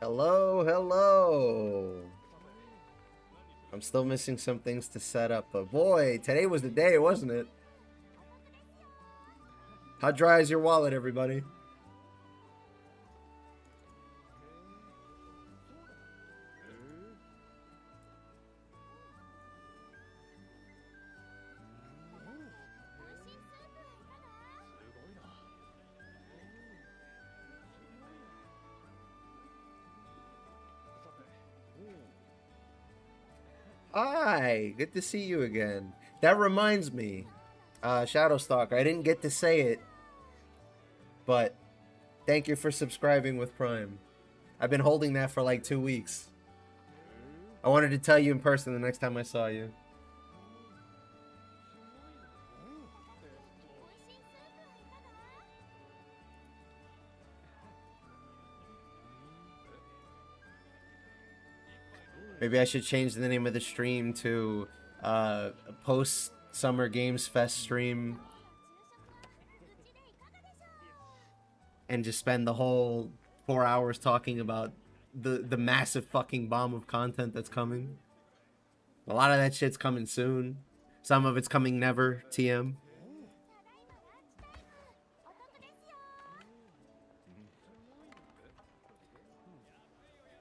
Hello, hello. I'm still missing some things to set up, but boy, today was the day, wasn't it? How dry is your wallet, everybody? Hi, good to see you again. That reminds me, Shadowstalker, I didn't get to say it, but thank you for subscribing with Prime. I've been holding that for like 2 weeks. I wanted to tell you in person the next time I saw you. Maybe I should change the name of the stream to post Summer Games Fest stream and just spend the whole 4 hours talking about the massive fucking bomb of content that's coming. A lot of that shit's coming soon. Some of it's coming never, TM.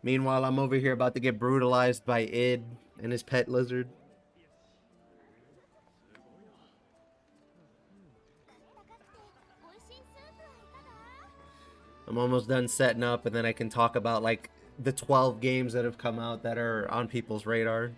Meanwhile, I'm over here about to get brutalized by Id and his pet lizard. I'm almost done setting up, and then I can talk about like the 12 games that have come out that are on people's radar.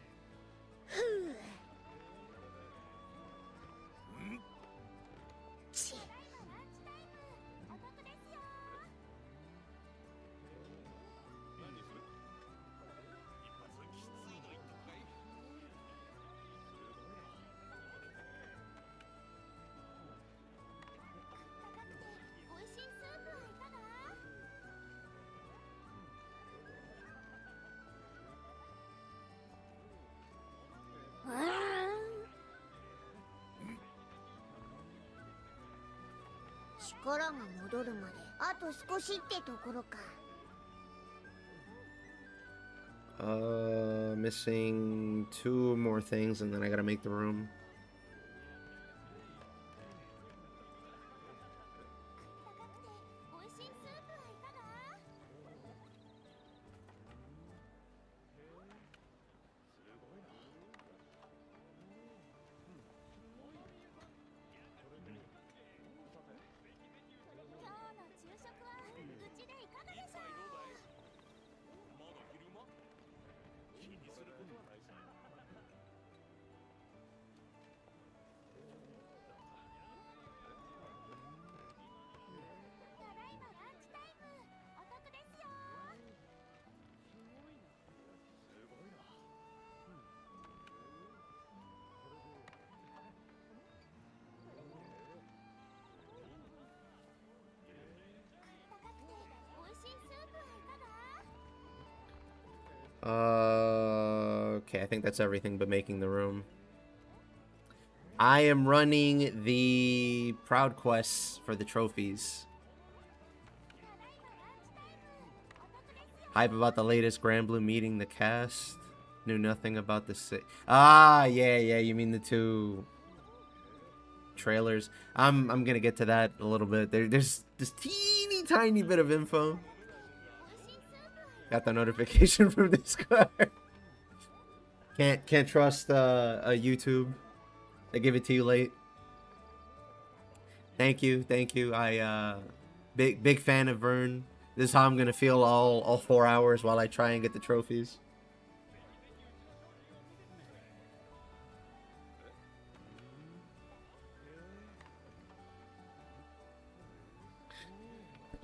Missing 2 more things, and then I gotta make the room. Okay, I think that's everything but making the room. I am running the Proud Quests for the trophies. Hype about the latest Granblue meeting the cast. Knew nothing about the yeah, you mean the 2 trailers. I'm gonna get to that a little bit. There's this teeny tiny bit of info. Got the notification from Discord. Can't trust a YouTube. They give it to you late. Thank you. I big fan of Vern. This is how I'm gonna feel all 4 hours while I try and get the trophies.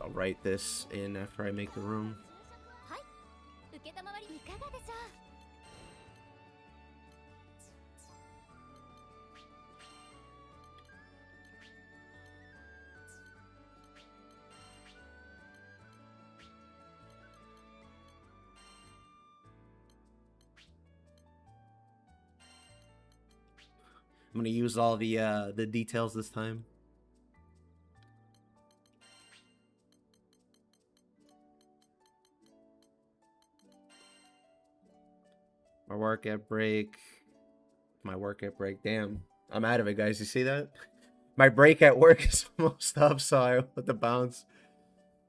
I'll write this in after I make the room. I'm gonna use all the details this time. My workout break. Damn. I'm out of it, guys. You see that? My break at work is almost up, so I put the bounce.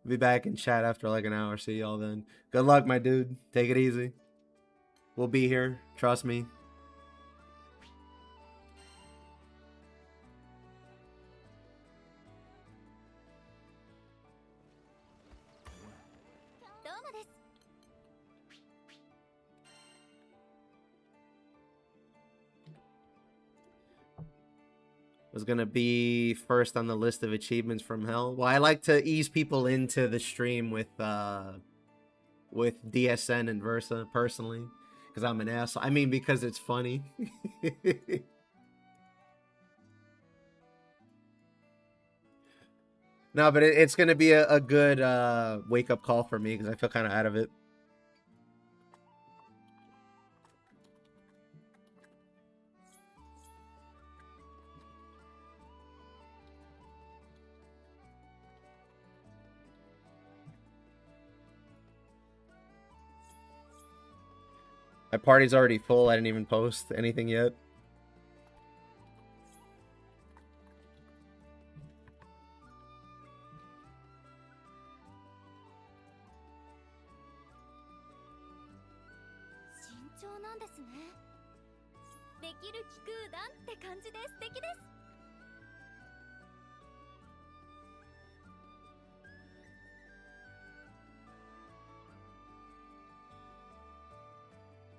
Be back in chat after like an hour. See y'all then. Good luck, my dude. Take it easy. We'll be here. Trust me. Was gonna be first on the list of achievements from hell. Well, I like to ease people into the stream with DSN and Versa personally, because I'm an asshole. I mean, because it's funny. No, but it's gonna be a good wake up call for me because I feel kind of out of it. My party's already full. I didn't even post anything yet.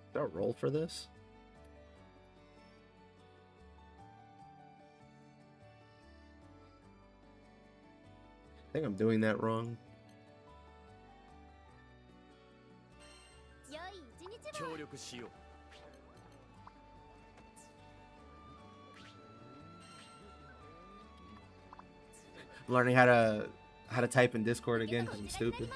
Is there a roll for this? I think I'm doing that wrong. I'm learning how to type in Discord again because I'm stupid.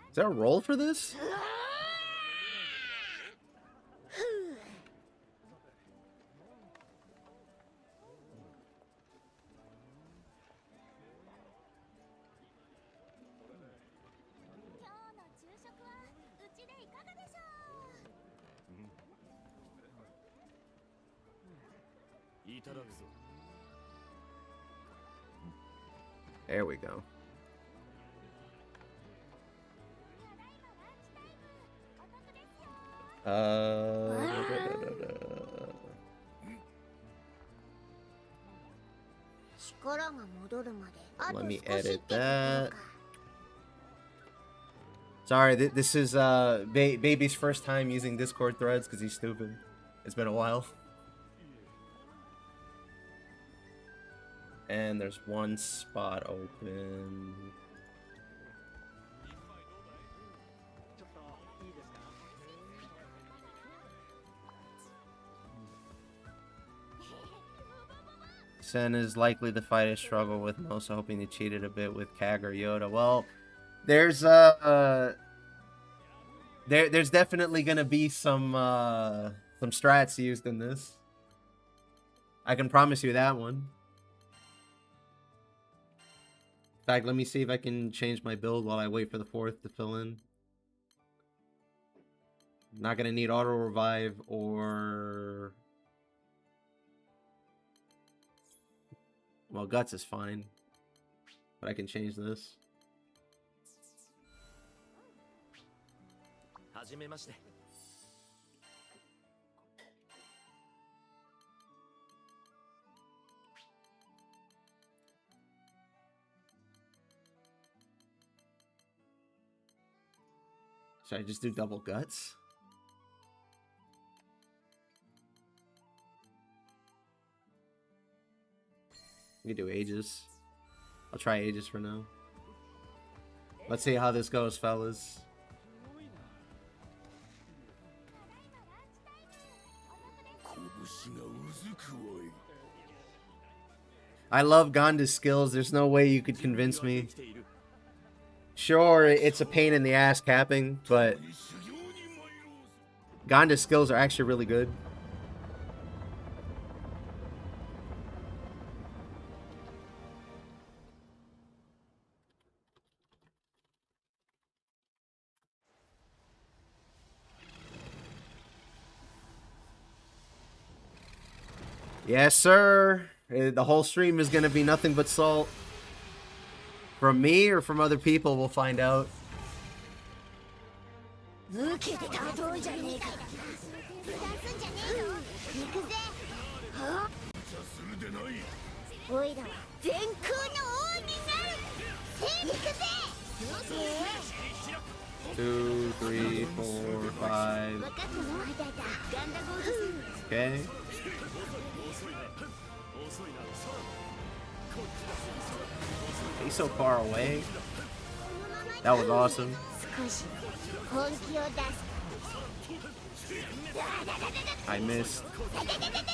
Is there a roll for this? There we go. Let me edit that. Sorry, this is baby's first time using Discord threads because he's stupid. It's been a while. And there's one spot open. Sen is likely the fight I struggle with most, hoping to cheat it a bit with Kag or Yoda. Well, there's there's definitely gonna be some strats used in this. I can promise you that one. In fact, let me see if I can change my build while I wait for the fourth to fill in. Not gonna need auto revive or... Well, Guts is fine. But I can change this. Should I just do double Guts? We can do Aegis. I'll try Aegis for now. Let's see how this goes, fellas. I love Gonda's skills. There's no way you could convince me. Sure, it's a pain in the ass capping, but Ganda's skills are actually really good. Yes, sir. The whole stream is going to be nothing but salt. From me or from other people, we'll find out. Two, three, four, five. Okay. He's so far away. That was awesome. I missed.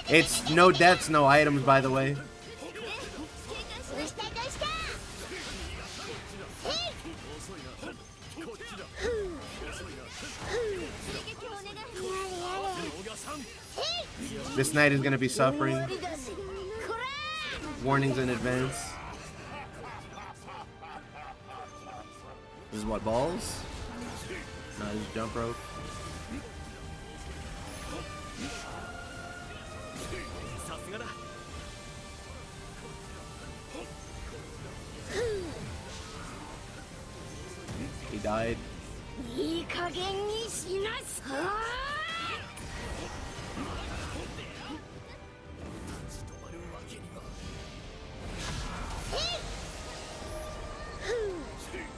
It's no deaths, no items, by the way. This knight is going to be suffering. Warnings in advance. This is what, balls? No, this is jump rope. He died.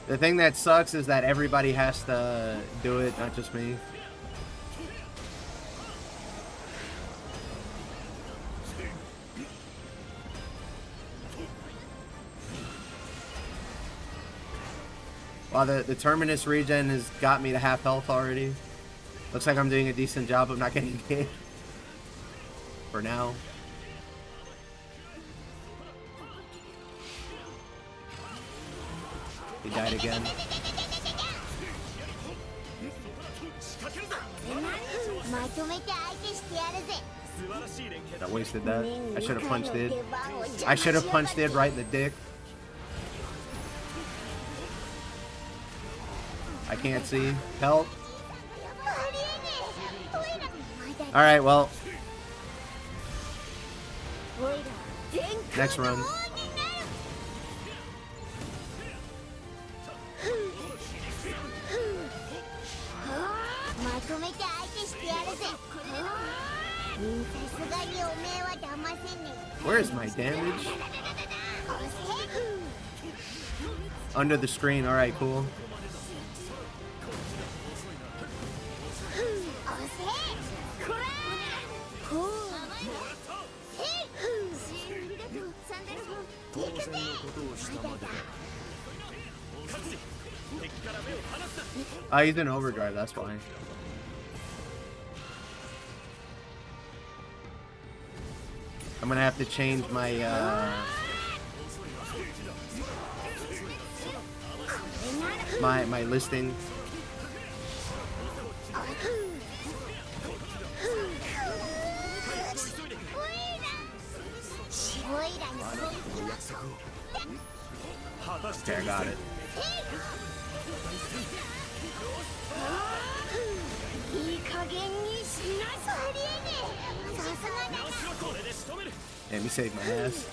The thing that sucks is that everybody has to do it, not just me. Wow, the Terminus regen has got me to half health already. Looks like I'm doing a decent job of not getting hit. For now. He died again. That wasted that. I should have punched it. I should have punched it right in the dick. I can't see. Help. Alright, well. Next run. Where is my damage? Under the screen. Alright, cool. He's in overdrive, that's why. I'm gonna have to change my my listing. Okay, I got it. Let me save my ass.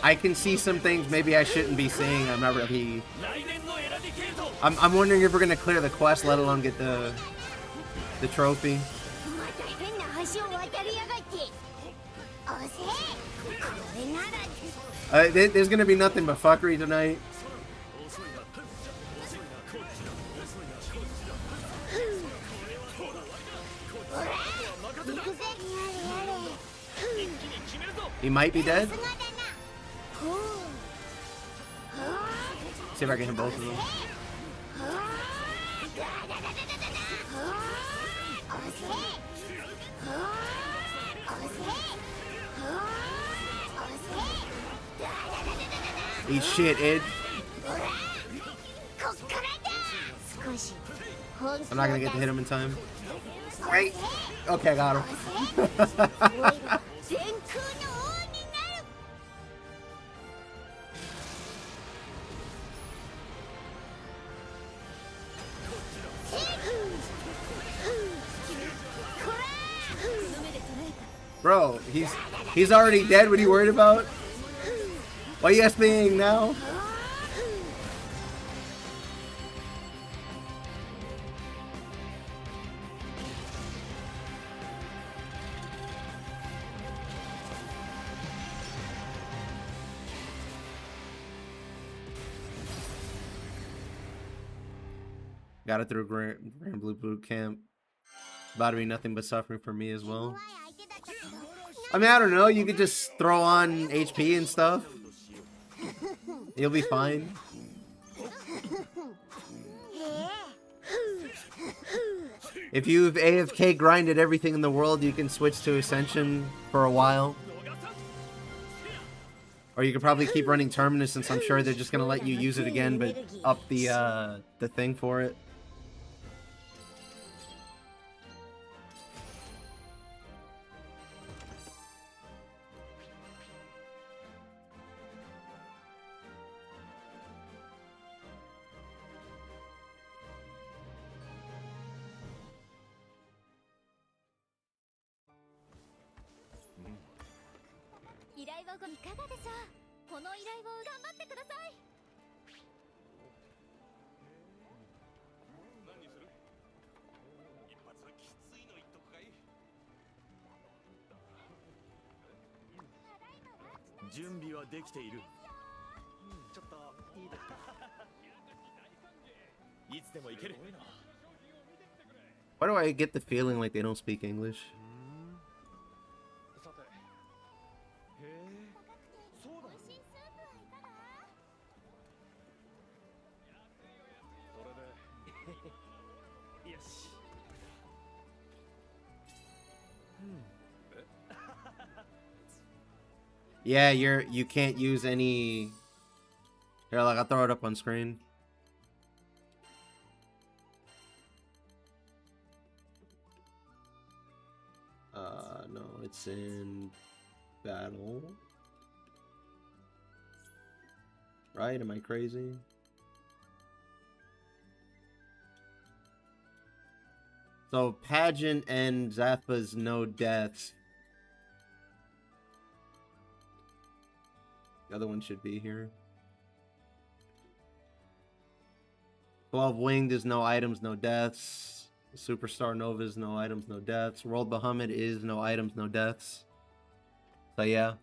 I can see some things maybe I shouldn't be seeing. I'm not really... I'm wondering if we're gonna clear the quest, let alone get the trophy. There's gonna be nothing but fuckery tonight. He might be dead. See if I can hit both of them. Eat shit, Id. I'm not gonna get to hit him in time. Wait. Okay, I got him. Bro, he's already dead. What are you worried about? Why are you SBing now? Got it through Granblue boot camp. About to be nothing but suffering for me as well. I mean, I don't know. You could just throw on HP and stuff. You'll be fine. If you've AFK grinded everything in the world, you can switch to Ascension for a while. Or you could probably keep running Terminus, since I'm sure they're just gonna let you use it again, but up the thing for it. Why do I get the feeling like they don't speak English? Yeah, you can't use any. Here, like, I'll throw it up on screen. No, it's in battle. Right? Am I crazy? So Pageant and Zappa's no deaths. The other one should be here. 12 Winged is no items, no deaths. Superstar Nova is no items, no deaths. World Bahamut is no items, no deaths. So yeah.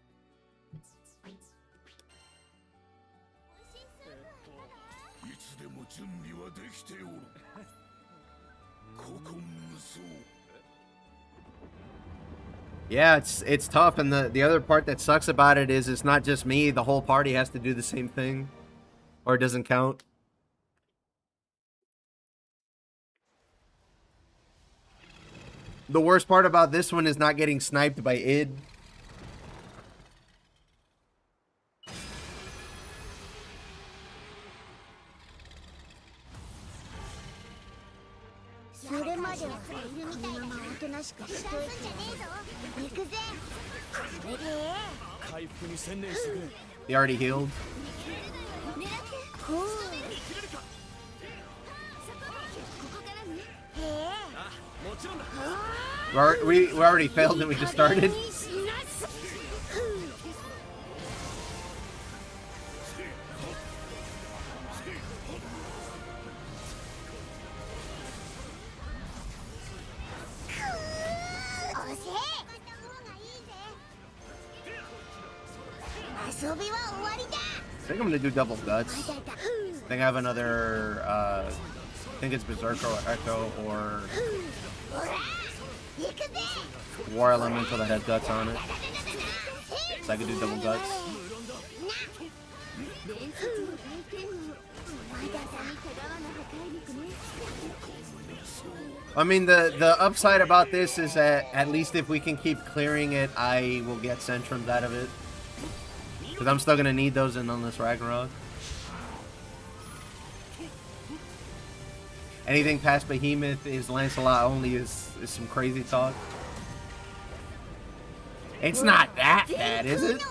Yeah, it's tough, and the other part that sucks about it is it's not just me. The whole party has to do the same thing, or it doesn't count. The worst part about this one is not getting sniped by id. He already healed. We already failed and we just started. I think I'm gonna do double guts. I think I have another, I think it's Berserker or Echo or War Elemental that has guts on it. So I could do double guts. I mean, the upside about this is that at least if we can keep clearing it, I will get Centrums out of it. Because I'm still going to need those in Unless Ragnarok. Anything past Behemoth is Lancelot only is some crazy talk. It's not that bad, is it?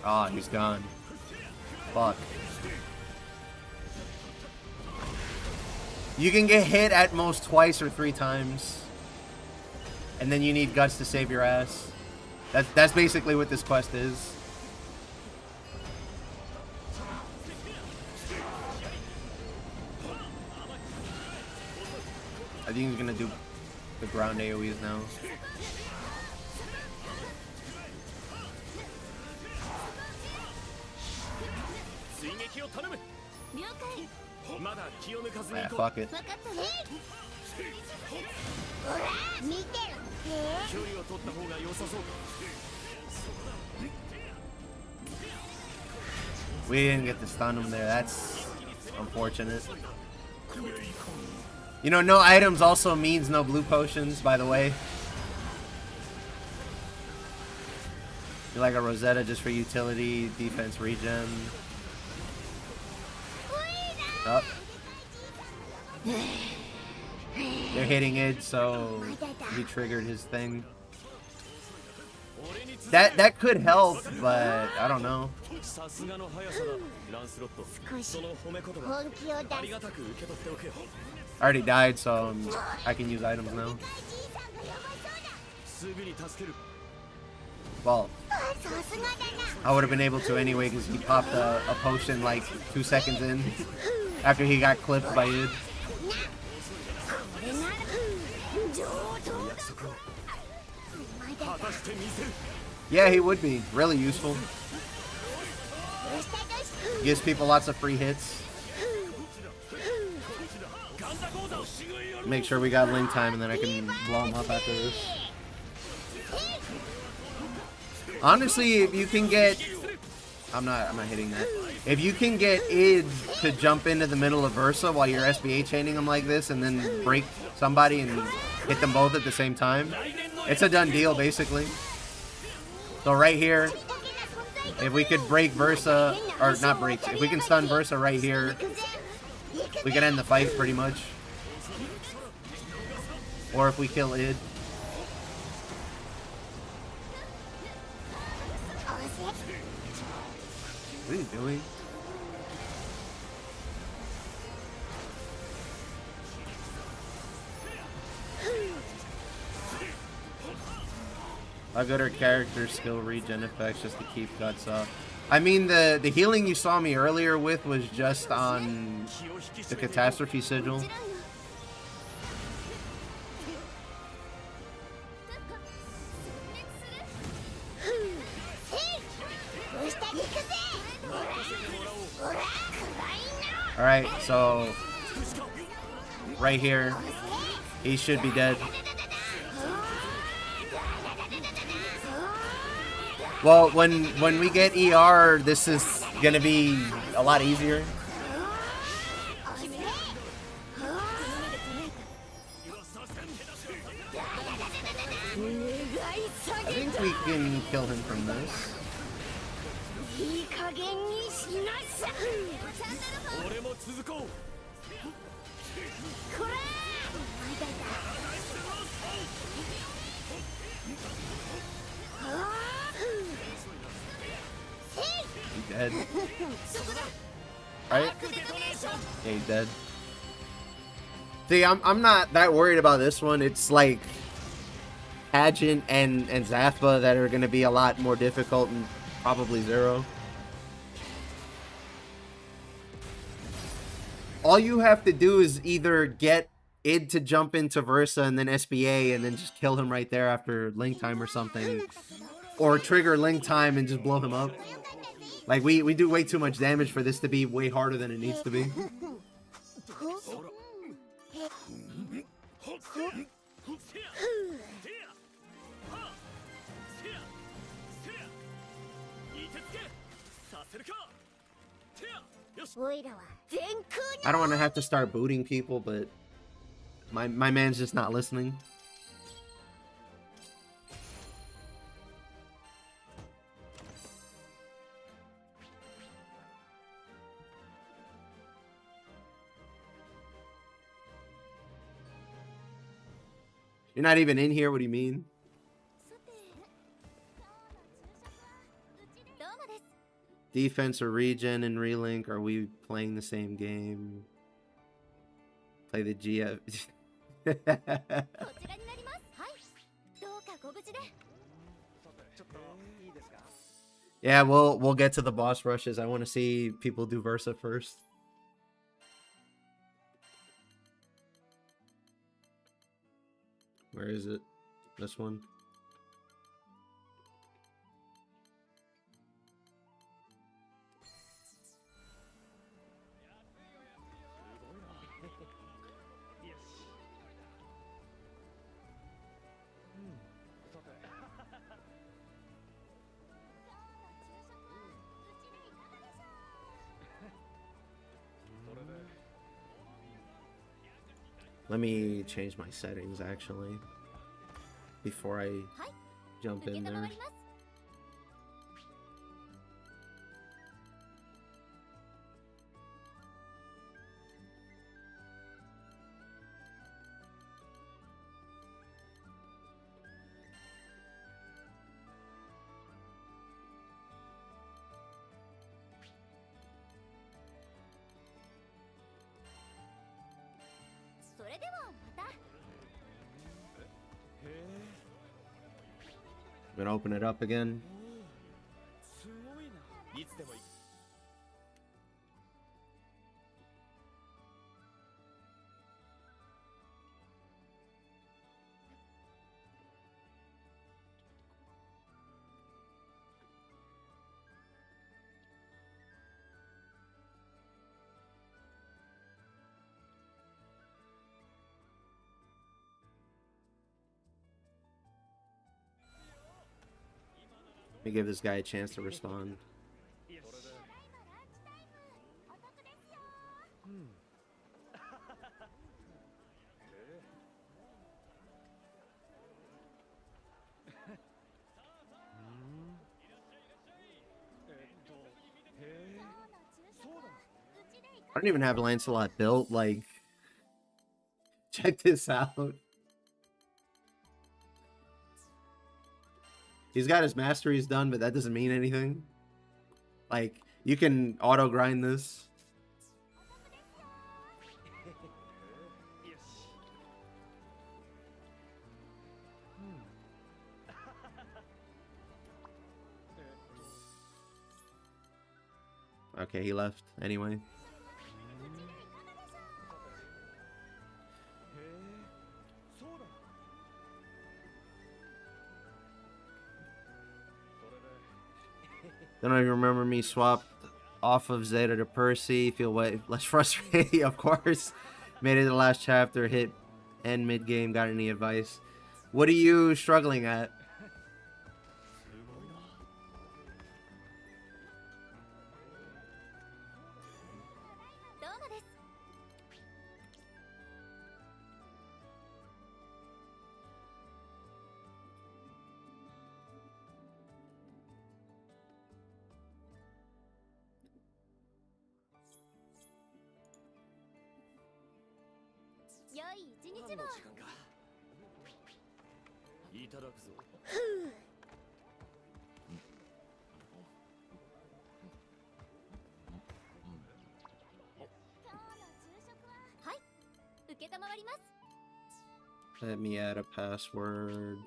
Oh, he's gone. Fuck. You can get hit at most twice or 3 times. And then you need guts to save your ass. That's basically what this quest is. I think he's gonna do the ground AoEs now. Yeah, fuck it. We didn't get to stun him there. That's unfortunate. You know, no items also means no blue potions, by the way. You're like a Rosetta just for utility, defense regen. Oh. They're hitting it, so he triggered his thing. That could help, but I don't know. I already died, so I can use items now. Well, I would have been able to anyway because he popped a potion like 2 seconds in after he got clipped by Id. Yeah, he would be. Really useful. Gives people lots of free hits. Make sure we got link time and then I can blow him up after this. Honestly, if you can get... I'm not hitting that. If you can get Id to jump into the middle of Versa while you're SBA chaining them like this and then break somebody and hit them both at the same time, it's a done deal, basically. So right here, if we could break Versa, or not break, if we can stun Versa right here, we can end the fight pretty much. Or if we kill Id. What are you doing? How good are character skill regen effects just to keep guts up? I mean, the healing you saw me earlier with was just on the Catastrophe Sigil. Alright, so right here, he should be dead. Well, when we get ER, this is gonna be a lot easier. I think we can kill him from this. He's dead. Right? Yeah, he's dead. See, I'm not that worried about this one. It's like Pageant and Zappa that are going to be a lot more difficult and probably Zero. All you have to do is either get Id to jump into Versa and then SBA and then just kill him right there after Link Time or something. Or trigger Link Time and just blow him up. Like, we do way too much damage for this to be way harder than it needs to be. I don't want to have to start booting people, but my man's just not listening. You're not even in here? What do you mean? Defense or regen and relink? Are we playing the same game? Play the GF. Yeah, we'll get to the boss rushes. I want to see people do Versa first. Where is it? This one? Let me change my settings actually before I jump in there. I'm gonna open it up again. Let me give this guy a chance to respond. I don't even have Lancelot built. Like, check this out. He's got his masteries done, but that doesn't mean anything. Like, you can auto grind this. Okay, he left anyway. Don't even remember me swapped off of Zeta to Percy. Feel way less frustrated, of course. Made it to the last chapter, hit end mid game. Got any advice? What are you struggling at? Let me add a password.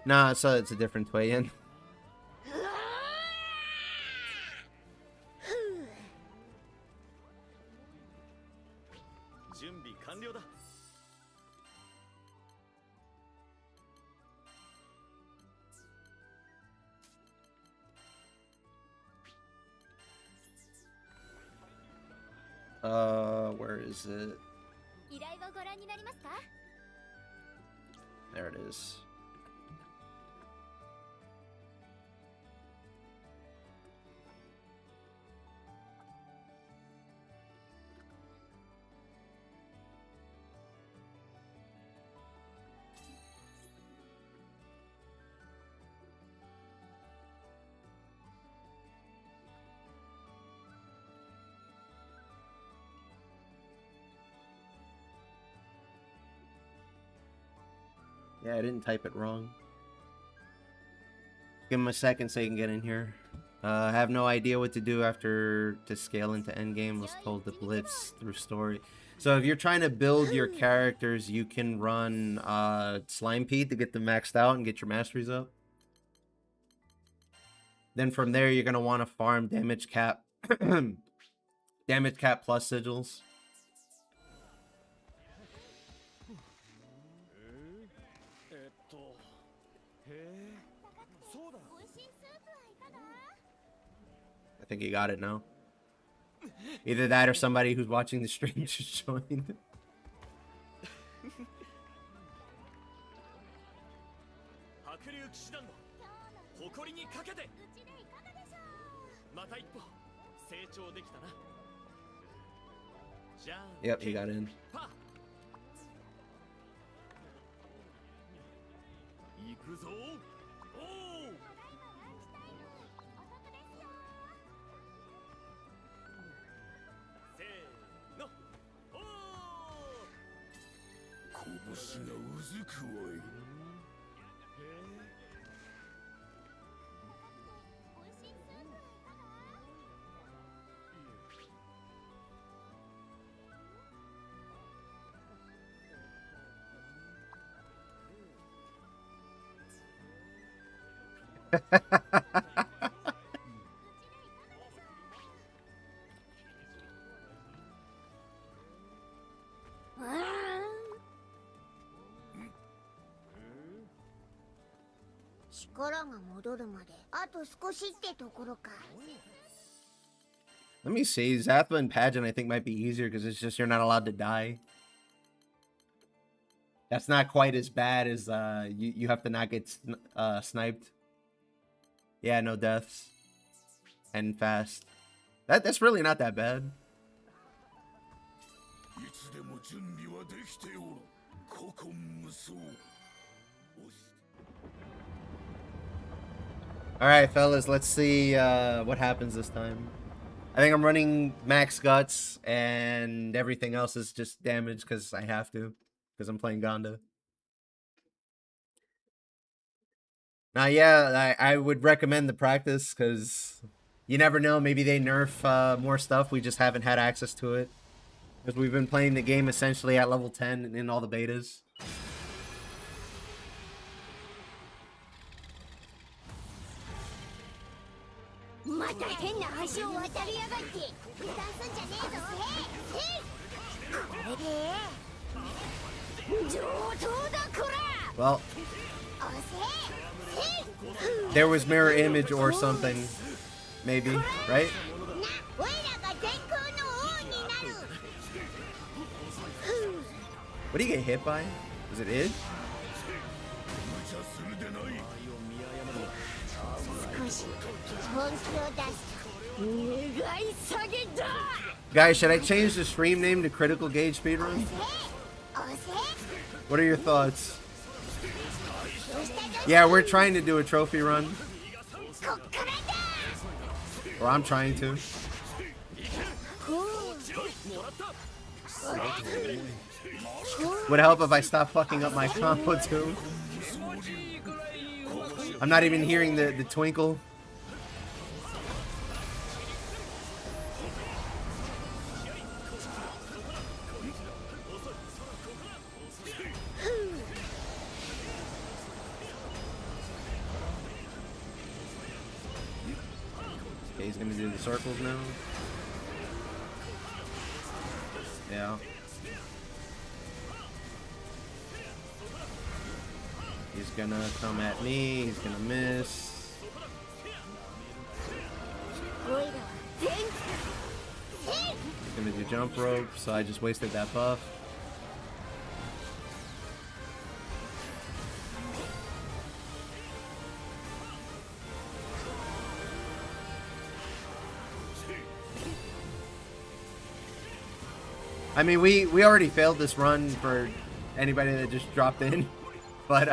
Nah, so it's a different way in. is it? There it is. Yeah, I didn't type it wrong. Give him a second so he can get in here. I have no idea what to do after to scale into endgame. Was told to blitz through story. So if you're trying to build your characters, you can run Slime Pete to get them maxed out and get your masteries up. Then from there, you're gonna want to farm damage cap, damage cap plus sigils. I think you got it now. Either that or somebody who's watching the stream just joined. Yep, he got in. Let me see. Zappa and Pageant I think might be easier because it's just you're not allowed to die. That's not quite as bad as you have to not get sniped. Yeah, no deaths. And fast. That's really not that bad. Alright, fellas, let's see what happens this time. I think I'm running max guts, and everything else is just damage because I have to. Because I'm playing Gonda. Now, yeah, I would recommend the practice, because you never know. Maybe they nerf more stuff. We just haven't had access to it. Because we've been playing the game essentially at level 10 in all the betas. Well, there was mirror image or something, maybe, right? What do you get hit by? Was it id? Guys, should I change the stream name to Critical Gauge Speedrun? What are your thoughts? Yeah, we're trying to do a trophy run. Or I'm trying to. Would help if I stopped fucking up my combo too. I'm not even hearing the twinkle. Okay, he's gonna do the circles now. Yeah. He's gonna come at me, he's gonna miss. gonna do jump rope, so I just wasted that buff. I mean, we already failed this run for anybody that just dropped in, but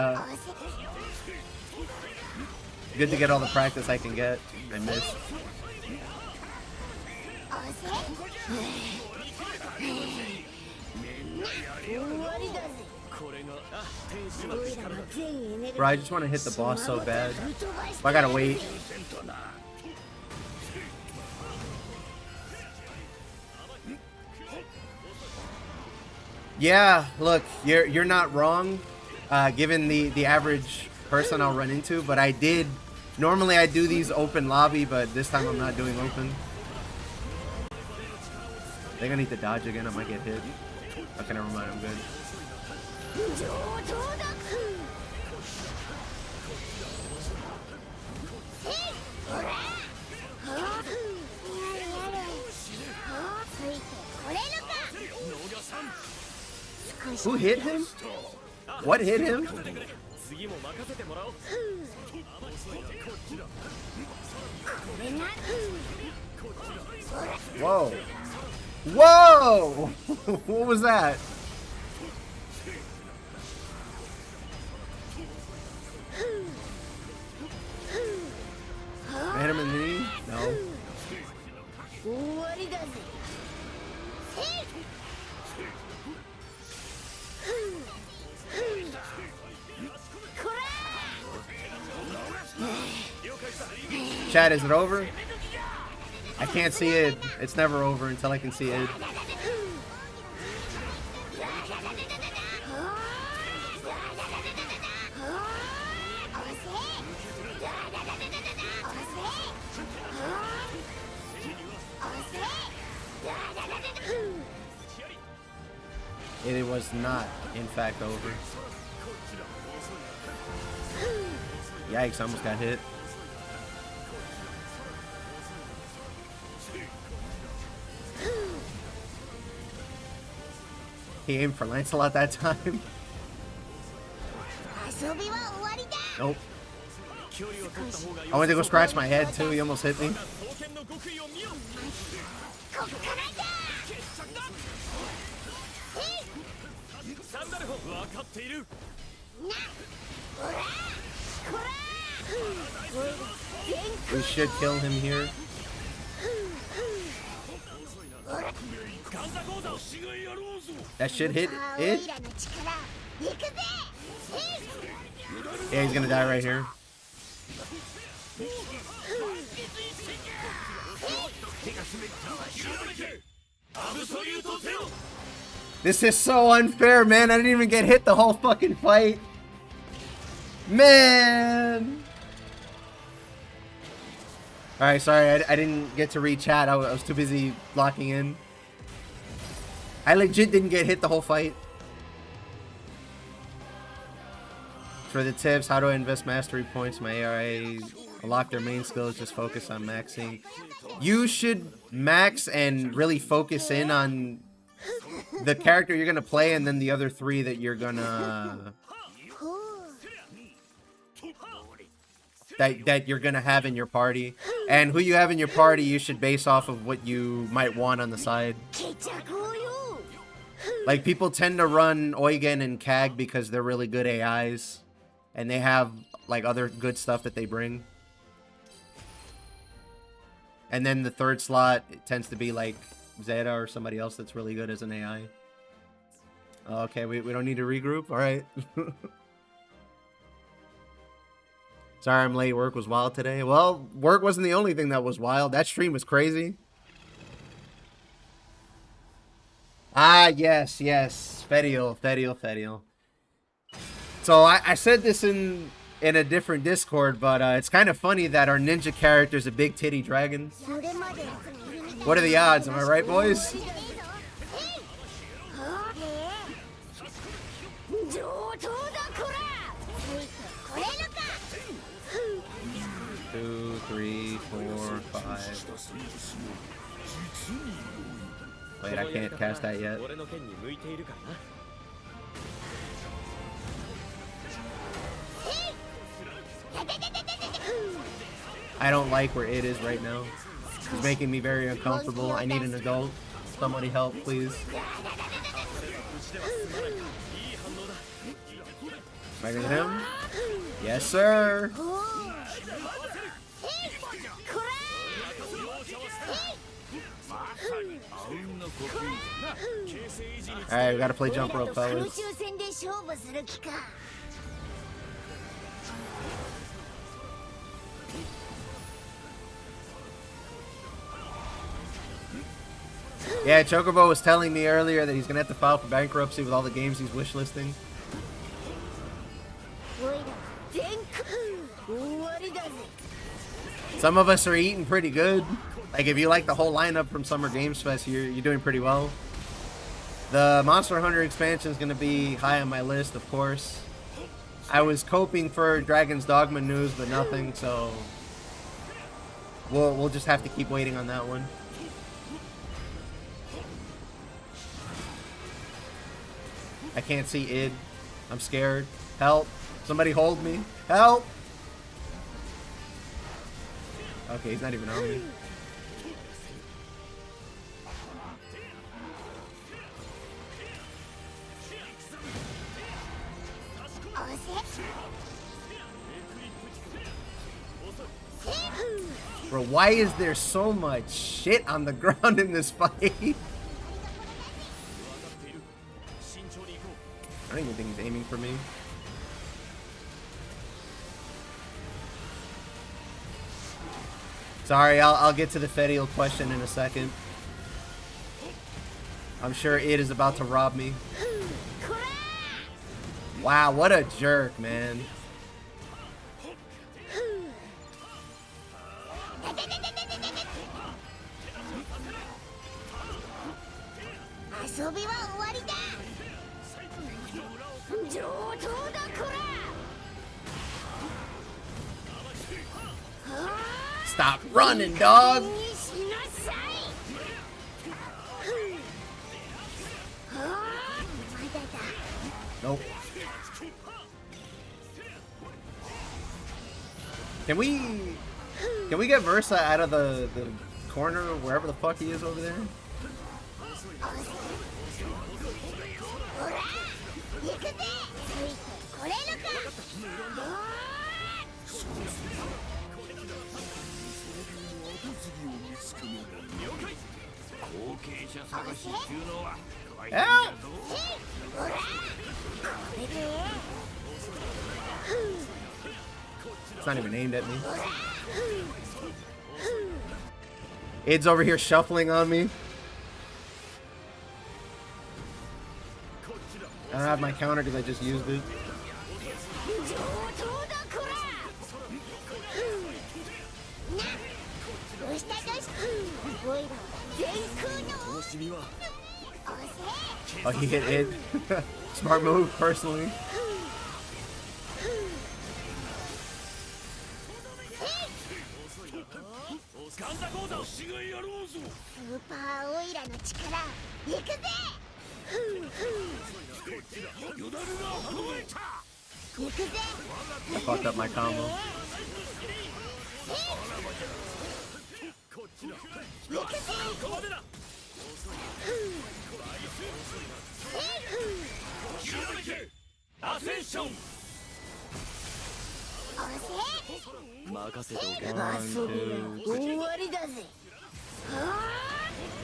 good to get all the practice I can get. I missed. Bro, I just want to hit the boss so bad. But I gotta wait. Yeah, look, you're not wrong, given the average person I'll run into, but I did. Normally I do these open lobby, but this time I'm not doing open. I think I need to dodge again. I might get hit. Okay, never mind. I'm good. Who hit him? What hit him? Whoa. Whoa! What was that? I hit him in the knee? No. Chat, is it over? I can't see it. It's never over until I can see it. It was not, in fact, over. Yikes, I almost got hit. He aimed for Lancelot that time. Nope. I went to go scratch my head too. He almost hit me. We should kill him here. That should hit it. Yeah, he's gonna die right here. This is so unfair, man. I didn't even get hit the whole fucking fight. Man. Alright, sorry. I didn't get to read chat. I was too busy locking in. I legit didn't get hit the whole fight. For the tips, how do I invest mastery points? My ARA, unlock their main skills, just focus on maxing. You should max and really focus in on the character you're gonna play, and then the other three that you're gonna that you're gonna have in your party. And who you have in your party, you should base off of what you might want on the side. Like, people tend to run Eugen and Kag because they're really good AIs. And they have, like, other good stuff that they bring. And then the third slot, it tends to be, like, Zeta or somebody else that's really good as an AI. Okay, we don't need to regroup? Alright. Sorry I'm late. Work was wild today. Well, work wasn't the only thing that was wild. That stream was crazy. Ah, yes. Ferial. So I said this in a different Discord, but it's kind of funny that our ninja character is a big titty dragon. What are the odds? Am I right, boys? Two, three, four, five. Wait, I can't cast that yet. I don't like where it is right now. It's making me very uncomfortable. I need an adult. Somebody help, please. Better than him? Yes, sir. Alright, we gotta play jump rope, fellas. Yeah, Chocobo was telling me earlier that he's gonna have to file for bankruptcy with all the games he's wishlisting. Some of us are eating pretty good. Like, if you like the whole lineup from Summer Games Fest, you're doing pretty well. The Monster Hunter expansion is gonna be high on my list, of course. I was hoping for Dragon's Dogma news, but nothing, so we'll just have to keep waiting on that one. I can't see id. I'm scared. Help. Somebody hold me. Help. Okay, he's not even on me. Bro, why is there so much shit on the ground in this fight? I don't even think he's aiming for me. Sorry, I'll get to the Fedial question in a second. I'm sure it is about to rob me. Wow, what a jerk, man. Stop running, dog! Nope. Can we get Versa out of the corner wherever the fuck he is over there? Help! It's not even aimed at me. Id's over here shuffling on me. I don't have my counter because I just used it. Oh, he hit Id. Smart move, personally. I fucked up my combo.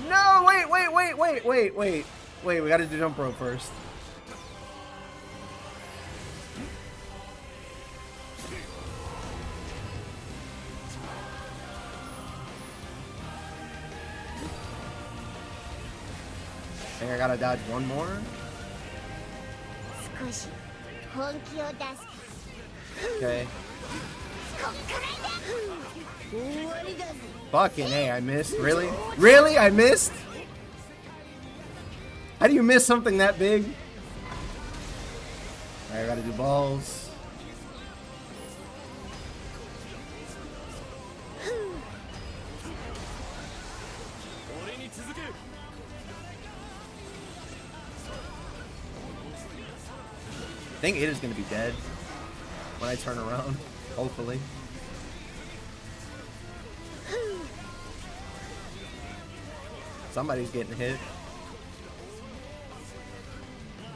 No, wait, we gotta do jump rope first. I think I gotta dodge one more. Okay. Fucking A, I missed. Really? Really? I missed? How do you miss something that big? Alright, I gotta do balls. think it is gonna be dead when I turn around, hopefully. Somebody's getting hit.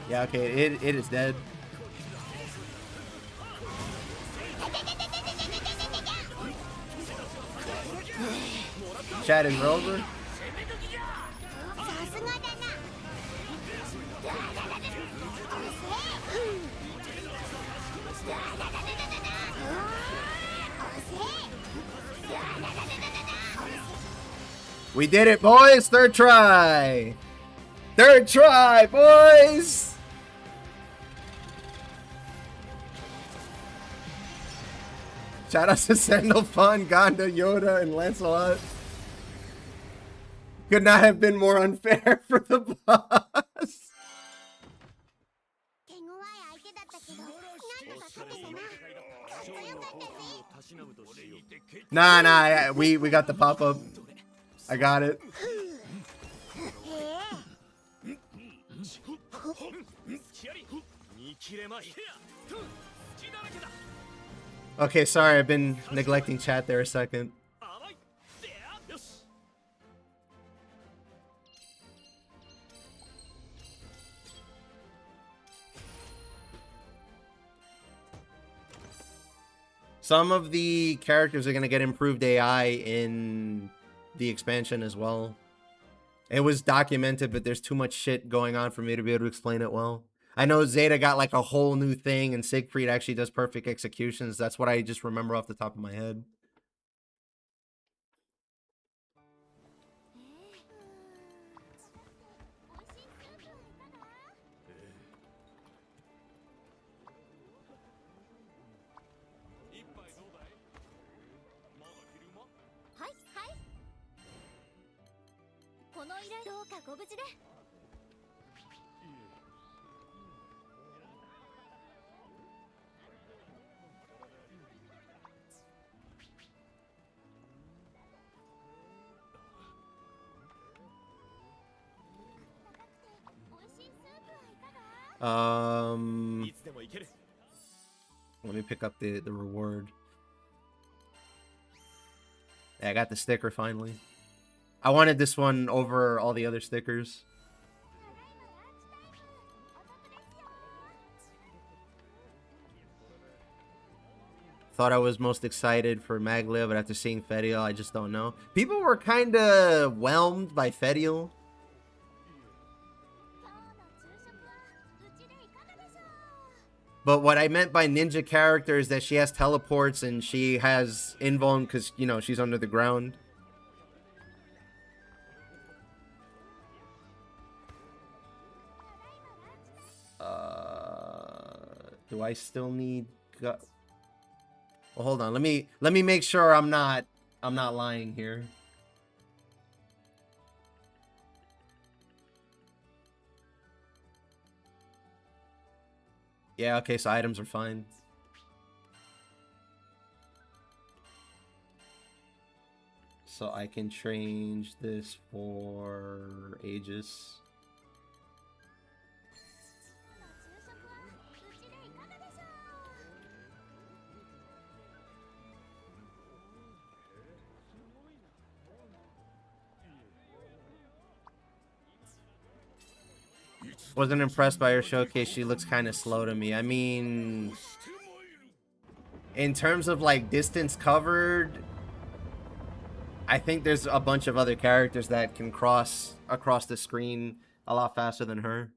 Yeah, okay, it is dead. Chat is over. We did it, boys! Third try! Third try, boys! Shout out to Sandalphon, Gonda, Yoda, and Lancelot. Could not have been more unfair for the boss. Nah, we got the pop-up. I got it. Okay, sorry, I've been neglecting chat there a second. Some of the characters are going to get improved AI in the expansion as well. It was documented, but there's too much shit going on for me to be able to explain it well. I know Zeta got like a whole new thing, and Siegfried actually does perfect executions. That's what I just remember off the top of my head. Let me pick up the reward. Yeah, I got the sticker finally. I wanted this one over all the other stickers. Thought I was most excited for Maglia, but after seeing Fediel, I just don't know. People were kind of whelmed by Fediel. But what I meant by ninja character is that she has teleports and she has invuln because, you know, she's under the ground. Do I still need... Well, hold on. Let me make sure I'm not lying here. Yeah, okay, so items are fine. So I can change this for Aegis. Wasn't impressed by her showcase. She looks kind of slow to me. I mean, in terms of like distance covered, I think there's a bunch of other characters that can cross across the screen a lot faster than her.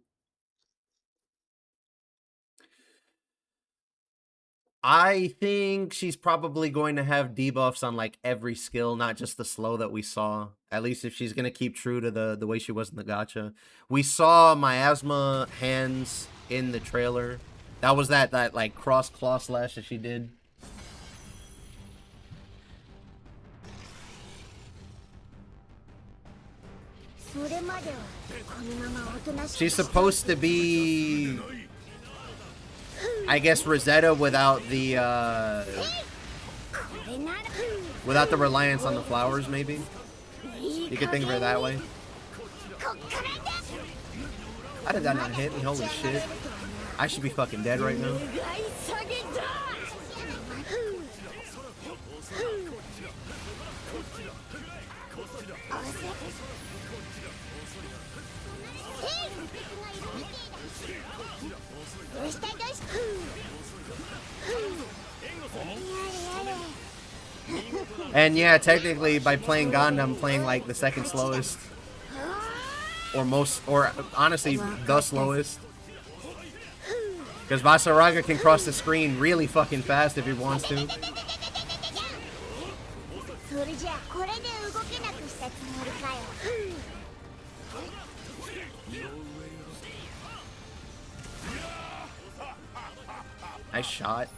I think she's probably going to have debuffs on like every skill, not just the slow that we saw. At least if she's going to keep true to the way she was in the gacha. We saw Miasma hands in the trailer. That was that like cross claw slash that she did. She's supposed to be, I guess, Rosetta without the reliance on the flowers, maybe. You could think of her that way. How did that not hit me? Holy shit. I should be fucking dead right now. And yeah, technically by playing Ganda, I'm playing like the second slowest. Or honestly, the slowest. Because Vasaraga can cross the screen really fucking fast if he wants to. Nice shot.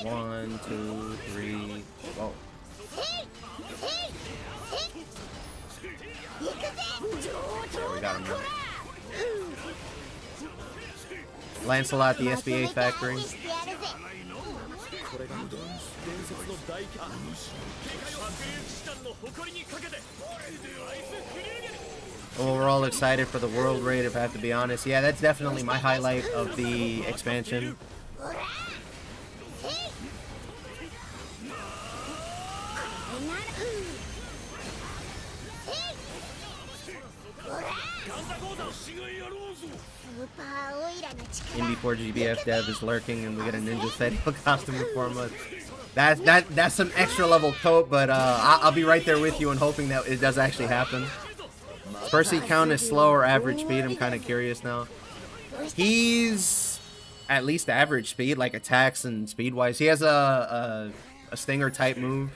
One, two, three. Whoa. There, we got him now. Lancelot, the SBA factory. Well, we're all excited for the world raid, if I have to be honest. Yeah, that's definitely my highlight of the expansion. Indy 4 GBF dev is lurking, and we get a Ninja Fetio costume in 4 months. That's some extra level coat, but I'll be right there with you and hoping that it does actually happen. Percy count is slow or average speed? I'm kind of curious now. He's at least average speed, like attacks and speed wise. He has a stinger type move.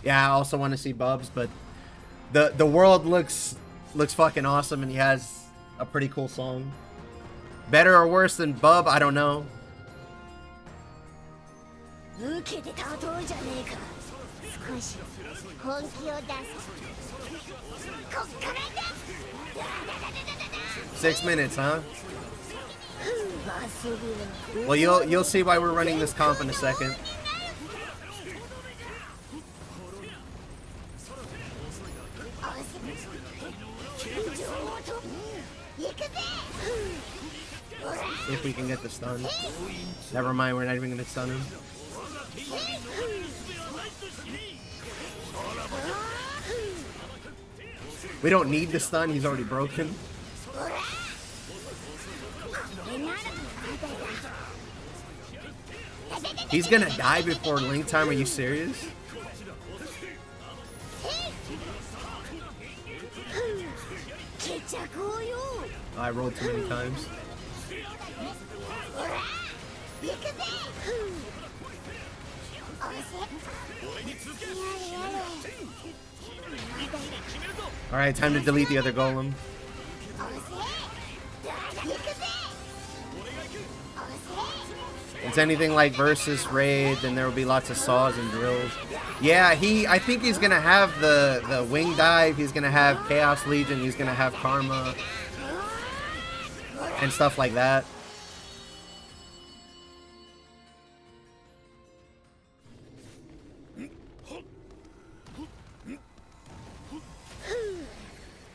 Yeah, I also want to see Bubs, but the world looks fucking awesome, and he has a pretty cool song. Better or worse than Bub? I don't know. Six minutes, huh? Well, you'll see why we're running this comp in a second. If we can get the stun. Never mind, we're not even gonna stun him. We don't need the stun, he's already broken. He's gonna die before Link time, are you serious? Oh, I rolled too many times. Alright, time to delete the other golem. It's anything like versus raid, then there will be lots of saws and drills. Yeah, I think he's gonna have the wing dive, he's gonna have Chaos Legion, he's gonna have Karma and stuff like that.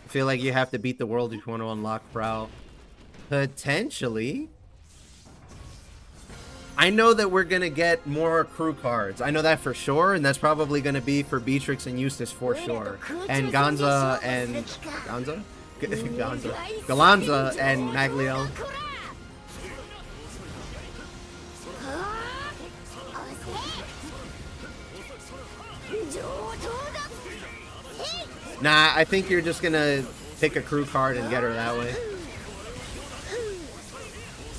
I feel like you have to beat the world if you want to unlock Prowl. Potentially. I know that we're going to get more crew cards. I know that for sure, and that's probably going to be for Beatrix and Eustace for sure. And Galanza and Magliel. Nah, I think you're just gonna pick a crew card and get her that way.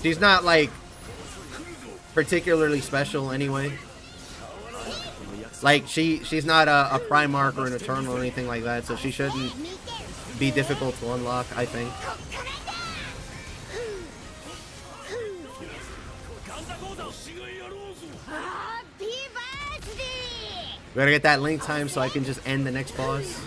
She's not like particularly special anyway. Like she's not a Primarch or an Eternal or anything like that, so she shouldn't be difficult to unlock, I think. We gotta get that Link time so I can just end the next boss.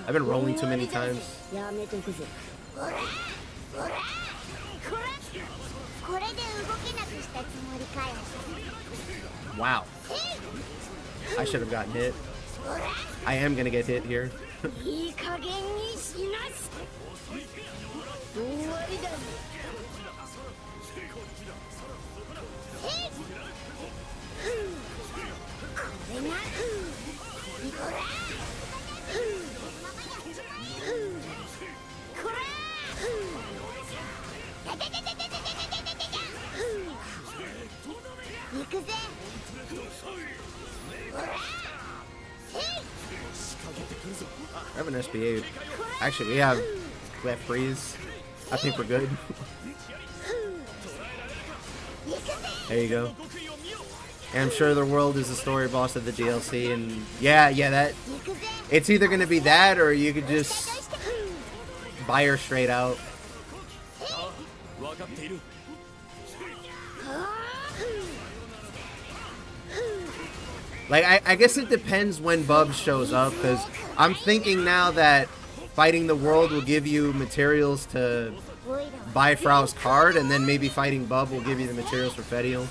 I've been rolling too many times. Wow. I should have gotten hit. I am gonna get hit here. I have an SB8. Actually, we have freeze. I think we're good. There you go. And I'm sure the world is the story boss of the DLC, and yeah, that it's either gonna be that or you could just buy her straight out. Like, I guess it depends when Bub shows up, because I'm thinking now that fighting the world will give you materials to buy Frau's card, and then maybe fighting Bub will give you the materials for Fediel.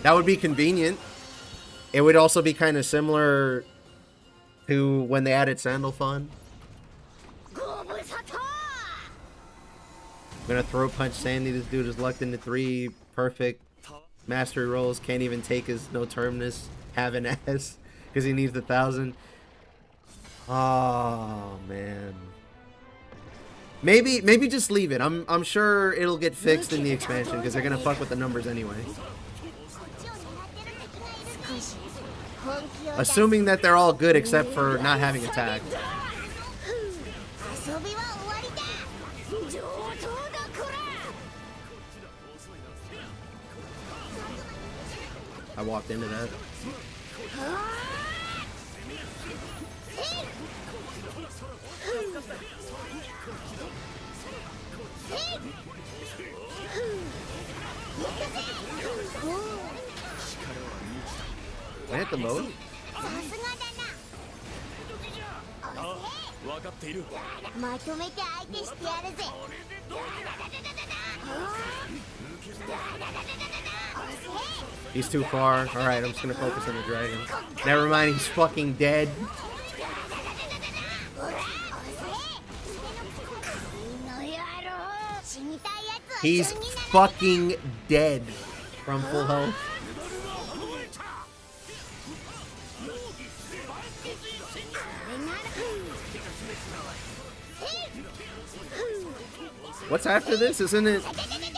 That would be convenient. It would also be kind of similar to when they added Sandalphon. I'm gonna throw punch Sandy. This dude is lucked into 3 perfect mastery rolls. Can't even take his no terminus. Have an S because he needs the 1,000. Oh man. Maybe just leave it. I'm sure it'll get fixed in the expansion because they're gonna fuck with the numbers anyway. Assuming that they're all good except for not having attack. I walked into that. Can I hit the mode? He's too far. Alright, I'm just gonna focus on the dragon. Never mind, he's fucking dead. He's fucking dead from full health. What's after this? Isn't it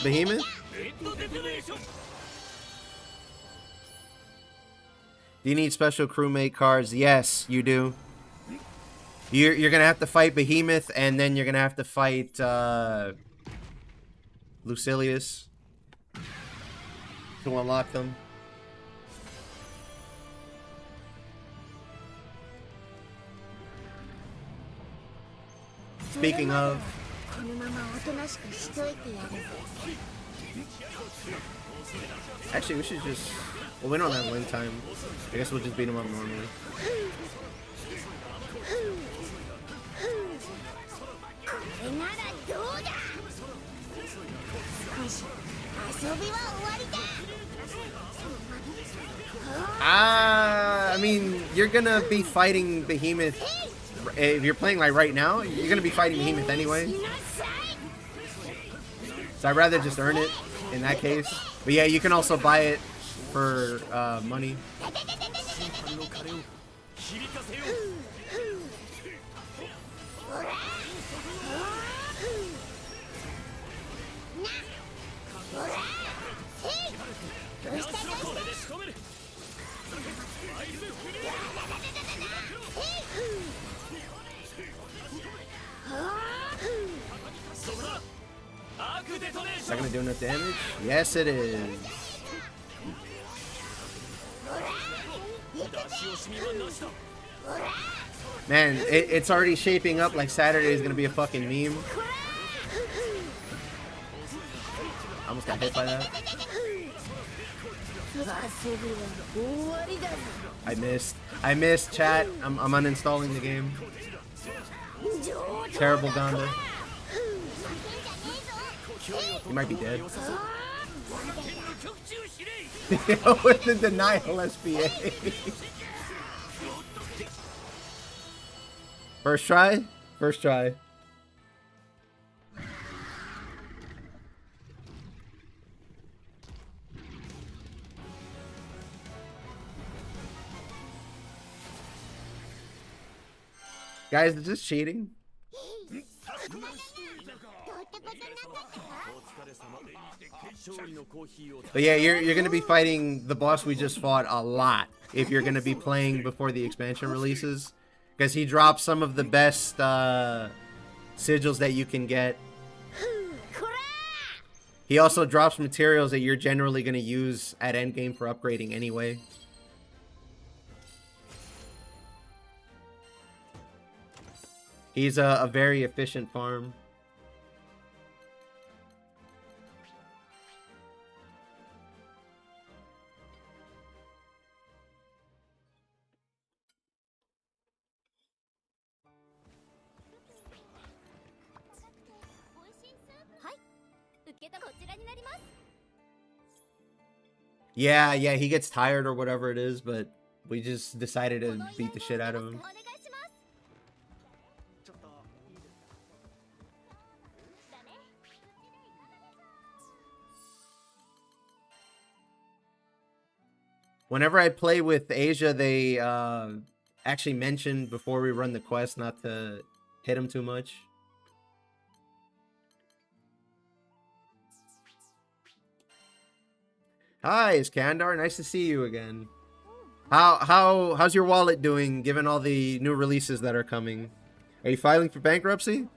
Behemoth? Do you need special crewmate cards? Yes, you do. You're gonna have to fight Behemoth, and then you're gonna have to fight Lucilius to unlock them. Speaking of, actually we should just, well, we don't have link time. I guess we'll just beat him up normally. I mean, you're gonna be fighting Behemoth. If you're playing like right now, you're gonna be fighting Behemoth anyway. So I'd rather just earn it in that case. But yeah, you can also buy it for money. Is that gonna do enough damage? Yes, it is. Man, it's already shaping up like Saturday is gonna be a fucking meme. I almost got hit by that. I missed, chat. I'm uninstalling the game. Terrible Ganda. He might be dead. With the denial SPA. First try? First try. Guys, is this cheating? But yeah, you're gonna be fighting the boss we just fought a lot if you're gonna be playing before the expansion releases, because he drops some of the best sigils that you can get. He also drops materials that you're generally gonna use at endgame for upgrading anyway. He's a very efficient farm. Yeah, he gets tired or whatever it is, but we just decided to beat the shit out of him. Whenever I play with Asia, they actually mentioned before we run the quest not to hit him too much. Hi, Iskandar. Nice to see you again. How's your wallet doing given all the new releases that are coming? Are you filing for bankruptcy?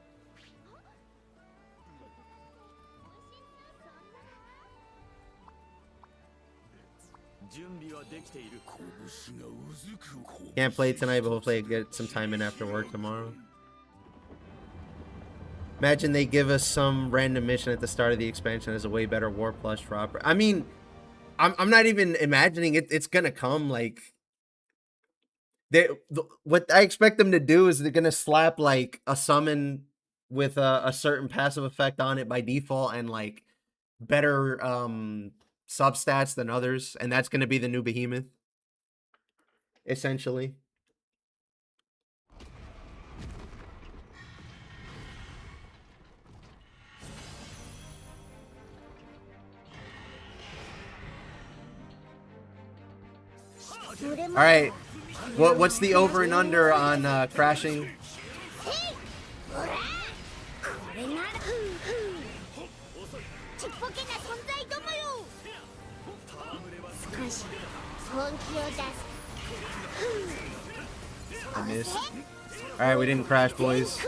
Can't play tonight, but hopefully I get some time in after work tomorrow. Imagine they give us some random mission at the start of the expansion as a way better war plus for opera. I mean, I'm not even imagining it. It's gonna come. Like, what I expect them to do is they're gonna slap like a summon with a certain passive effect on it by default and like better substats than others, and that's gonna be the new behemoth, essentially. All right, what's the over and under on crashing? I missed. All right, we didn't crash, boys.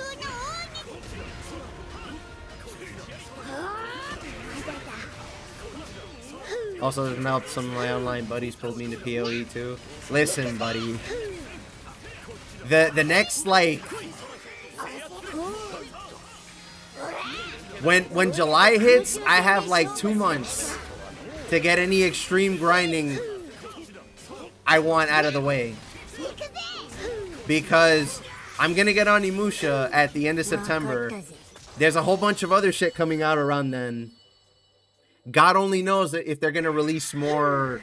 Also, now some of my online buddies pulled me into PoE too. Listen, buddy. The next, like, when July hits, I have like 2 months to get any extreme grinding I want out of the way. Because I'm gonna get on Imusha at the end of September. There's a whole bunch of other shit coming out around then. God only knows that if they're gonna release more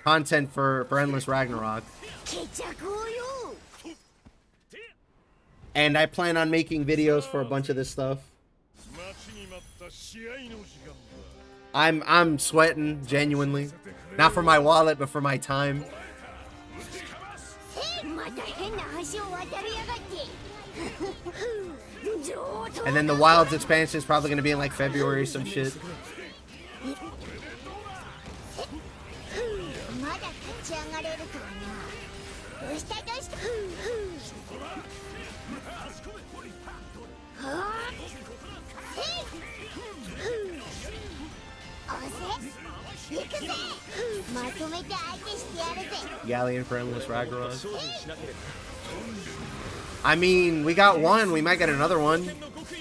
content for Endless Ragnarok. And I plan on making videos for a bunch of this stuff. I'm sweating, genuinely. Not for my wallet, but for my time. And then the Wilds expansion is probably gonna be in like February or some shit. Galleon for Endless Ragnarok. I mean, we got one. We might get another one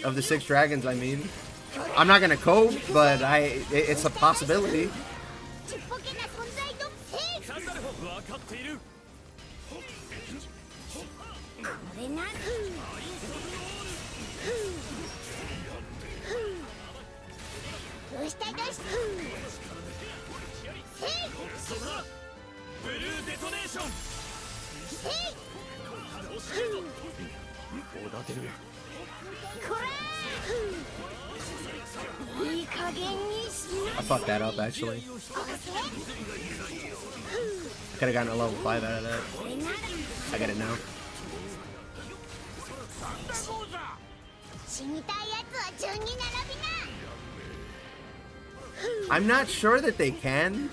of the 6 dragons, I mean. I'm not gonna cope, but it's a possibility. I fucked that up actually. I could have gotten a level 5 out of that. I got it now. I'm not sure that they can.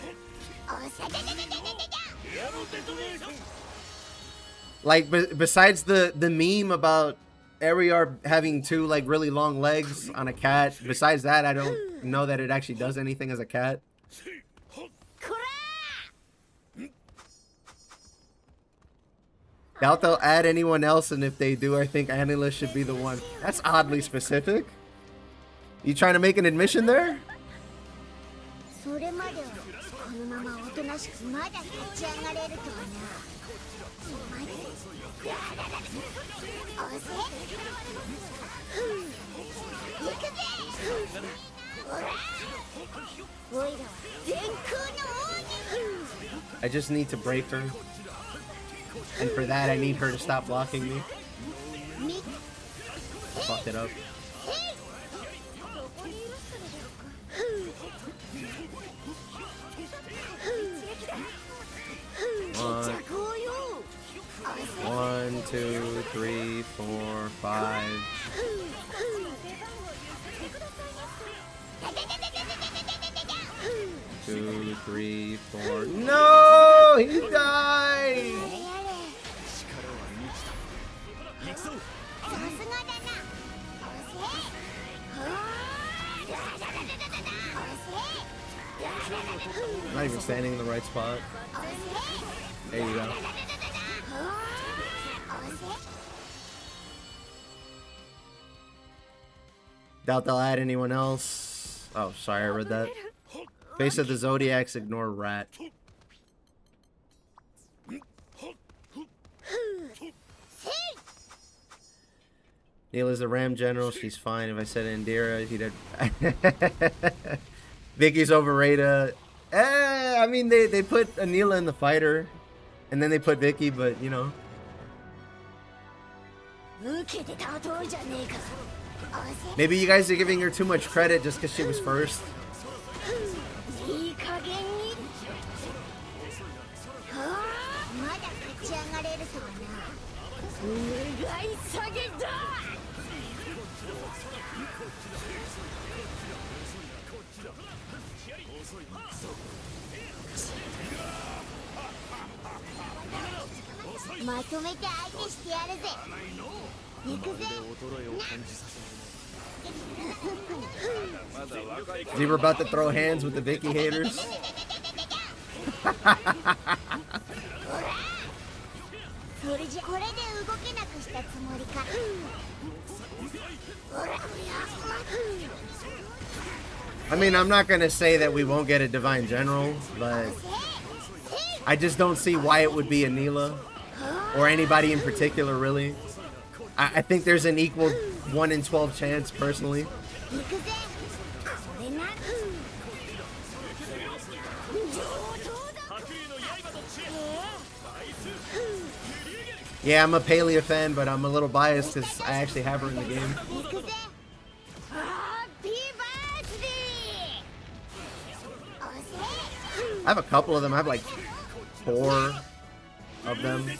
Like, besides the meme about Ariar having 2 like really long legs on a cat, besides that, I don't know that it actually does anything as a cat. Doubt they'll add anyone else, and if they do, I think Anila should be the one. That's oddly specific. You trying to make an admission there? I just need to break her. And for that, I need her to stop blocking me. I fucked it up. One, 2, 3, 4, 5. Two, 3, 4. No, he died. Not even standing in the right spot. There you go. Doubt they'll add anyone else. Oh, sorry, I read that. Face of the Zodiacs, ignore rat. Neil is a Ram General, she's fine. If I said Indira, he'd have... Vicky's overrated. I mean, they put Anila in the fighter, and then they put Vicky, but, you know. Maybe you guys are giving her too much credit just because she was first. We were about to throw hands with the Vicky haters. I mean, I'm not gonna say that we won't get a Divine General, but I just don't see why it would be Anila or anybody in particular, really. I think there's an equal 1 in 12 chance, personally. Yeah, I'm a Palea fan, but I'm a little biased because I actually have her in the game. I have a couple of them. I have like 4 of them.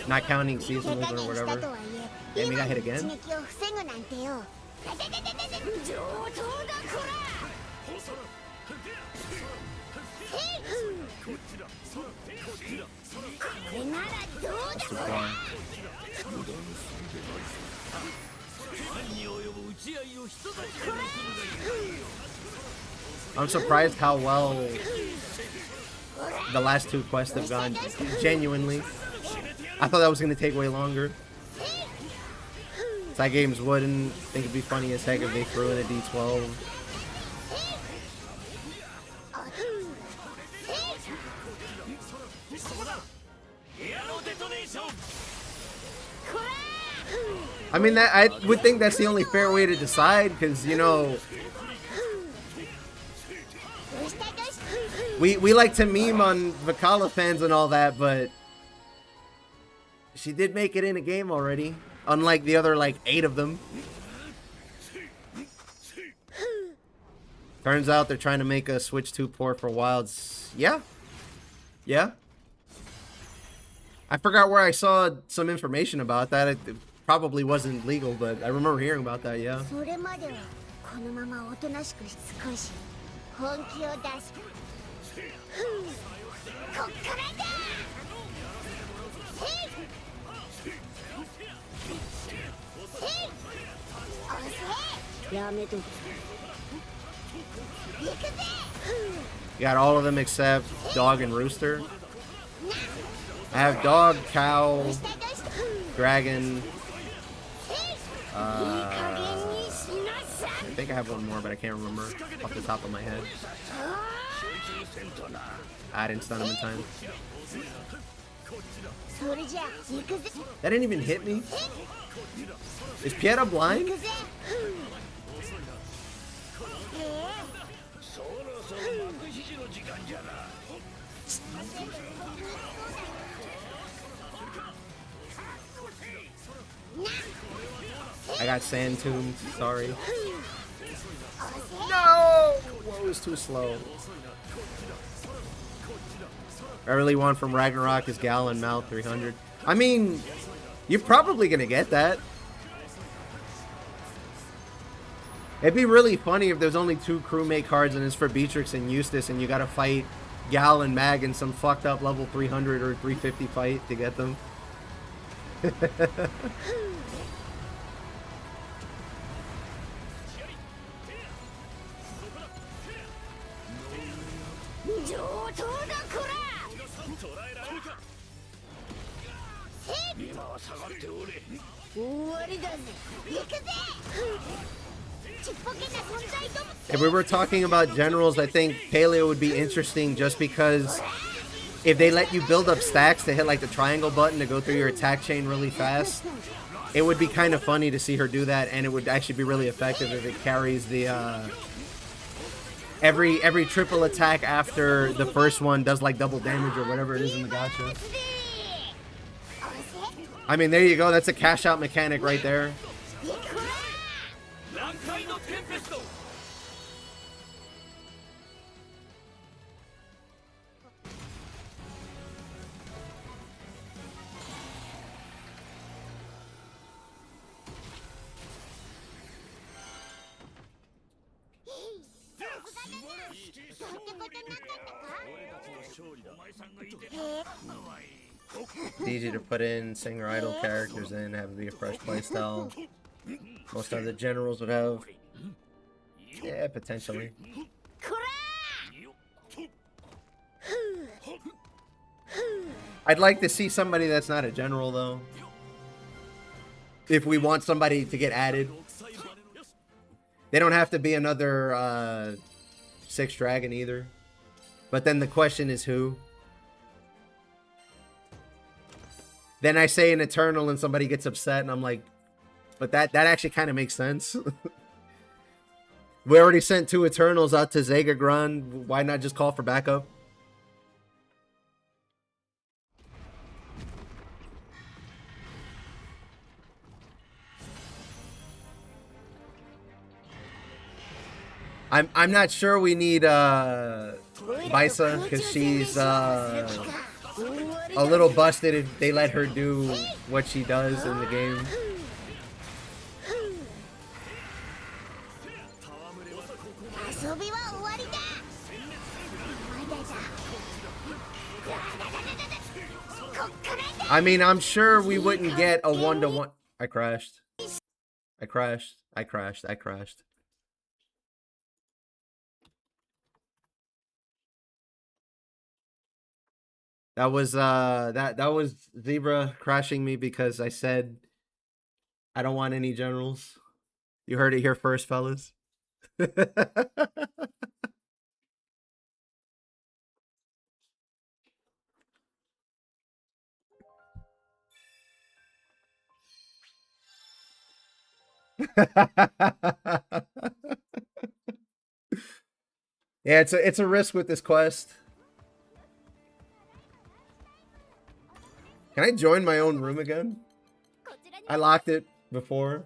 Not counting seasonals or whatever. Damn, he got hit again? That's too far. I'm surprised how well the last 2 quests have gone. Genuinely. I thought that was going to take way longer. Side games wouldn't. Think it'd be funny as heck if they threw in a D12. I mean, that I would think that's the only fair way to decide, because, you know, we like to meme on Vakala fans and all that, but she did make it in a game already, unlike the other, like, 8 of them. Turns out they're trying to make a Switch 2 port for Wilds. Yeah. Yeah. I forgot where I saw some information about that. It probably wasn't legal, but I remember hearing about that, yeah. You got all of them except Dog and Rooster. I have Dog, Cow, Dragon. I think I have one more, but I can't remember off the top of my head. I didn't stun him in time. That didn't even hit me. Is Pieta blind? I got sand tombed, sorry. No! Whoa, it was too slow. I really want from Ragnarok is Gal and Mal 300. I mean, you're probably gonna get that. It'd be really funny if there's only 2 crewmate cards and it's for Beatrix and Eustace and you gotta fight Gal and Mag in some fucked up level 300 or 350 fight to get them. If we were talking about generals, I think Paleo would be interesting just because if they let you build up stacks to hit like the triangle button to go through your attack chain really fast, it would be kind of funny to see her do that, and it would actually be really effective if it carries the every triple attack after the first one does like double damage or whatever it is in the gacha. I mean, there you go. That's a cash out mechanic right there. It's easy to put in singer idol characters in, have it be a fresh playstyle. Most other generals would have. Yeah, potentially. I'd like to see somebody that's not a general, though. If we want somebody to get added. They don't have to be another 6 dragon either. But then the question is who? Then I say an Eternal and somebody gets upset and I'm like, but that actually kind of makes sense. We already sent 2 Eternals out to Zega Grun. Why not just call for backup? I'm not sure we need Bisa because she's a little busted if they let her do what she does in the game. I mean, I'm sure we wouldn't get a 1-to-1. I crashed. I crashed. I crashed. I crashed. That was that was Zebra crashing me because I said I don't want any generals. You heard it here first, fellas. Yeah, it's a risk with this quest. Can I join my own room again? I locked it before.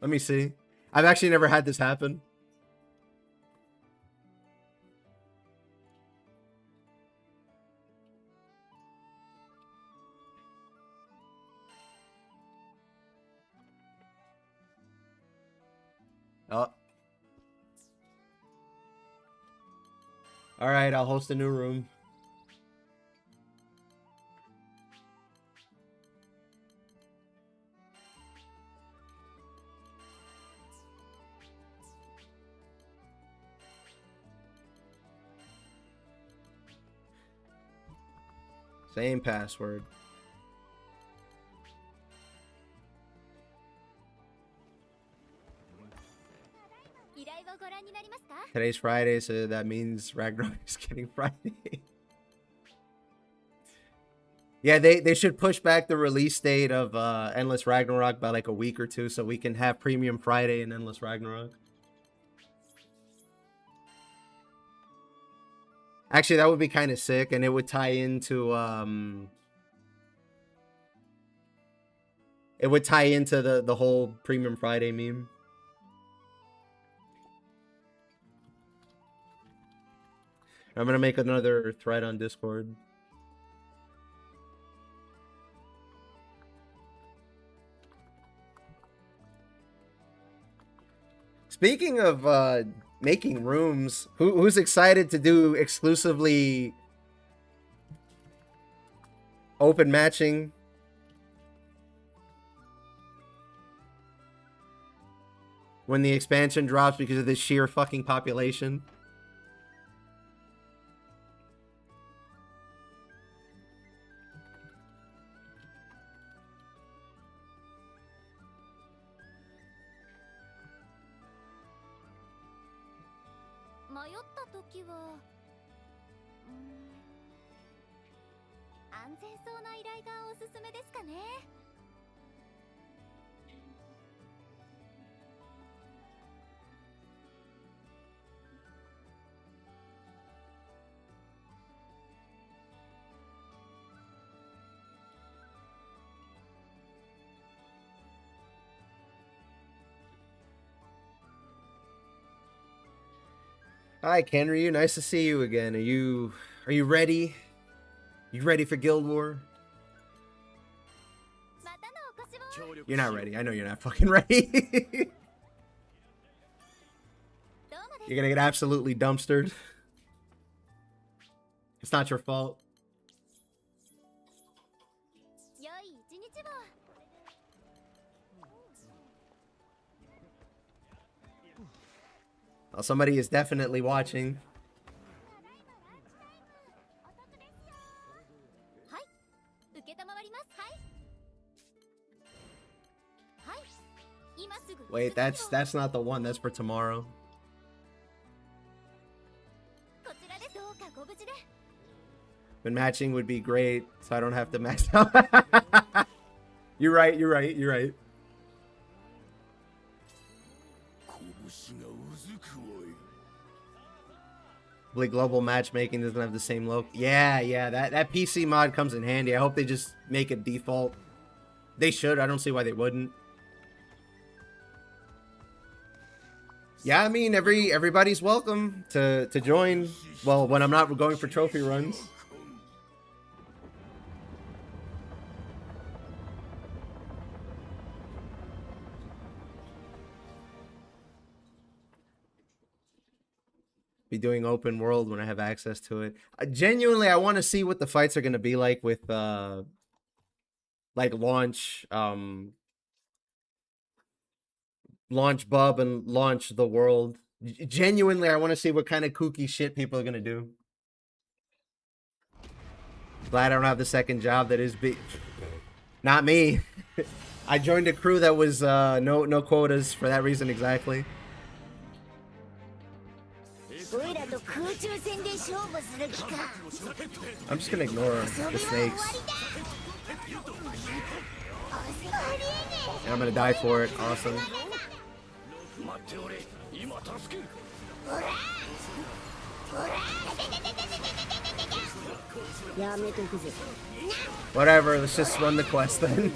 Let me see. I've actually never had this happen. Oh. Alright, I'll host a new room. Same password. Today's Friday, so that means Ragnarok is getting Friday. Yeah, they should push back the release date of Endless Ragnarok by like a week or two so we can have Premium Friday and Endless Ragnarok. Actually, that would be kind of sick, and it would tie into the whole Premium Friday meme. I'm gonna make another thread on Discord. Speaking of making rooms, who's excited to do exclusively open matching? When the expansion drops because of the sheer fucking population. Hi, Kenryu. Nice to see you again. Are you ready? You ready for Guild War? You're not ready. I know you're not fucking ready. You're gonna get absolutely dumpstered. It's not your fault. Well, somebody is definitely watching. Wait, that's not the one. That's for tomorrow. But matching would be great, so I don't have to match out. You're right. You're right. You're right. Like global matchmaking doesn't have the same look. Yeah, that PC mod comes in handy. I hope they just make it default. They should. I don't see why they wouldn't. Yeah, I mean everybody's welcome to join. Well, when I'm not going for trophy runs. Be doing open world when I have access to it. Genuinely, I want to see what the fights are going to be like with like launch Bub and launch the world. Genuinely, I want to see what kind of kooky shit people are going to do. Glad I don't have the second job that is big. Not me. I joined a crew that was no quotas for that reason exactly. I'm just gonna ignore the snakes. And I'm gonna die for it. Awesome. Whatever, let's just run the quest then.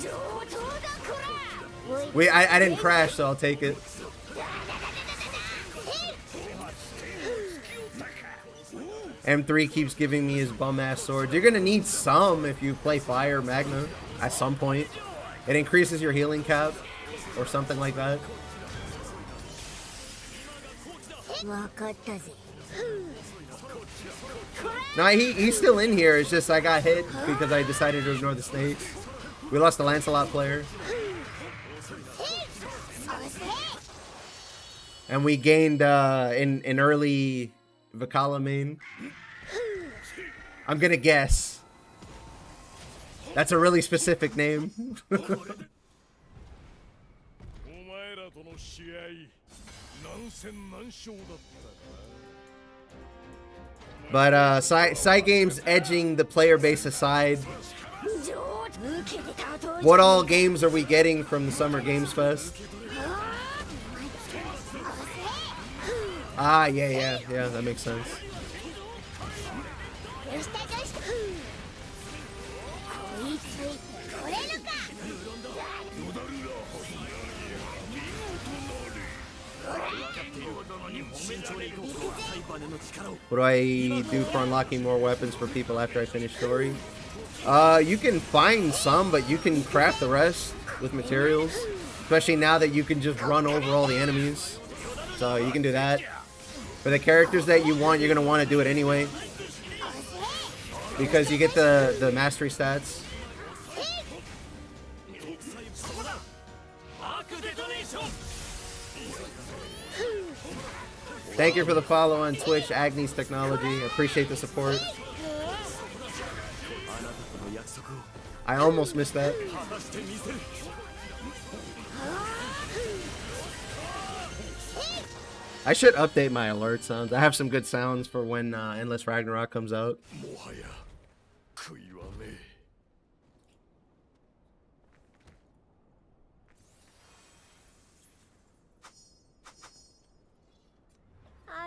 I didn't crash, so I'll take it. M3 keeps giving me his bum-ass swords. You're gonna need some if you play Fire Magna at some point. It increases your healing cap or something like that. No, he's still in here. It's just I got hit because I decided to ignore the snakes. We lost the Lancelot player. And we gained in early Vakala main. I'm gonna guess. That's a really specific name. But side games edging the player base aside, what all games are we getting from the Summer Games Fest? Ah, yeah, that makes sense. What do I do for unlocking more weapons for people after I finish story? You can find some, but you can craft the rest with materials. Especially now that you can just run over all the enemies. So you can do that. For the characters that you want, you're going to want to do it anyway. Because you get the mastery stats. Thank you for the follow on Twitch, Agnes Technology. I appreciate the support. I almost missed that. I should update my alert sounds. I have some good sounds for when Endless Ragnarok comes out.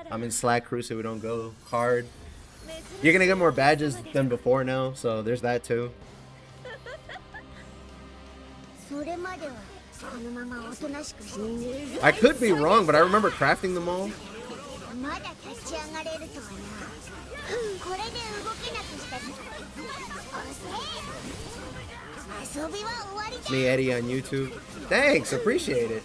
I'm in Slack Crew, so we don't go hard. You're gonna get more badges than before now, so there's that too. I could be wrong, but I remember crafting them all. It's me, Eddie, on YouTube. Thanks, appreciate it.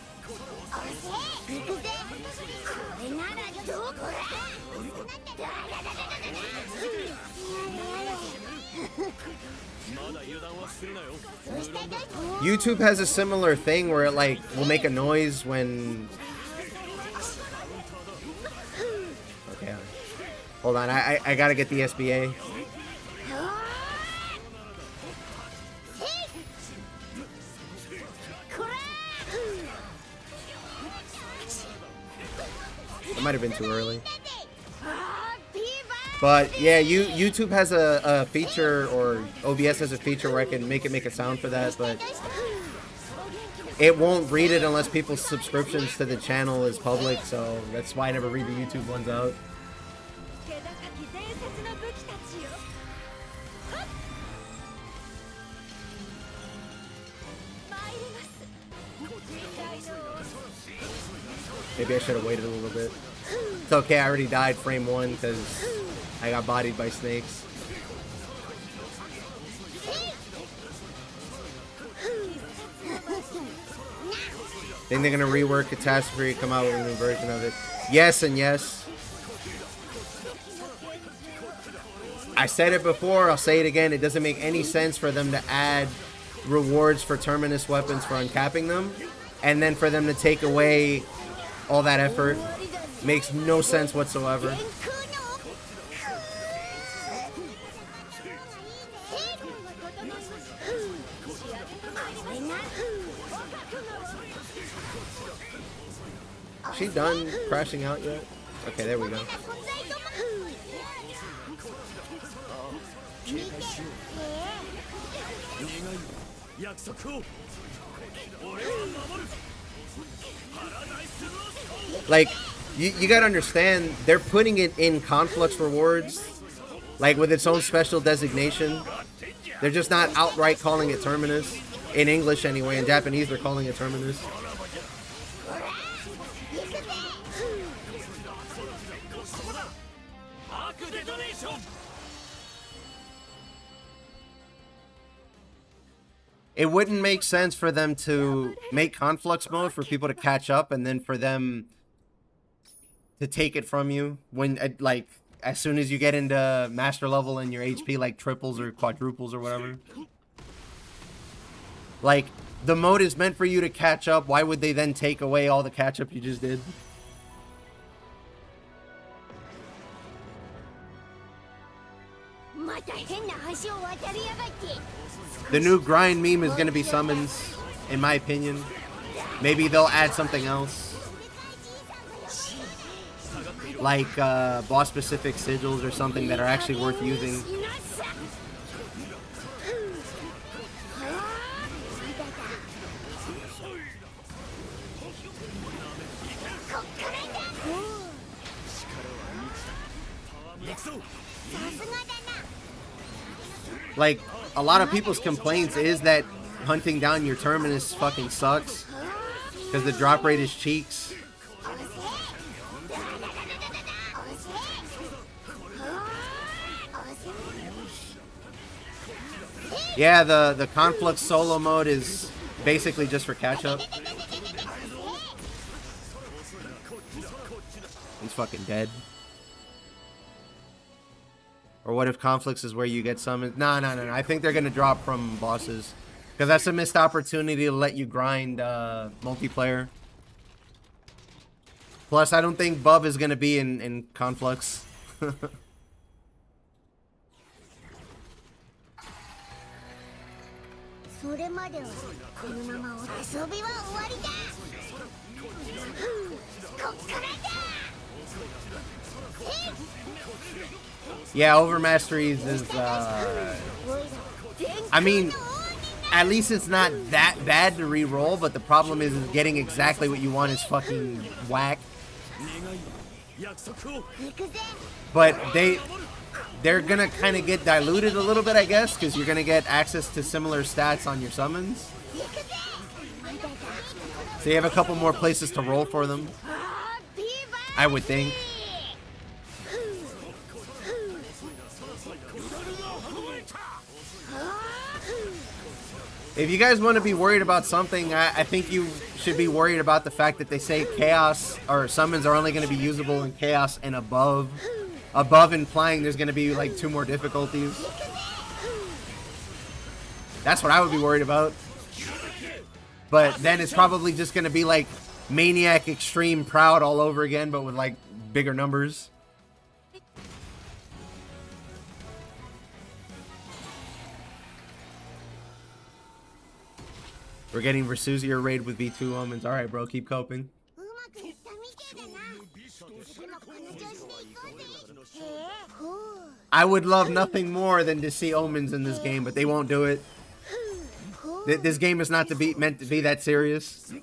YouTube has a similar thing where it like will make a noise when... Okay, hold on, I gotta get the SBA. That might have been too early. But yeah, YouTube has a feature, or OBS has a feature where I can make a sound for that, but it won't read it unless people's subscriptions to the channel is public, so that's why I never read the YouTube ones out. Maybe I should have waited a little bit. It's okay, I already died frame 1 because I got bodied by snakes. Think they're gonna rework Catastrophe, come out with a new version of it? Yes and yes. I said it before, I'll say it again. It doesn't make any sense for them to add rewards for Terminus weapons for uncapping them, and then for them to take away all that effort. Makes no sense whatsoever. She done crashing out yet? Okay, there we go. Like, you gotta understand, they're putting it in Conflux rewards, like with its own special designation. They're just not outright calling it Terminus. In English anyway, in Japanese they're calling it Terminus. It wouldn't make sense for them to make Conflux mode for people to catch up and then for them to take it from you when, like, as soon as you get into master level and your HP like triples or quadruples or whatever. Like, the mode is meant for you to catch up. Why would they then take away all the catch up you just did? The new grind meme is going to be summons, in my opinion. Maybe they'll add something else. Like boss-specific sigils or something that are actually worth using. Like, a lot of people's complaints is that hunting down your Terminus fucking sucks. Because the drop rate is cheeks. Yeah, the Conflux solo mode is basically just for catch-up. He's fucking dead. Or what if Conflicts is where you get summoned? No. I think they're going to drop from bosses. Because that's a missed opportunity to let you grind multiplayer. Plus, I don't think Bub is going to be in Conflicts. Yeah, Overmasteries is, I mean, at least it's not that bad to re-roll, but the problem is getting exactly what you want is fucking whack. But they're gonna kind of get diluted a little bit, I guess, because you're gonna get access to similar stats on your summons. So you have a couple more places to roll for them, I would think. If you guys want to be worried about something, I think you should be worried about the fact that they say Chaos or summons are only going to be usable in Chaos and above. Above implying there's going to be like 2 more difficulties. That's what I would be worried about. But then it's probably just going to be like Maniac Extreme Proud all over again, but with like bigger numbers. We're getting Versusier raid with V2 omens. Alright, bro, keep coping. I would love nothing more than to see omens in this game, but they won't do it. This game is not meant to be that serious.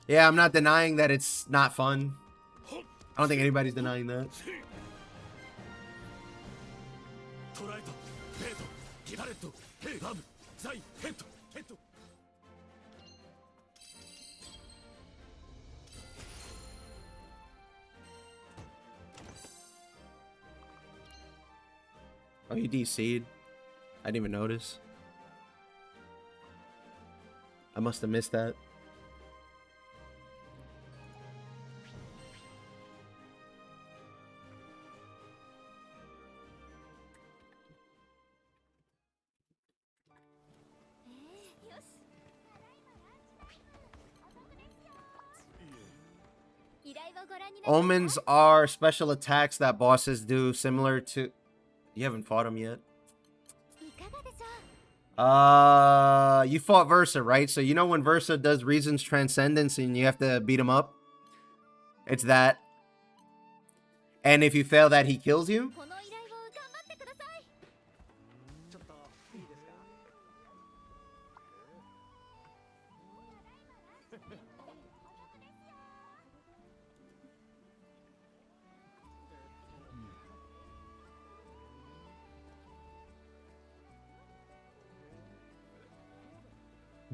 Yeah, I'm not denying that it's not fun. I don't think anybody's denying that. Oh, you DC'd? I didn't even notice. I must have missed that. Omens are special attacks that bosses do similar to... You haven't fought him yet? You fought Versa, right? So you know when Versa does Reason's Transcendence and you have to beat him up? It's that. And if you fail that, he kills you?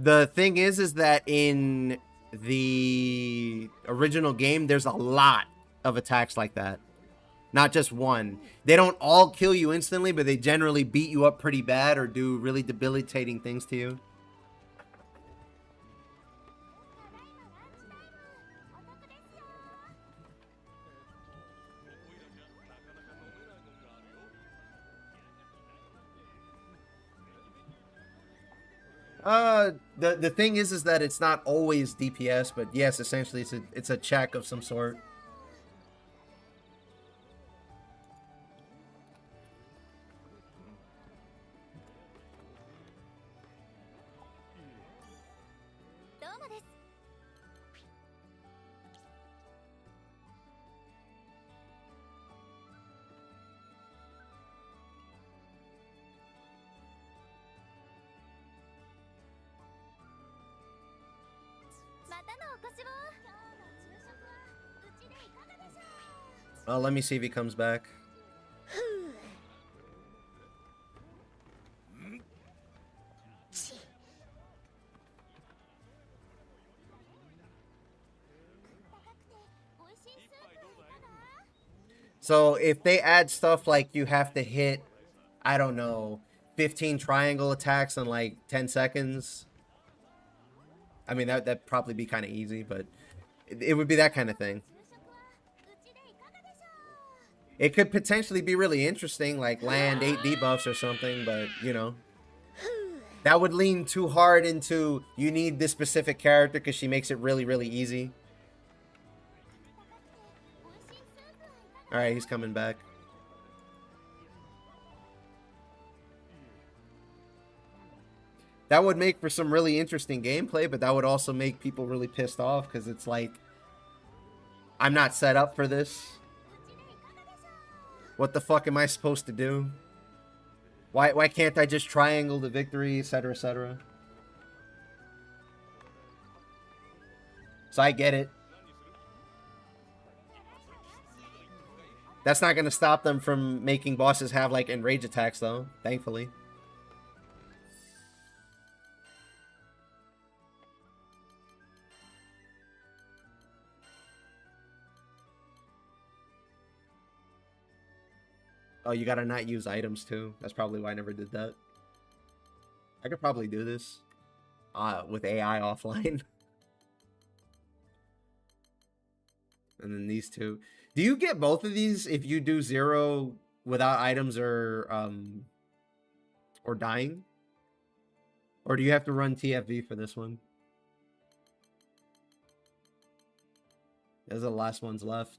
The thing is that in the original game, there's a lot of attacks like that. Not just one. They don't all kill you instantly, but they generally beat you up pretty bad or do really debilitating things to you. The thing is that it's not always DPS, but yes, essentially it's a check of some sort. Well, let me see if he comes back. So if they add stuff like you have to hit, I don't know, 15 triangle attacks in like 10 seconds. I mean, that'd probably be kind of easy, but it would be that kind of thing. It could potentially be really interesting, like land 8 debuffs or something, but, you know. That would lean too hard into, you need this specific character because she makes it really, really easy. Alright, he's coming back. That would make for some really interesting gameplay, but that would also make people really pissed off because it's like, I'm not set up for this. What the fuck am I supposed to do? Why can't I just triangle the victory, etc., etc.? So I get it. That's not going to stop them from making bosses have, like, enrage attacks, though, thankfully. Oh, you gotta not use items, too. That's probably why I never did that. I could probably do this with AI offline. And then these two. Do you get both of these if you do 0 without items or dying? Or do you have to run TFV for this one? Those are the last ones left.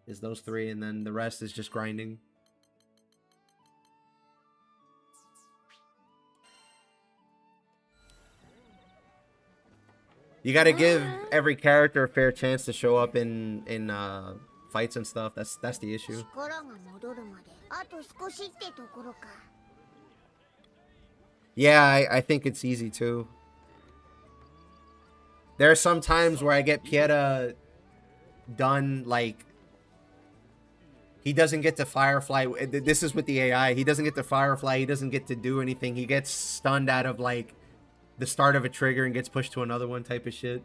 Is those 3, and then the rest is just grinding. You gotta give every character a fair chance to show up in fights and stuff. That's the issue. Yeah, I think it's easy too. There are some times where I get Pieta done, like, he doesn't get to Firefly. This is with the AI. He doesn't get to Firefly. He doesn't get to do anything. He gets stunned out of, like, the start of a trigger and gets pushed to another one type of shit.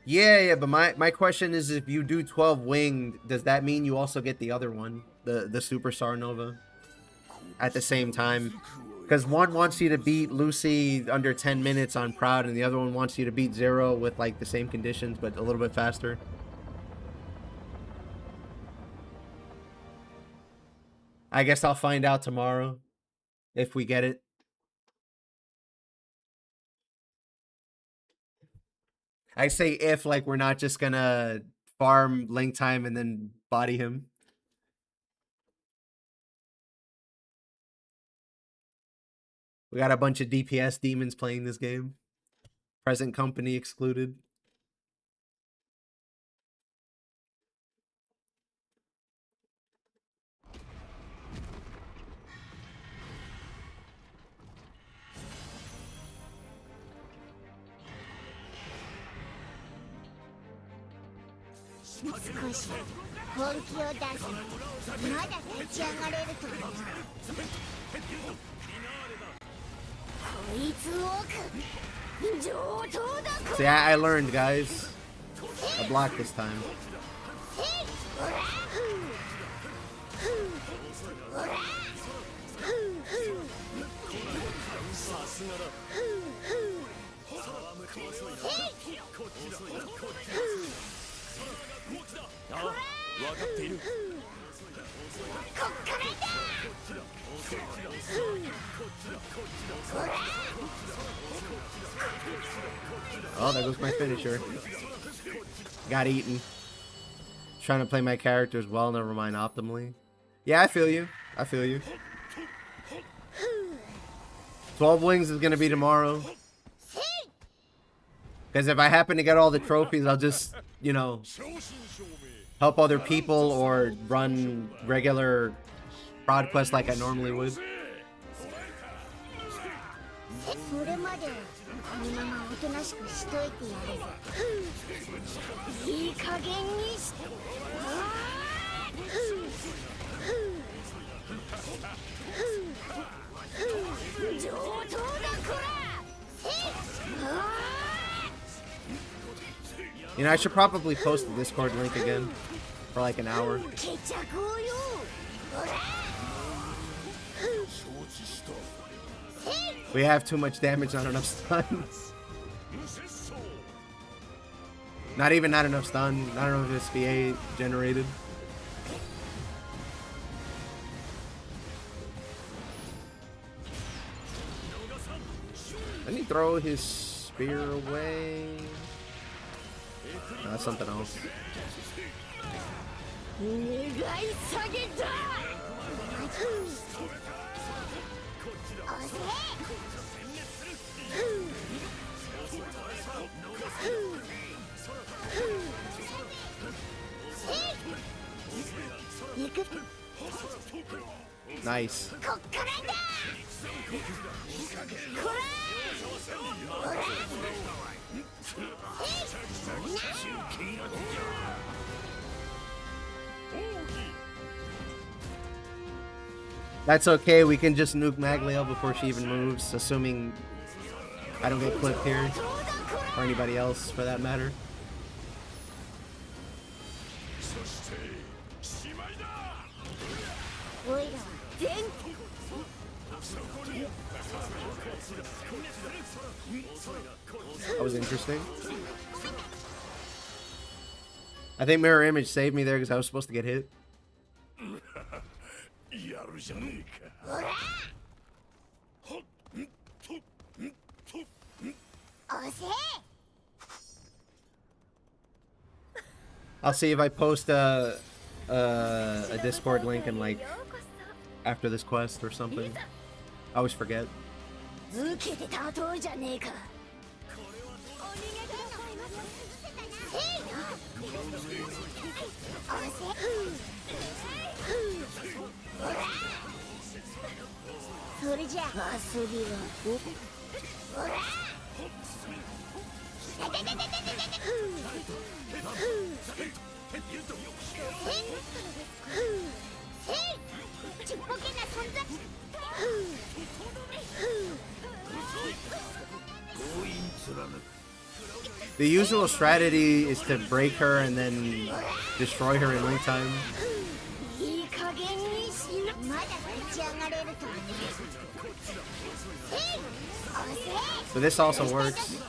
Yeah, but my question is, if you do 12 winged, does that mean you also get the other one, the Super Star Nova, at the same time? Because one wants you to beat Lucy under 10 minutes on Proud, and the other one wants you to beat Zero with, like, the same conditions, but a little bit faster. I guess I'll find out tomorrow if we get it. I say if, like we're not just gonna farm Link time and then body him. We got a bunch of DPS demons playing this game. Present company excluded. See, I learned, guys. I blocked this time. Oh, there goes my finisher. Got eaten. Trying to play my characters well, never mind optimally. Yeah, I feel you. I feel you. 12 wings is going to be tomorrow. Because if I happen to get all the trophies, I'll just, you know, help other people or run regular fraud quests like I normally would. You know, I should probably post the Discord link again for like an hour. We have too much damage, not enough stuns. Not even not enough stun. I don't know if it's VA generated. Didn't he throw his spear away? No, that's something else. Nice. That's okay, we can just nuke Magliel before she even moves, assuming I don't get clipped here. Or anybody else, for that matter. That was interesting. I think Mirror Image saved me there because I was supposed to get hit. I'll see if I post a Discord link and like after this quest or something. I always forget. The usual strategy is to break her and then destroy her in link time. So this also works.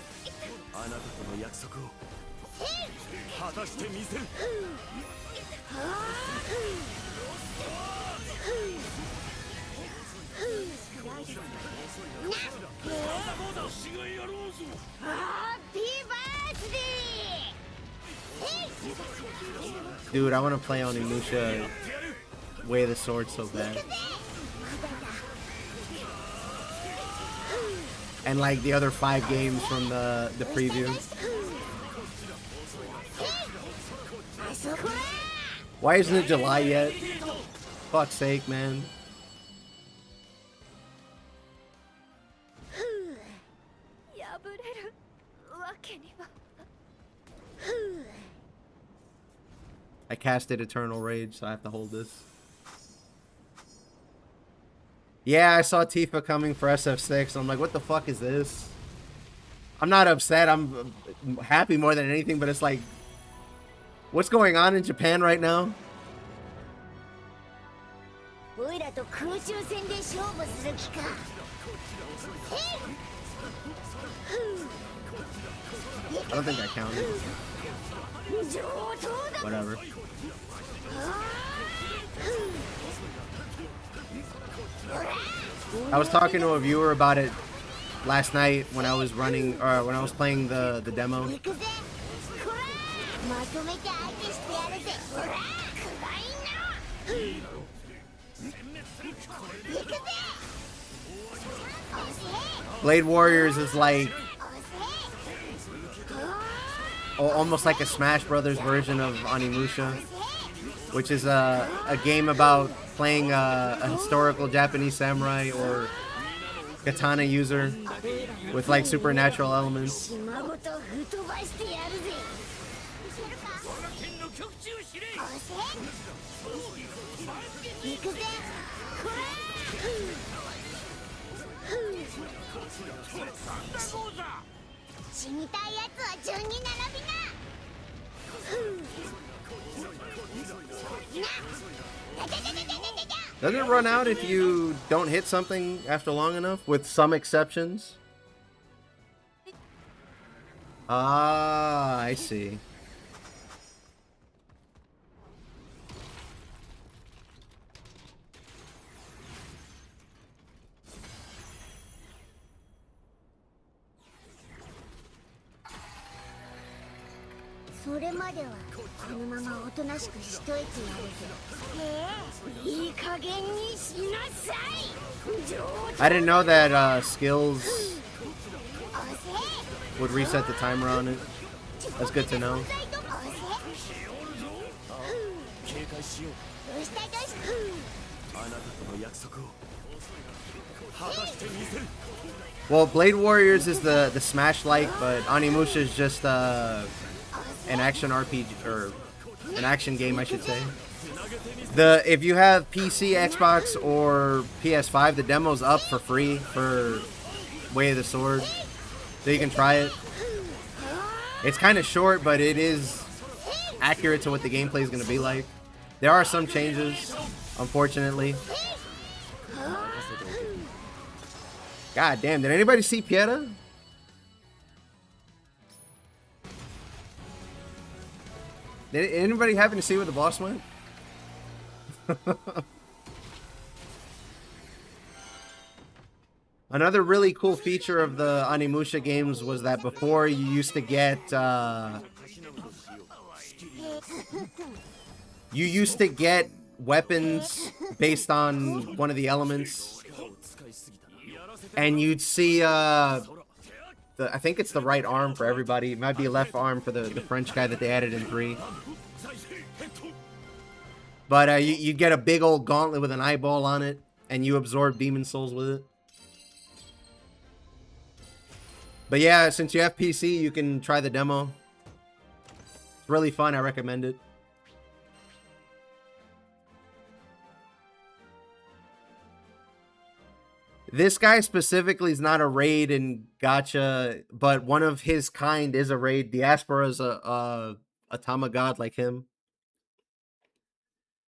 Dude, I want to play Onimusha Way of the Sword so bad. And like the other 5 games from the preview. Why isn't it July yet? Fuck's sake, man. I casted Eternal Rage, so I have to hold this. Yeah, I saw Tifa coming for SF6. I'm like, what the fuck is this? I'm not upset. I'm happy more than anything, but it's like, what's going on in Japan right now? I don't think I counted. Whatever. I was talking to a viewer about it last night when I was running, or when I was playing the demo. Blade Warriors is like almost like a Smash Brothers version of Onimusha, which is a game about playing a historical Japanese samurai or katana user with like supernatural elements. Does it run out if you don't hit something after long enough, with some exceptions? Ah, I see. I didn't know that skills would reset the timer on it. That's good to know. Well, Blade Warriors is the Smash-like, but Onimusha is just an action RPG, or an action game, I should say. If you have PC, Xbox, or PS5, the demo's up for free for Way of the Sword, so you can try it. It's kind of short, but it is accurate to what the gameplay is going to be like. There are some changes, unfortunately. God damn, did anybody see Pieta? Did anybody happen to see where the boss went? Another really cool feature of the Onimusha games was that before you used to get weapons based on one of the elements, and you'd see I think it's the right arm for everybody. It might be a left arm for the French guy that they added in 3. But you get a big old gauntlet with an eyeball on it, and you absorb demon souls with it. But yeah, since you have PC, you can try the demo. It's really fun. I recommend it. This guy specifically is not a raid in Gacha, but one of his kind is a raid. Diaspora is a Tama god like him.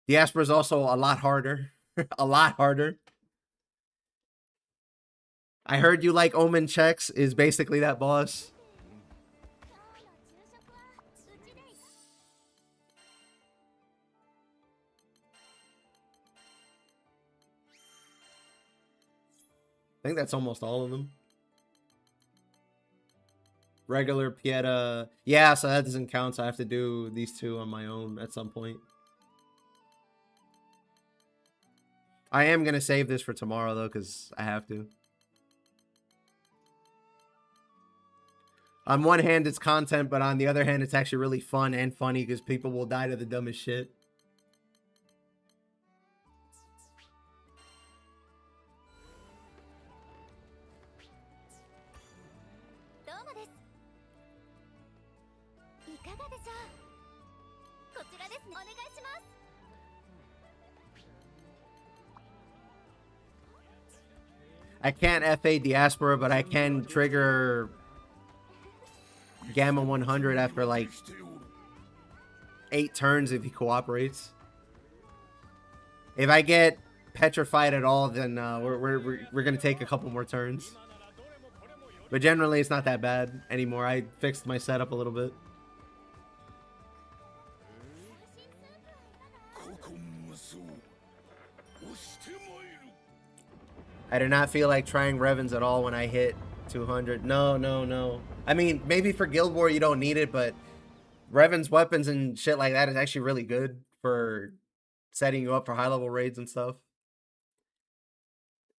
Diaspora is also a lot harder. A lot harder. I heard you like Omen Checks is basically that boss. I think that's almost all of them. regular Pieta. Yeah, so that doesn't count. So I have to do these two on my own at some point. I am going to save this for tomorrow, though, because I have to. On one hand, it's content, but on the other hand, it's actually really fun and funny because people will die to the dumbest shit. I can't FA Diaspora, but I can trigger Gamma 100 after like 8 turns if he cooperates. If I get petrified at all, then we're gonna take a couple more turns. But generally, it's not that bad anymore. I fixed my setup a little bit. I do not feel like trying Revens at all when I hit 200. No. I mean, maybe for Guild War you don't need it, but Revens weapons and shit like that is actually really good for setting you up for high-level raids and stuff.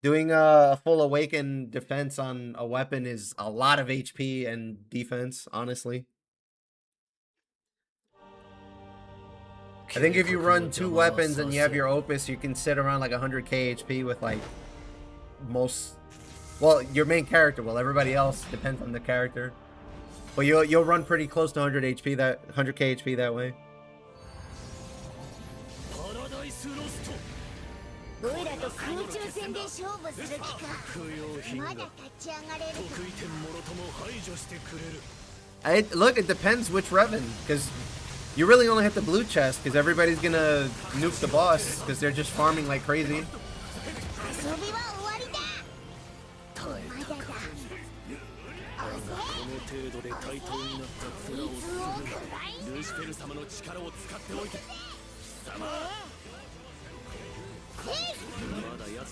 Doing a full awaken defense on a weapon is a lot of HP and defense, honestly. I think if you run 2 weapons and you have your Opus, you can sit around like 100k HP with like most, well, your main character will. Everybody else depends on the character, but you'll run pretty close to 100 HP, that 100k HP that way. Look, it depends which Revan, because you really only hit the blue chest because everybody's gonna nuke the boss because they're just farming like crazy.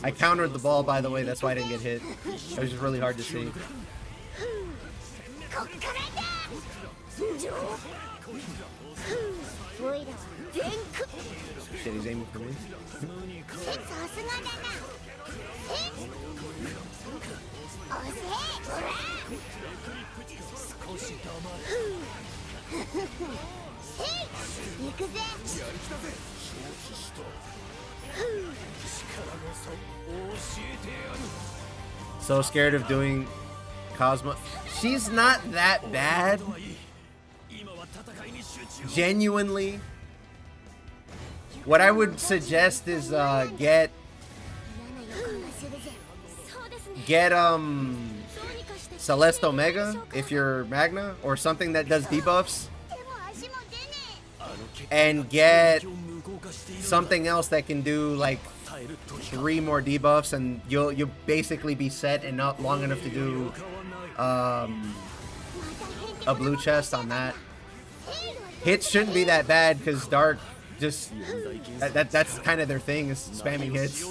I countered the ball, by the way, that's why I didn't get hit. It was just really hard to see. Shit, he's aiming for me. So scared of doing Cosmo. She's not that bad. Genuinely. What I would suggest is get Celeste Omega if you're Magna, or something that does debuffs, and get something else that can do like 3 more debuffs, and you'll basically be set and not long enough to do a blue chest on that. Hits shouldn't be that bad because Dark just that's kind of their thing, is spamming hits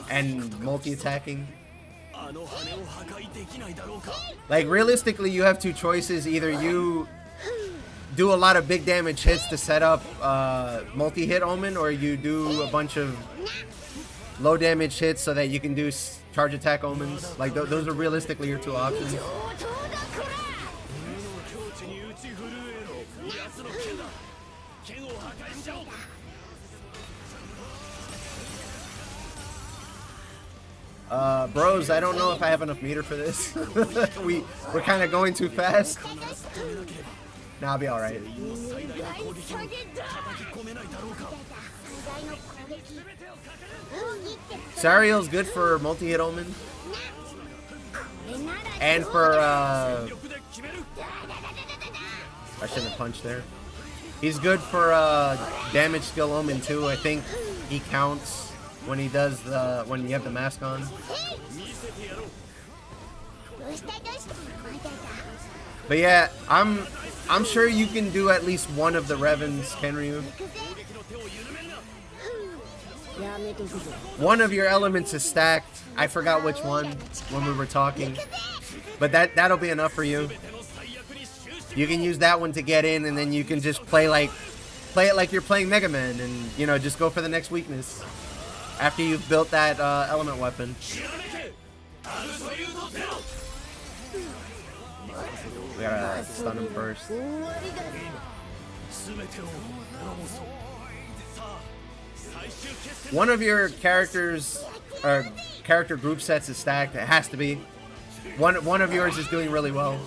and multi-attacking. Like, realistically, you have 2 choices. Either you do a lot of big damage hits to set up multi-hit Omen, or you do a bunch of low damage hits so that you can do charge attack Omens. Like, those are realistically your 2 options. Bros, I don't know if I have enough meter for this. We're kind of going too fast. Nah, I'll be alright. Sariel's good for multi-hit Omen. And for, I shouldn't have punched there. He's good for, damage skill Omen too. I think he counts when he does when you have the mask on. But yeah, I'm sure you can do at least one of the Revens, Kenryu. One of your elements is stacked. I forgot which one when we were talking, but that'll be enough for you. You can use that one to get in, and then you can just play it like you're playing Mega Man, and you know, just go for the next weakness after you've built that element weapon. We gotta stun him first. One of your characters or character group sets is stacked. It has to be. One of yours is doing really well.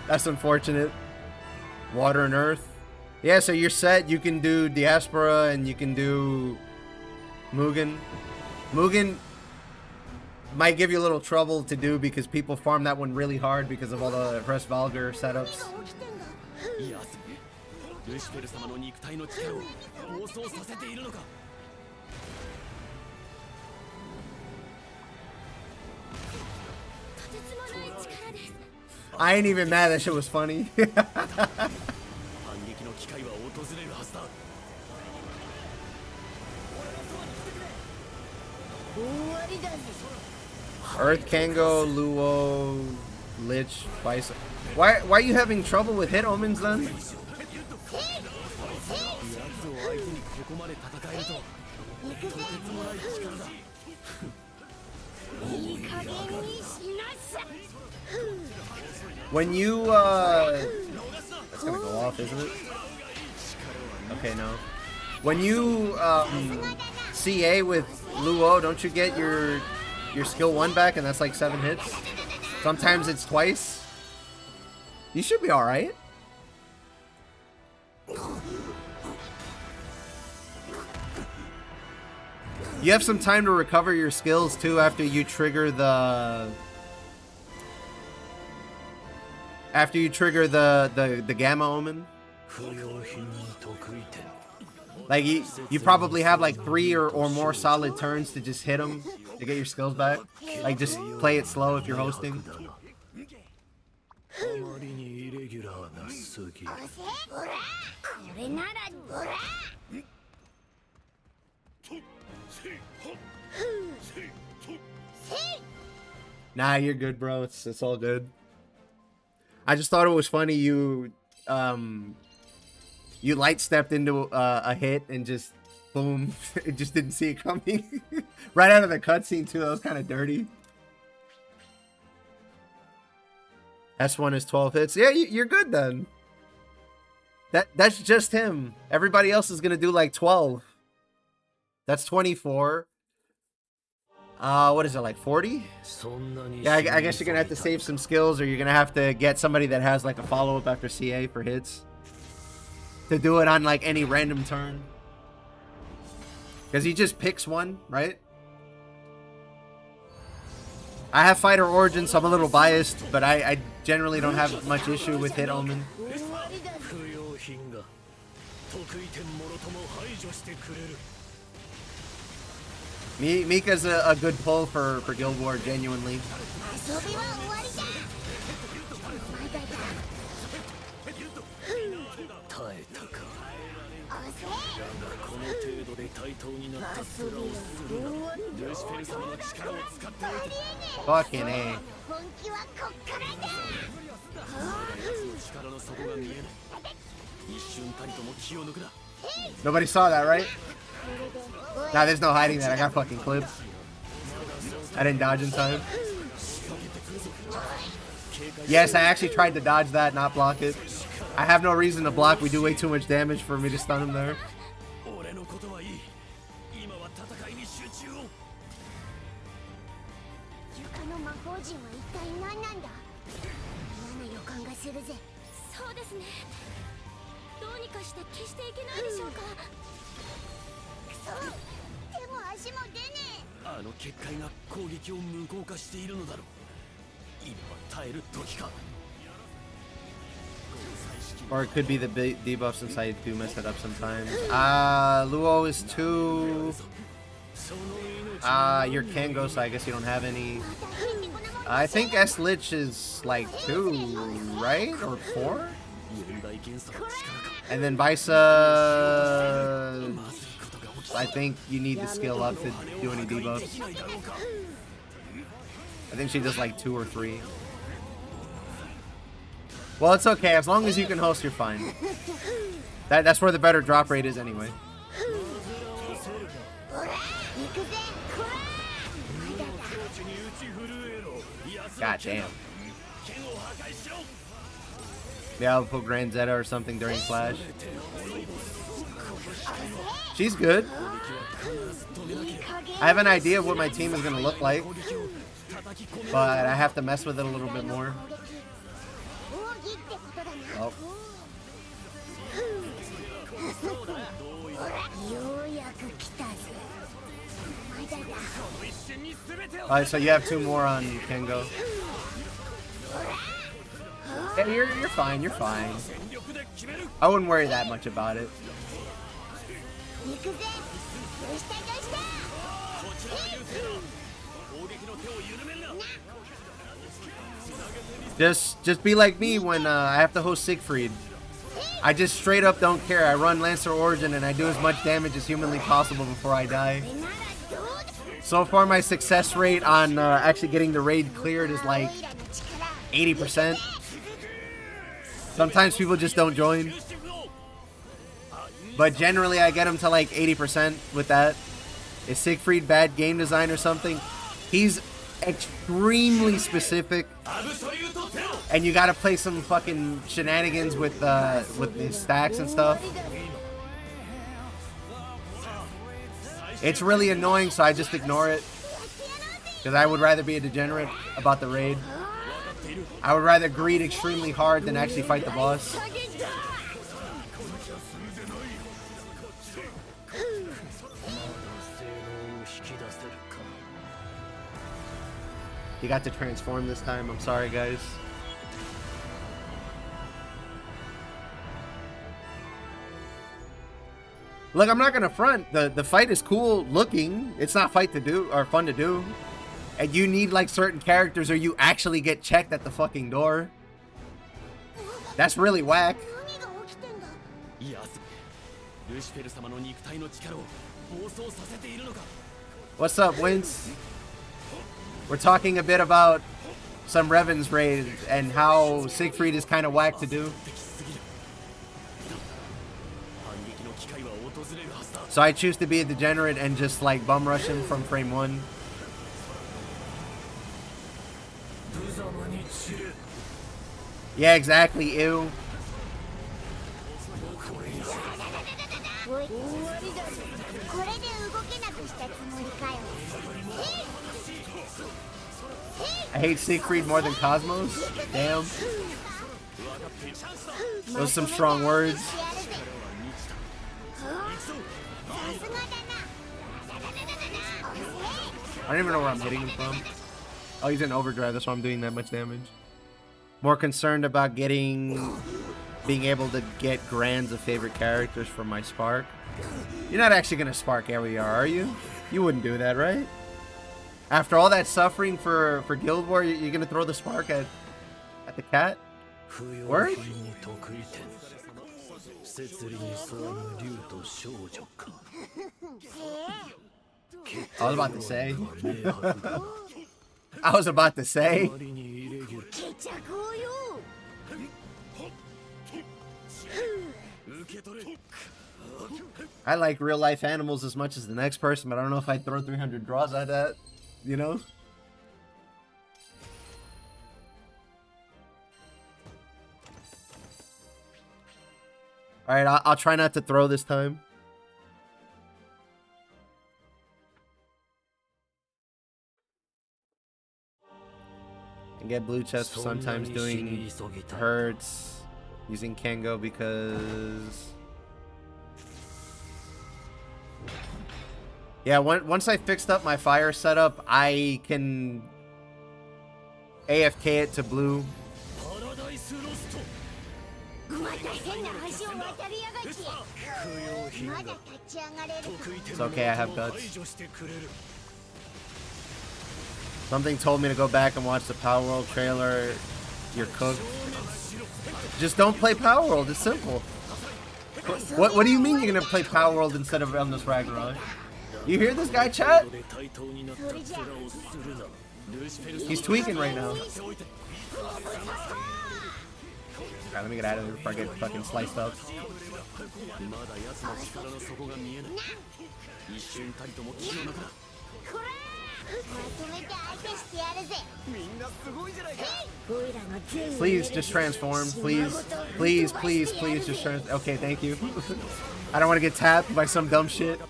That's unfortunate. Water and Earth. Yeah, so you're set. You can do Diaspora and you can do Mugen. Mugen might give you a little trouble to do because people farm that one really hard because of all the Rest Valgar setups. I ain't even mad, that shit was funny. Earth Kango, Luo, Lich, Bison. Why are you having trouble with hit omens then? When you that's gonna go off, isn't it? Okay, no. When you CA with Luo, don't you get your skill 1 back, and that's like 7 hits? Sometimes it's twice. You should be alright. You have some time to recover your skills too after you trigger the the Gamma Omen. Like you probably have like 3 or more solid turns to just hit them to get your skills back. Like just play it slow if you're hosting. Nah, you're good, bro. It's all good. I just thought it was funny you light stepped into a hit and just boom, it just didn't see it coming. Right out of the cutscene too. That was kind of dirty. S1 is 12 hits. Yeah, you're good then. That's just him. Everybody else is gonna do like 12. That's 24. What is it, like 40? Yeah, I guess you're gonna have to save some skills, or you're gonna have to get somebody that has like a follow-up after CA for hits to do it on like any random turn, because he just picks one, right? I have Fighter Origin, so I'm a little biased, but I generally don't have much issue with hit omen. Mika's a good pull for Guild War, genuinely. Fucking A. Nobody saw that, right? Nah, there's no hiding that. I got fucking clipped. I didn't dodge in time. Yes, I actually tried to dodge that, not block it. I have no reason to block. We do way too much damage for me to stun him there. Or it could be the debuffs since I do mess it up sometimes. Luo is 2. You're Kango, so I guess you don't have any. I think S Lich is like 2, right? Or 4? And then Visa, I think you need to skill up to do any debuffs. I think she does like 2 or 3. Well, it's okay. As long as you can host, you're fine. That's where the better drop rate is anyway. God damn. Yeah, I'll put Grand Zeta or something during Flash. She's good. I have an idea of what my team is going to look like, but I have to mess with it a little bit more. Oh. Alright, so you have 2 more on Kengo. Yeah, you're fine, you're fine. I wouldn't worry that much about it. Just be like me when I have to host Siegfried. I just straight up don't care. I run Lancer Origin and I do as much damage as humanly possible before I die. So far my success rate on actually getting the raid cleared is like 80%. Sometimes people just don't join. But generally I get them to like 80% with that. Is Siegfried bad game design or something? He's extremely specific. And you gotta play some fucking shenanigans with the stacks and stuff. It's really annoying, so I just ignore it. Because I would rather be a degenerate about the raid. I would rather greed extremely hard than actually fight the boss. You got to transform this time. I'm sorry, guys. Look, I'm not gonna front. The fight is cool looking. It's not fight to do or fun to do. And you need like certain characters or you actually get checked at the fucking door. That's really whack. What's up, Wince? We're talking a bit about some Revan's raid and how Siegfried is kind of whack to do. So I choose to be a degenerate and just like bum rush him from frame 1. Yeah, exactly, ew. I hate Siegfried more than Cosmos. Damn. Those are some strong words. I don't even know where I'm hitting him from. Oh, he's in overdrive. That's why I'm doing that much damage. More concerned about being able to get grands of favorite characters from my Spark. You're not actually going to Spark Area, are you? You wouldn't do that, right? After all that suffering for Guild War, you're going to throw the Spark at the cat? Word? I was about to say. I was about to say. I like real life animals as much as the next person, but I don't know if I'd throw 300 draws at that, you know? Alright, I'll try not to throw this time. And get blue chest for sometimes doing hurts, using Kengo because... Yeah, once I fixed up my fire setup, I can AFK it to blue. It's okay, I have guts. Something told me to go back and watch the Power World trailer. you're cooked. Just don't play Power World. It's simple. What do you mean you're gonna play Power World instead of Endless Ragnarok? You hear this guy, chat? He's tweaking right now. Alright, let me get out of here before I get fucking sliced up. Please just transform. Please, please, please, please just transform. Okay, thank you. I don't want to get tapped by some dumb shit.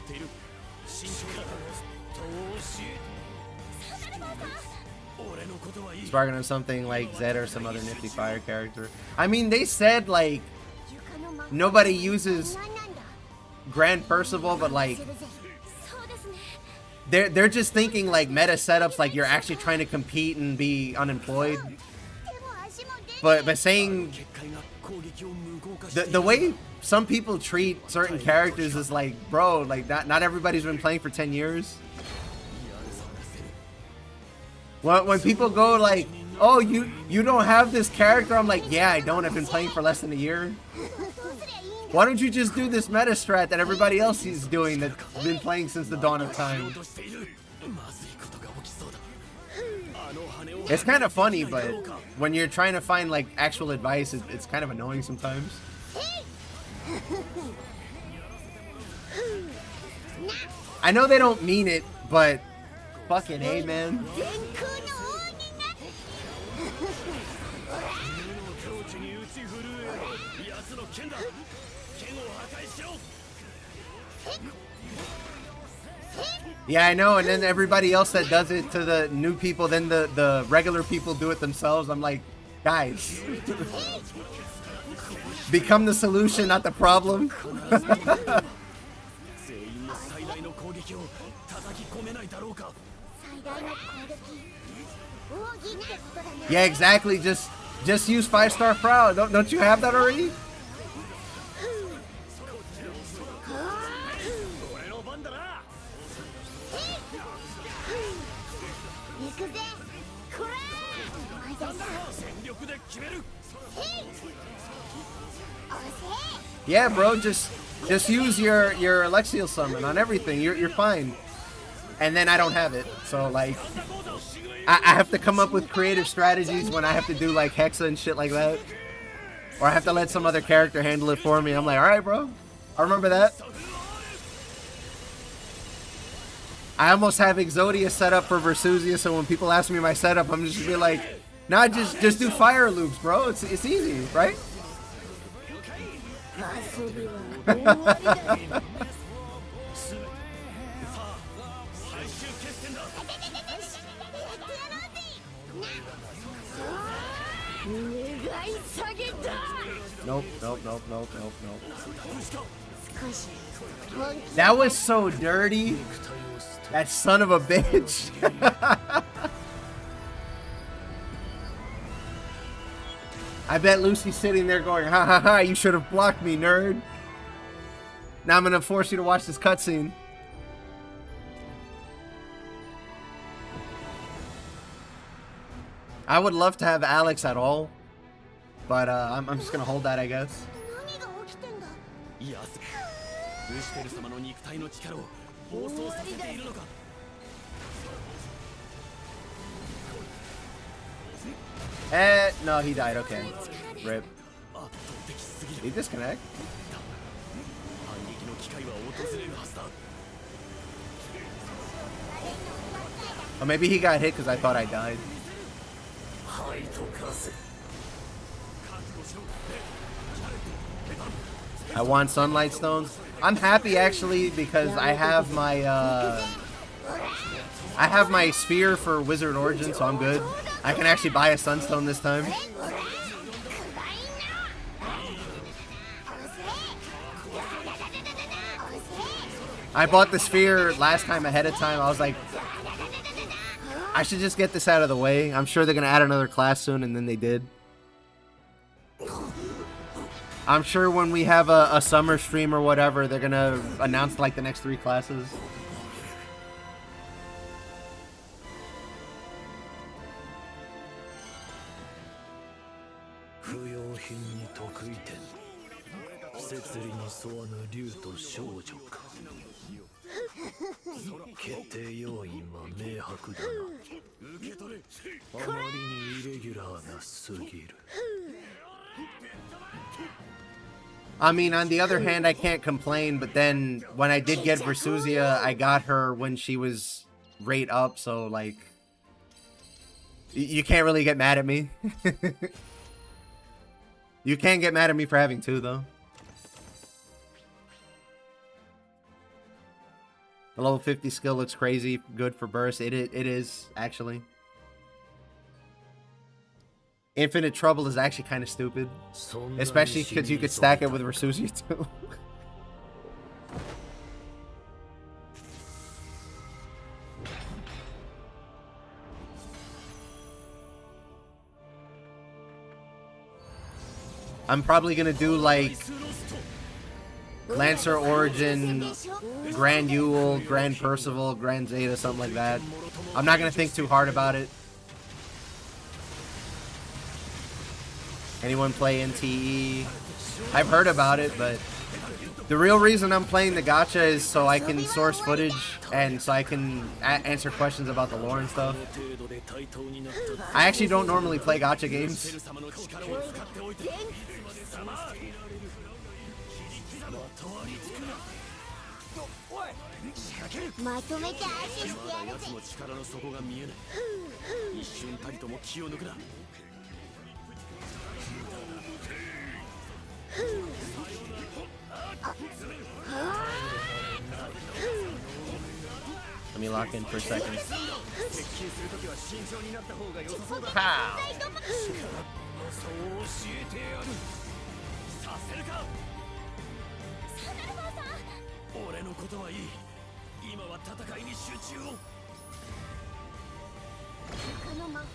Sparking on something like Zed or some other nifty fire character. I mean, they said like nobody uses Grand Percival, but like they're just thinking like meta setups, like you're actually trying to compete and be unemployed. But saying the way some people treat certain characters is like, bro, like not everybody's been playing for 10 years. When people go like, oh, you don't have this character, I'm like, yeah, I don't. I've been playing for less than a year. Why don't you just do this meta strat that everybody else is doing that's been playing since the dawn of time? It's kind of funny, but when you're trying to find like actual advice, it's kind of annoying sometimes. I know they don't mean it, but fucking A, man. Yeah, I know, and then everybody else that does it to the new people, then the regular people do it themselves. I'm like, guys, become the solution, not the problem. Yeah, exactly. Just use 5-star Proud. Don't you have that already? Yeah, bro, just use your Alexial summon on everything. You're fine. And then I don't have it, so like I have to come up with creative strategies when I have to do like Hexa and shit like that, or I have to let some other character handle it for me. I'm like, all right, bro, I remember that. I almost have Exodia set up for Versusia, so when people ask me my setup, I'm just gonna be like, nah, just do fire loops, bro. It's easy, right? Nope. That was so dirty. That son of a bitch. I bet Lucy's sitting there going, ha ha ha, you should have blocked me, nerd. Now I'm gonna force you to watch this cutscene. I would love to have Alex at all, but I'm just gonna hold that, I guess. No, he died. Okay, rip. Did he disconnect? Or maybe he got hit because I thought I died. I want Sunlight Stones. I'm happy actually because I have my sphere for Wizard Origin, so I'm good. I can actually buy a Sunstone this time. I bought the sphere last time ahead of time. I was like, I should just get this out of the way. I'm sure they're gonna add another class soon, and then they did. I'm sure when we have a summer stream or whatever, they're gonna announce like the next 3 classes. I mean, on the other hand, I can't complain, but then when I did get Versusia, I got her when she was rate up, so like, you can't really get mad at me. You can get mad at me for having two, though. The level 50 skill looks crazy good for burst. It is, actually. Infinite Trouble is actually kind of stupid. Especially because you could stack it with Versusia, too. I'm probably gonna do like Lancer Origin, Grand Yule, Grand Percival, Grand Zeta, something like that. I'm not gonna think too hard about it. Anyone play NTE? I've heard about it, but the real reason I'm playing the gacha is so I can source footage and so I can answer questions about the lore and stuff. I actually don't normally play gacha games. Let me lock in for a second. Pow!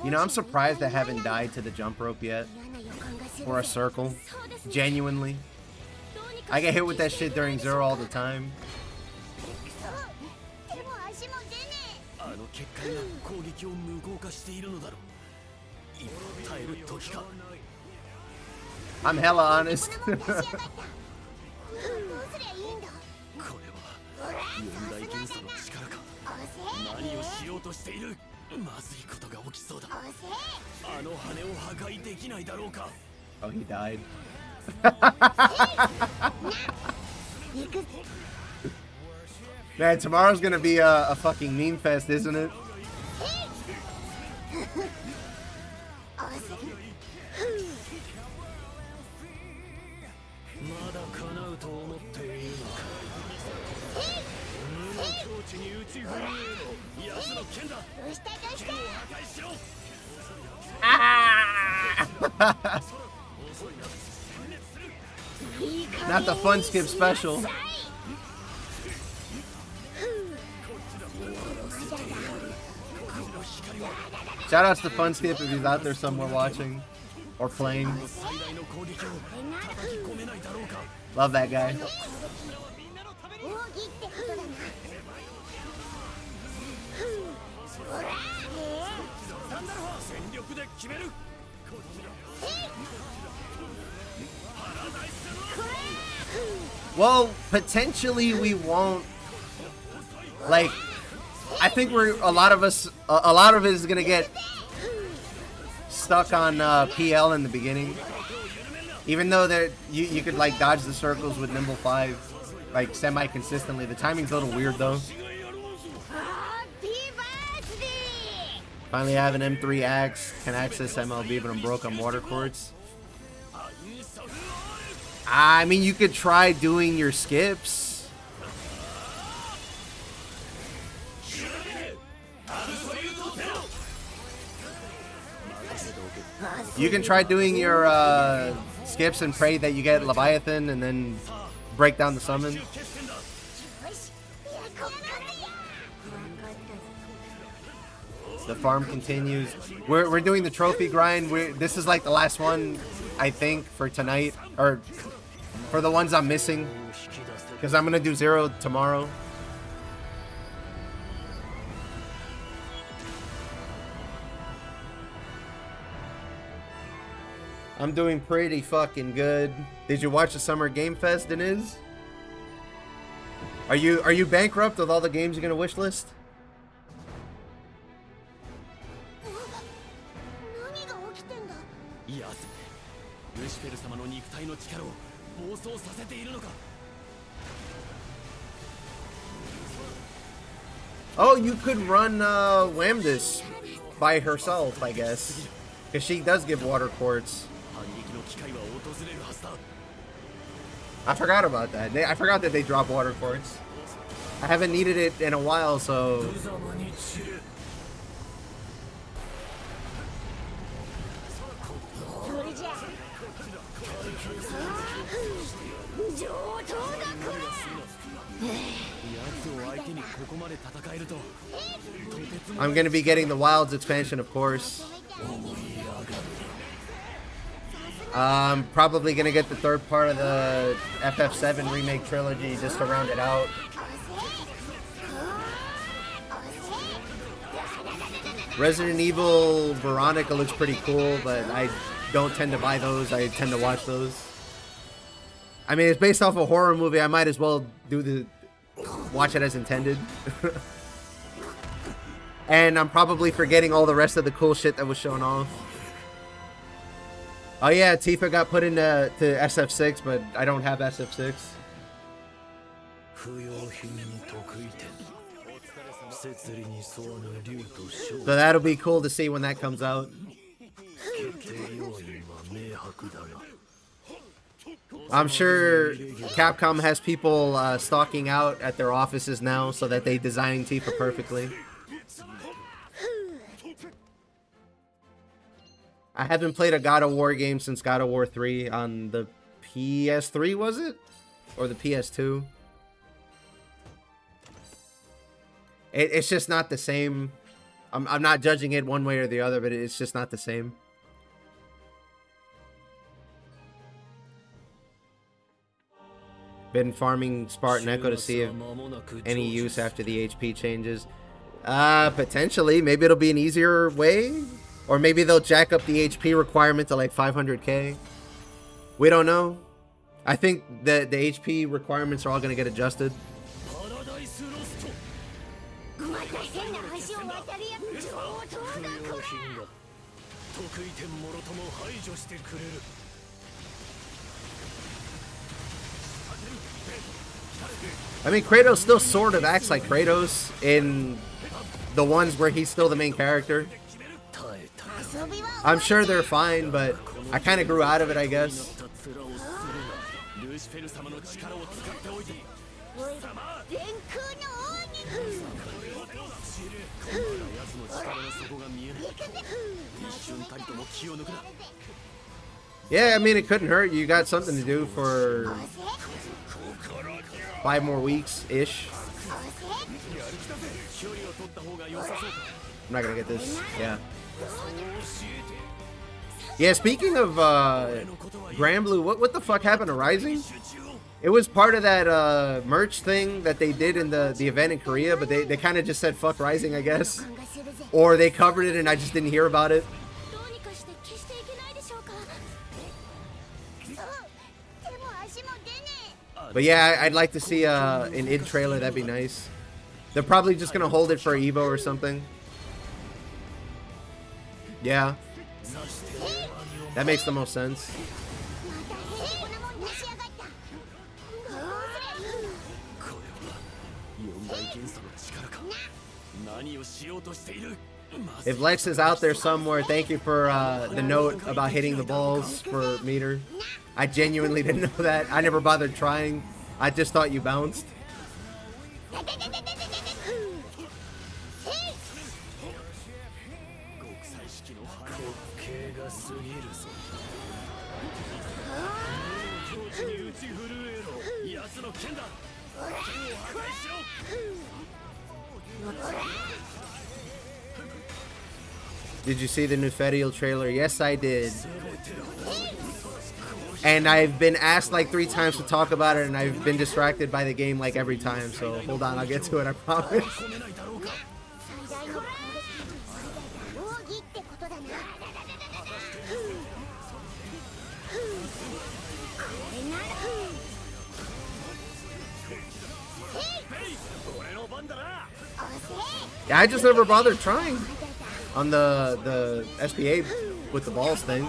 You know, I'm surprised I haven't died to the jump rope yet. Or a circle. Genuinely. I get hit with that shit during Zero all the time. I'm hella honest. Oh, he died. Man, tomorrow's gonna be a fucking meme fest, isn't it? Not the fun skip special. Shout outs to Fun Skip if he's out there somewhere watching or playing. Love that guy. Well, potentially we won't. Like, I think a lot of it is gonna get stuck on PL in the beginning. Even though you could like dodge the circles with Nimble 5 like semi-consistently. The timing's a little weird though. Finally I have an M3 axe, can access MLB, but I'm broke on water quartz. I mean, you could try doing your skips. You can try doing your skips and pray that you get Leviathan and then break down the summon. The farm continues. We're doing the trophy grind. This is like the last one, I think, for tonight, or for the ones I'm missing, because I'm gonna do 0 tomorrow. I'm doing pretty fucking good. Did you watch the Summer Game Fest, Deniz? Are you bankrupt with all the games you're gonna wish list? Oh, you could run Whamdis by herself, I guess. Because she does give water quartz. I forgot about that. I forgot that they drop water quartz. I haven't needed it in a while, so... I'm gonna be getting the Wilds expansion, of course. I'm probably gonna get the third part of the FF7 remake trilogy just to round it out. Resident Evil Veronica looks pretty cool, but I don't tend to buy those. I tend to watch those. I mean, it's based off a horror movie. I might as well watch it as intended. And I'm probably forgetting all the rest of the cool shit that was shown off. Oh yeah, Tifa got put into SF6, but I don't have SF6. So that'll be cool to see when that comes out. I'm sure Capcom has people stalking out at their offices now so that they design Tifa perfectly. I haven't played a God of War game since God of War 3 on the PS3, was it? Or the PS2? It's just not the same. I'm not judging it one way or the other, but it's just not the same. Been farming Spartan Echo to see if any use after the HP changes. Potentially. Maybe it'll be an easier way. Or maybe they'll jack up the HP requirement to like 500k. We don't know. I think the HP requirements are all going to get adjusted. I mean, Kratos still sort of acts like Kratos in the ones where he's still the main character. I'm sure they're fine, but I kind of grew out of it, I guess. Yeah, I mean, it couldn't hurt. You got something to do for 5 more weeks-ish. I'm not gonna get this. Yeah. Yeah, speaking of Granblue, what the fuck happened to Rising? It was part of that merch thing that they did in the event in Korea, but they kind of just said fuck Rising, I guess. Or they covered it and I just didn't hear about it. But yeah, I'd like to see an id trailer. That'd be nice. They're probably just gonna hold it for Evo or something. Yeah, that makes the most sense. If Lex is out there somewhere, thank you for the note about hitting the balls for meter. I genuinely didn't know that. I never bothered trying. I just thought you bounced. Did you see the new Fedial trailer? Yes, I did. And I've been asked like 3 times to talk about it, and I've been distracted by the game like every time. So hold on, I'll get to it, I promise. Yeah, I just never bothered trying on the SPA with the balls thing.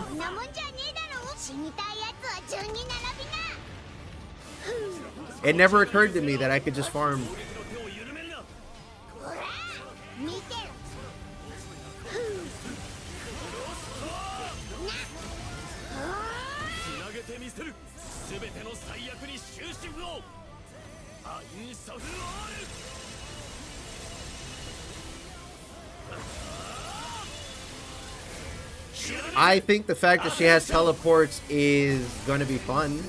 It never occurred to me that I could just farm. I think the fact that she has teleports is going to be fun.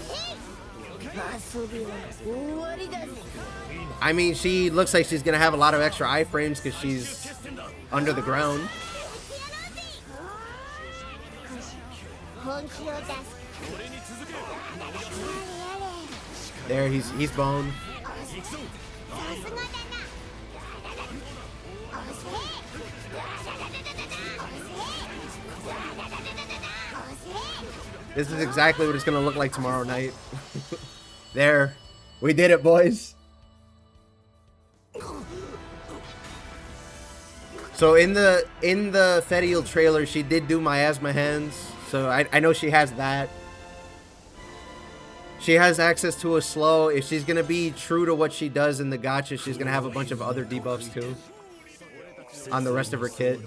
I mean, she looks like she's going to have a lot of extra iframes because she's under the ground. There, he's boned. This is exactly what it's gonna look like tomorrow night. There, we did it, boys. So in the Fedial trailer, she did do miasma hands, so I know she has that. She has access to a slow. If she's gonna be true to what she does in the gacha, she's gonna have a bunch of other debuffs too on the rest of her kit.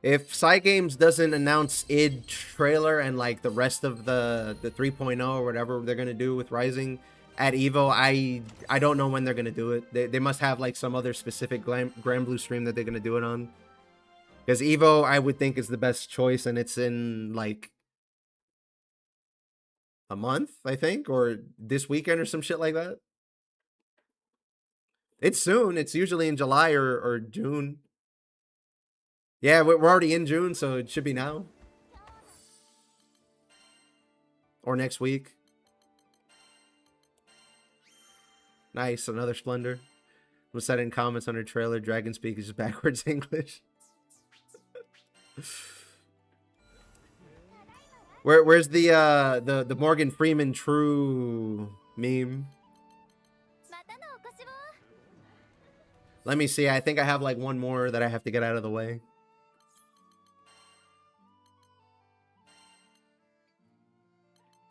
If Cygames doesn't announce id trailer and like the rest of the 3.0 or whatever they're gonna do with Rising at Evo, I don't know when they're gonna do it. They must have like some other specific Granblue stream that they're gonna do it on. Because Evo, I would think, is the best choice, and it's in like a month, I think, or this weekend or some shit like that. It's soon. It's usually in July or June. Yeah, we're already in June, so it should be now. Or next week. Nice, another Splendor. Was said in comments under trailer, Dragon Speak is just backwards English. Where's the Morgan Freeman true meme? Let me see. I think I have like one more that I have to get out of the way.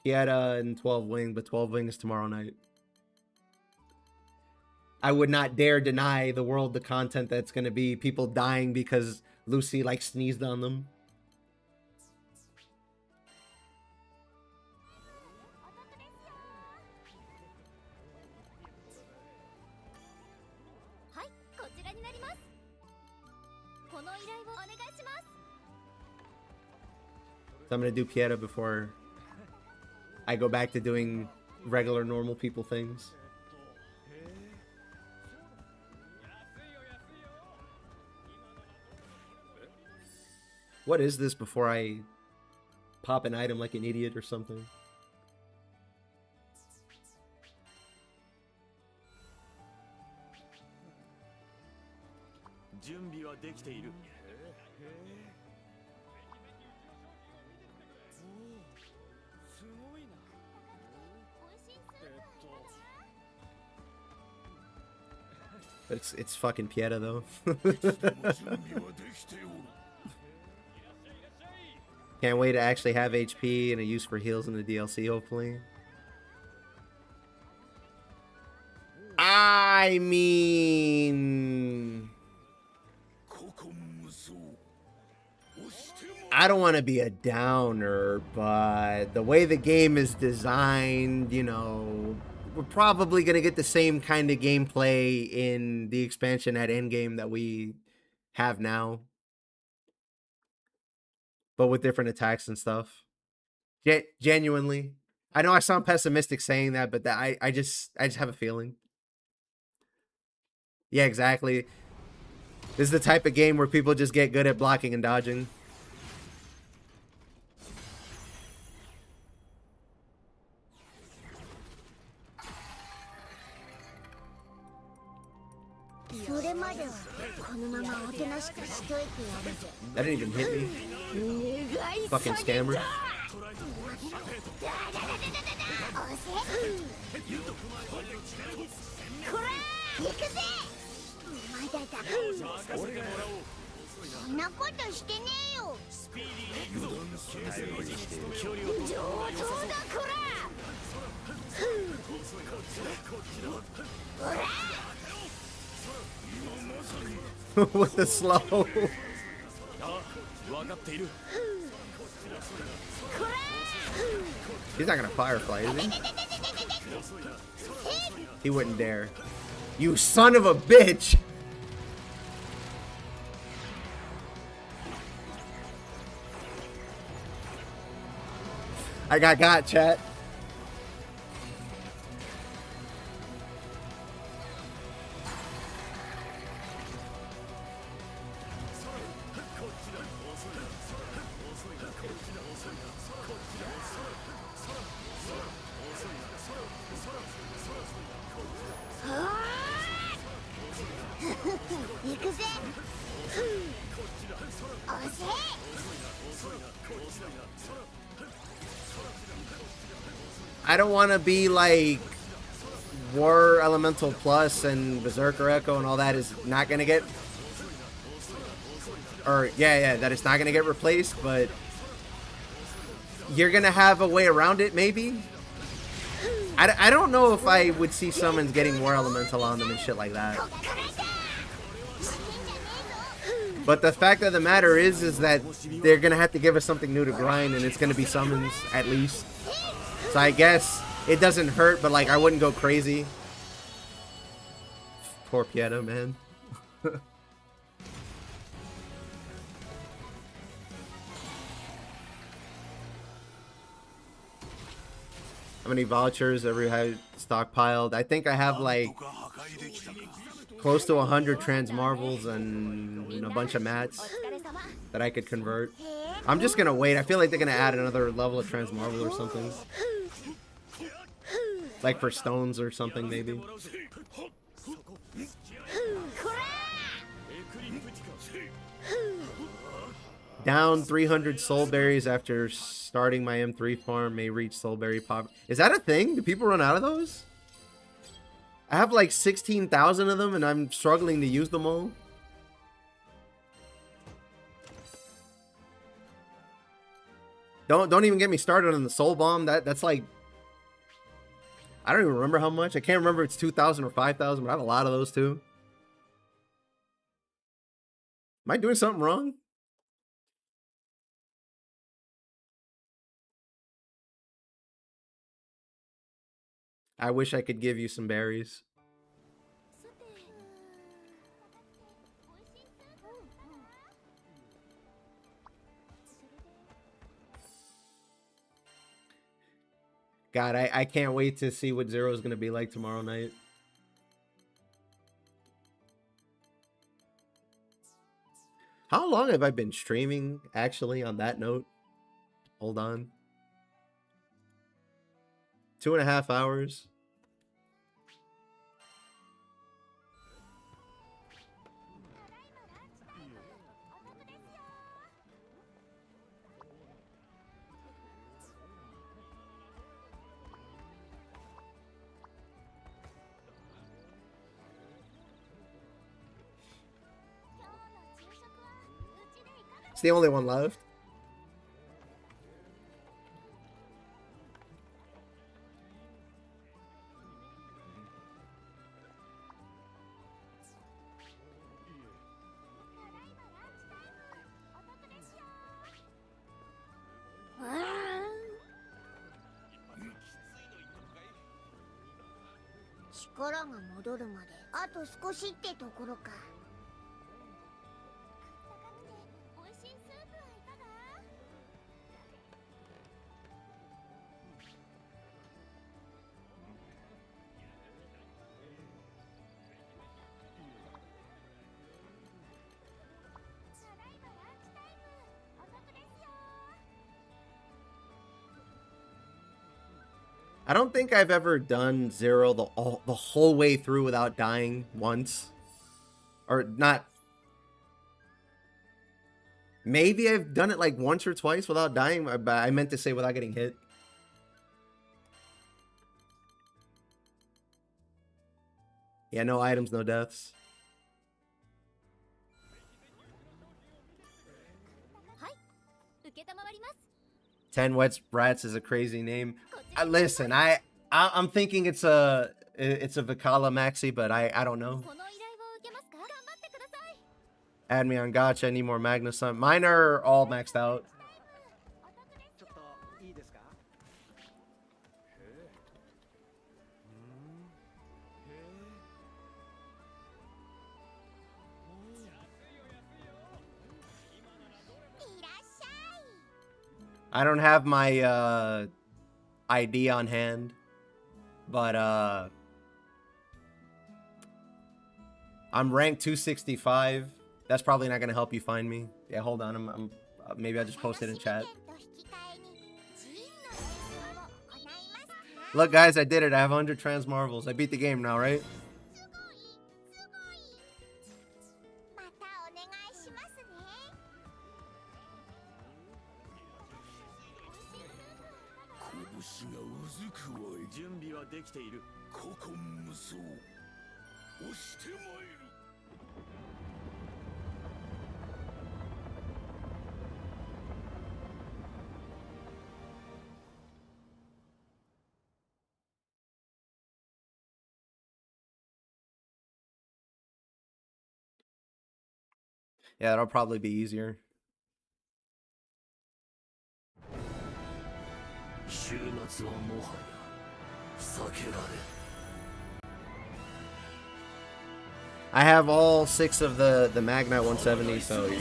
He had in 12 Wing, but 12 Wing is tomorrow night. I would not dare deny the world the content that's going to be people dying because Lucy like sneezed on them. So I'm going to do Pieta before I go back to doing regular normal people things. What is this before I pop an item like an idiot or something? But it's fucking Pieta though. Can't wait to actually have HP and a use for heals in the DLC, hopefully. I mean, I don't want to be a downer, but the way the game is designed, you know, we're probably going to get the same kind of gameplay in the expansion at endgame that we have now, but with different attacks and stuff. Genuinely, I know I sound pessimistic saying that, but I just have a feeling. Yeah, exactly. This is the type of game where people just get good at blocking and dodging. That didn't even hit me. Fucking scammer. With the slow. He's not gonna firefly, is he? He wouldn't dare. You son of a bitch! I got, chat. I don't want to be like War Elemental Plus and Berserker Echo and all that is not going to get, or yeah, that it's not going to get replaced, but you're going to have a way around it maybe. I don't know if I would see summons getting War Elemental on them and shit like that. But the fact of the matter is that they're going to have to give us something new to grind, and it's going to be summons at least. So I guess it doesn't hurt, but like I wouldn't go crazy. Poor Pieta, man. How many vouchers have we had stockpiled? I think I have like close to 100 Transmarvels and a bunch of mats that I could convert. I'm just gonna wait. I feel like they're gonna add another level of Transmarvel or something. Like for stones or something, maybe. Down 300 soul berries after starting my M3 farm. May reach soul berry pop. Is that a thing? Do people run out of those? I have like 16,000 of them and I'm struggling to use them all. Don't even get me started on the soul bomb. That's like, I don't even remember how much. I can't remember if it's 2,000 or 5,000, but I have a lot of those too. Am I doing something wrong? I wish I could give you some berries. God, I can't wait to see what Zero is going to be like tomorrow night. How long have I been streaming, actually, on that note? Hold on. 2.5 hours. It's the only one left. I don't think I've ever done Zero the whole way through without dying once. Or not. Maybe I've done it like once or twice without dying, but I meant to say without getting hit. Yeah, no items, no deaths. 10 wet rats is a crazy name. Listen, I'm thinking it's a Vikala Maxi, but I don't know. Add me on Gotcha. I need more Magna Sun. Mine are all maxed out. I don't have my ID on hand, but I'm ranked 265. That's probably not gonna help you find me. Yeah, hold on. I'm maybe I just posted in chat. Look, guys, I did it. I have 100 trans marvels. I beat the game now, right? Yeah, that'll probably be easier. I have all 6 of the Magna 170, so you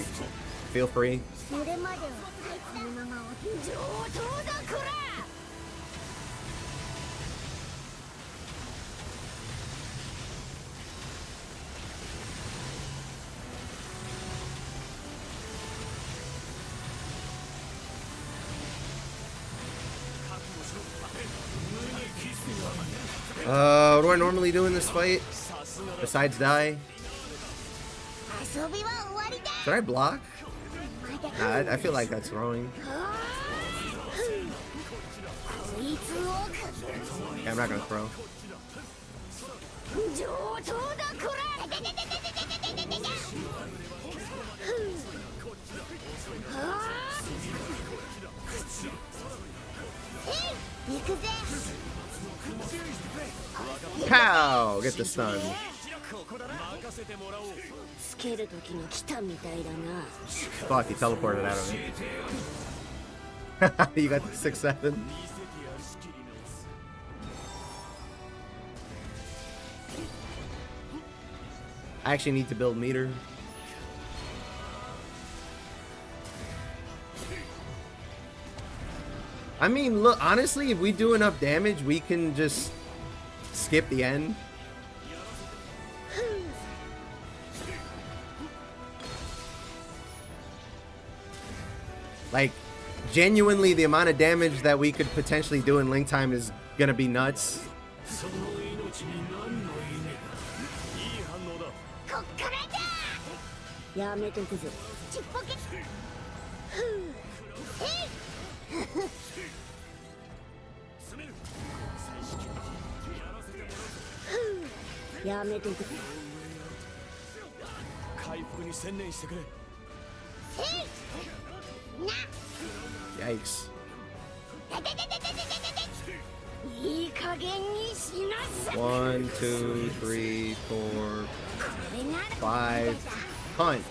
feel free. What do I normally do in this fight? Besides die? Should I block? Nah, I feel like that's throwing. Yeah, I'm not gonna throw. Pow! Get the stun. Fuck, he teleported out of it. You got the 6-7. I actually need to build meter. I mean, look, honestly, if we do enough damage, we can just skip the end. Like, genuinely, the amount of damage that we could potentially do in Link time is gonna be nuts. Yikes. 1, 2, 3, 4, 5. Punch.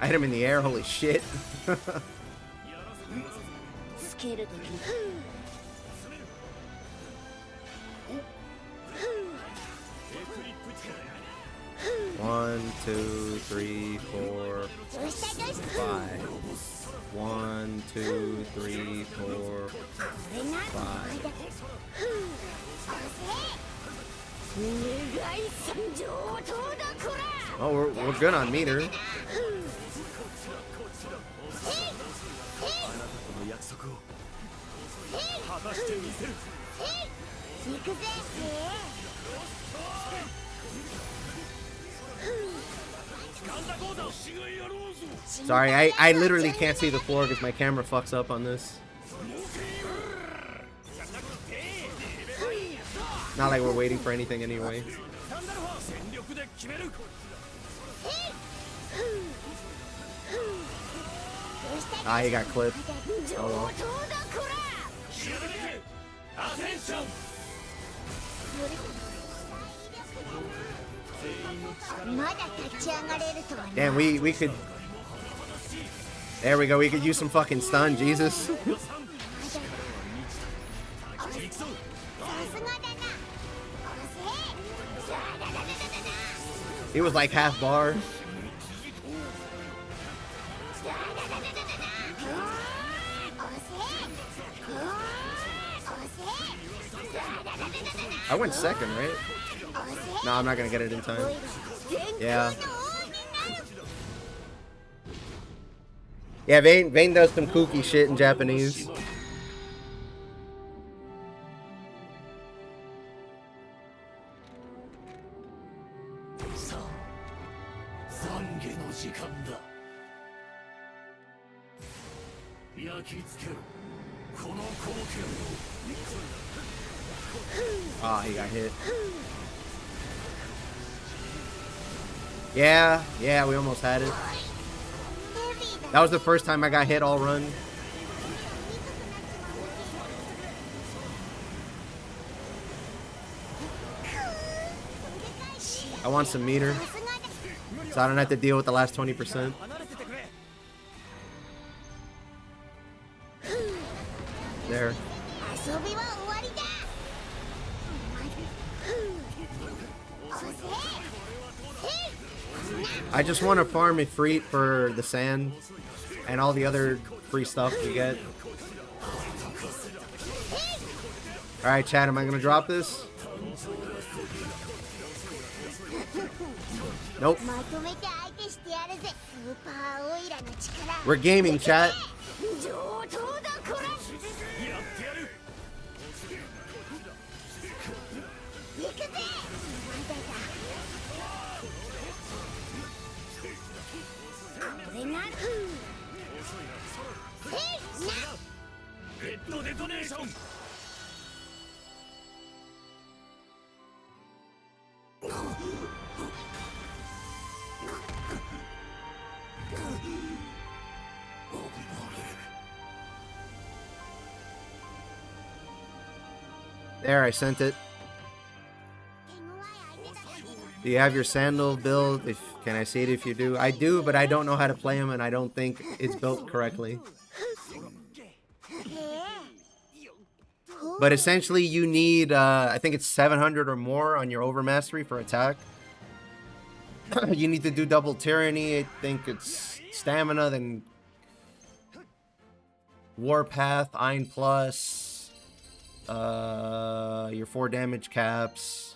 I hit him in the air. Holy shit. One, 2, 3, 4, 5. 1, 2, 3, 4, 5. Oh, we're good on meter. Sorry, I literally can't see the floor because my camera fucks up on this. Not like we're waiting for anything anyway. Ah, he got clipped. Oh well. Damn, we could... There we go, we could use some fucking stun, Jesus. He was like half bar. I went second, right? No, I'm not gonna get it in time. Yeah. Yeah, Vane does some kooky shit in Japanese. Ah, he got hit. Yeah, we almost had it. That was the first time I got hit all run. I want some meter, so I don't have to deal with the last 20%. There. I just want to farm it free for the sand and all the other free stuff we get. Alright, chat, am I going to drop this? Nope. We're gaming, chat. There, I sent it. Do you have your sandal build? Can I see it if you do? I do, but I don't know how to play them, and I don't think it's built correctly. But essentially, you need, I think it's 700 or more on your overmastery for attack. You need to do double tyranny. I think it's stamina, then warpath, Ein Plus, your 4 damage caps.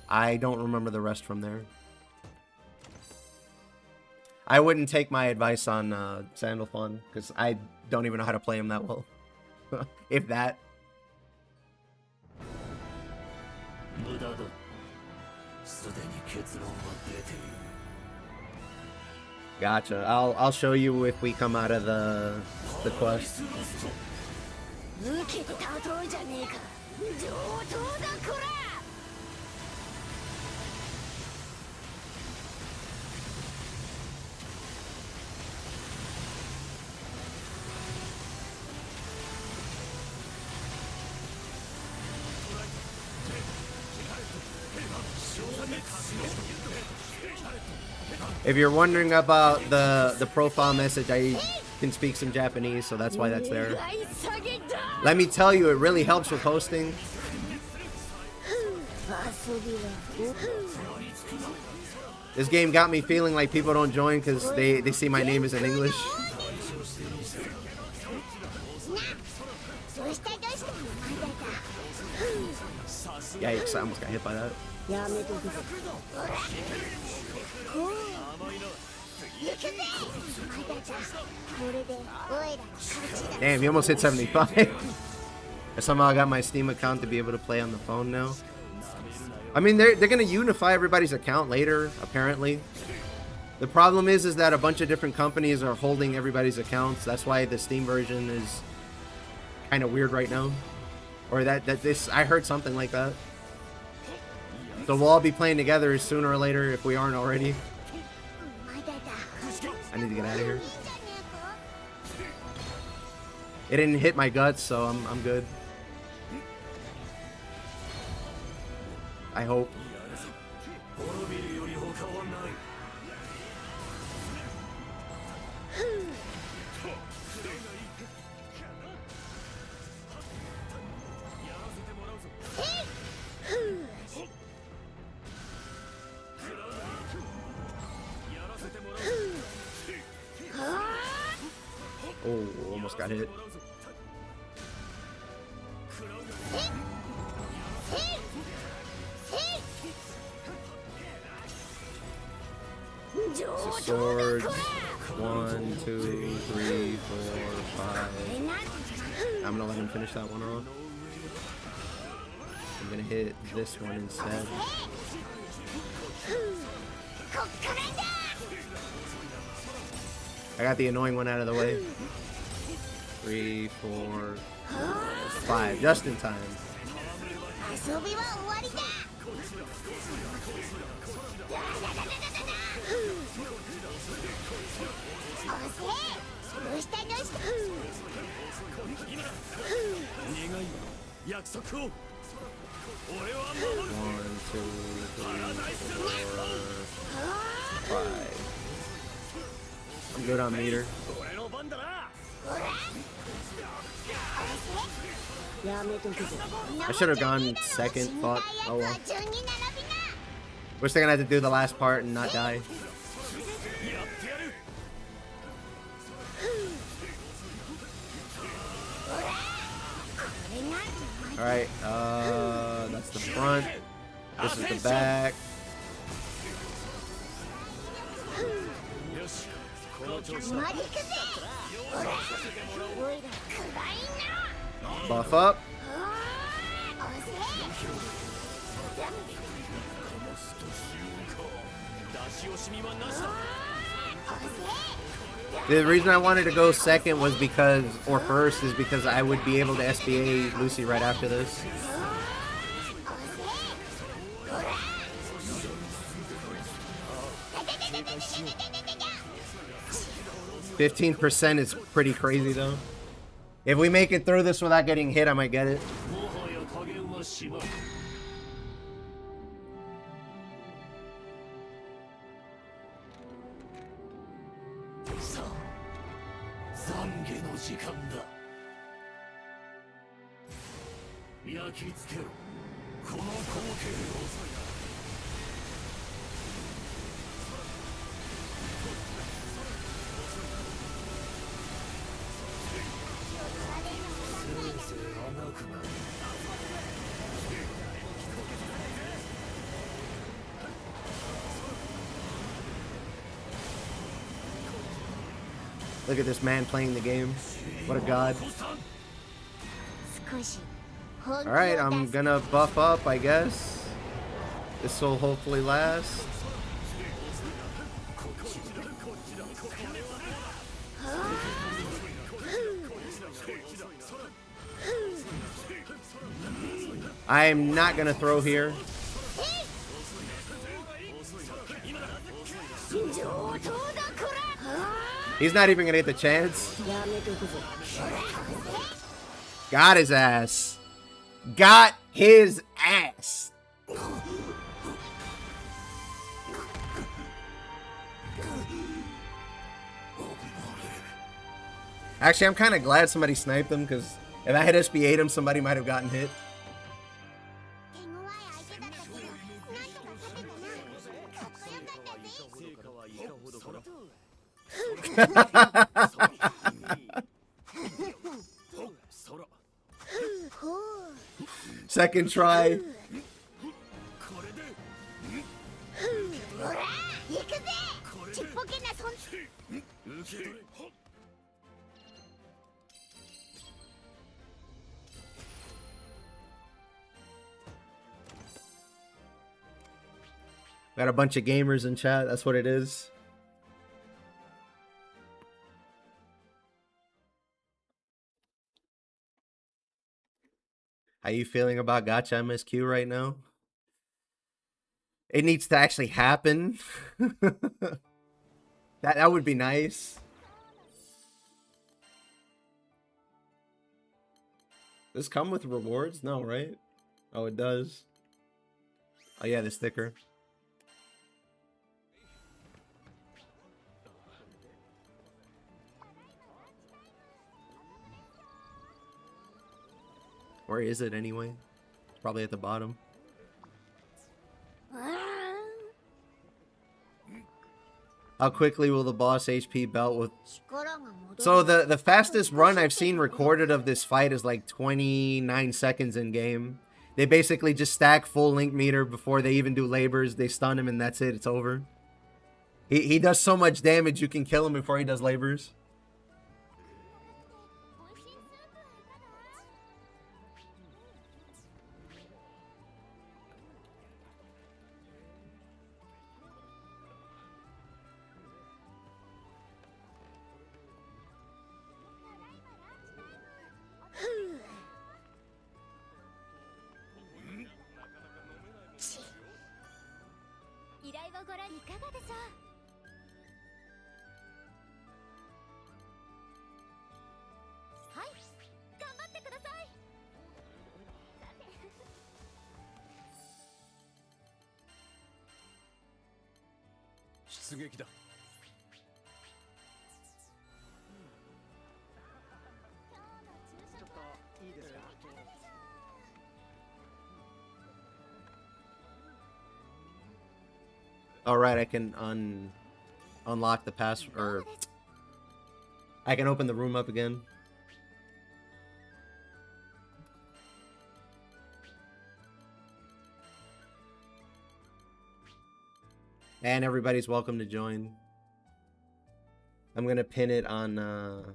I don't remember the rest from there. I wouldn't take my advice on Sandalphon, because I don't even know how to play him that well. If that. Gotcha. I'll show you if we come out of the quest. If you're wondering about the profile message, I can speak some Japanese, so that's why that's there. Let me tell you, it really helps with hosting. This game got me feeling like people don't join because they see my name is in English. Yikes, I almost got hit by that. Damn, you almost hit 75. I somehow got my Steam account to be able to play on the phone now. I mean, they're gonna unify everybody's account later, apparently. The problem is that a bunch of different companies are holding everybody's accounts. That's why the Steam version is kind of weird right now. Or that this, I heard something like that. So we'll all be playing together sooner or later if we aren't already. I need to get out of here. It didn't hit my guts, so I'm good. I hope. Oh, almost got hit. So swords. 1, 2, 3, 4, 5. I'm gonna let him finish that one off. I'm gonna hit this one instead. I got the annoying one out of the way. 3, 4, 5. Just in time. One, 2, 3, 4, 5. I'm good on meter. I should have gone second, thought. Oh well. Wish they're gonna have to do the last part and not die. Alright, that's the front. This is the back. Buff up. The reason I wanted to go second was because, or first, is because I would be able to SBA Lucy right after this. 15% is pretty crazy though. If we make it through this without getting hit, I might get it. Look at this man playing the game. What a god. Alright, I'm gonna buff up, I guess. This will hopefully last. I am not gonna throw here. He's not even gonna get the chance. Got his ass. Got his ass. Actually, I'm kind of glad somebody sniped him, because if I had SB8 him, somebody might have gotten hit. Second try. Got a bunch of gamers in chat. That's what it is. How you feeling about Gacha MSQ right now? It needs to actually happen. that would be nice. Does this come with rewards? No, right? Oh, it does. Oh yeah, the sticker. Where is it anyway? It's probably at the bottom. How quickly will the boss HP belt with... So the fastest run I've seen recorded of this fight is like 29 seconds in game. They basically just stack full link meter before they even do labors. They stun him and that's it. It's over. He does so much damage you can kill him before he does labors. All right, I can unlock the password, or I can open the room up again. And everybody's welcome to join. I'm gonna pin it on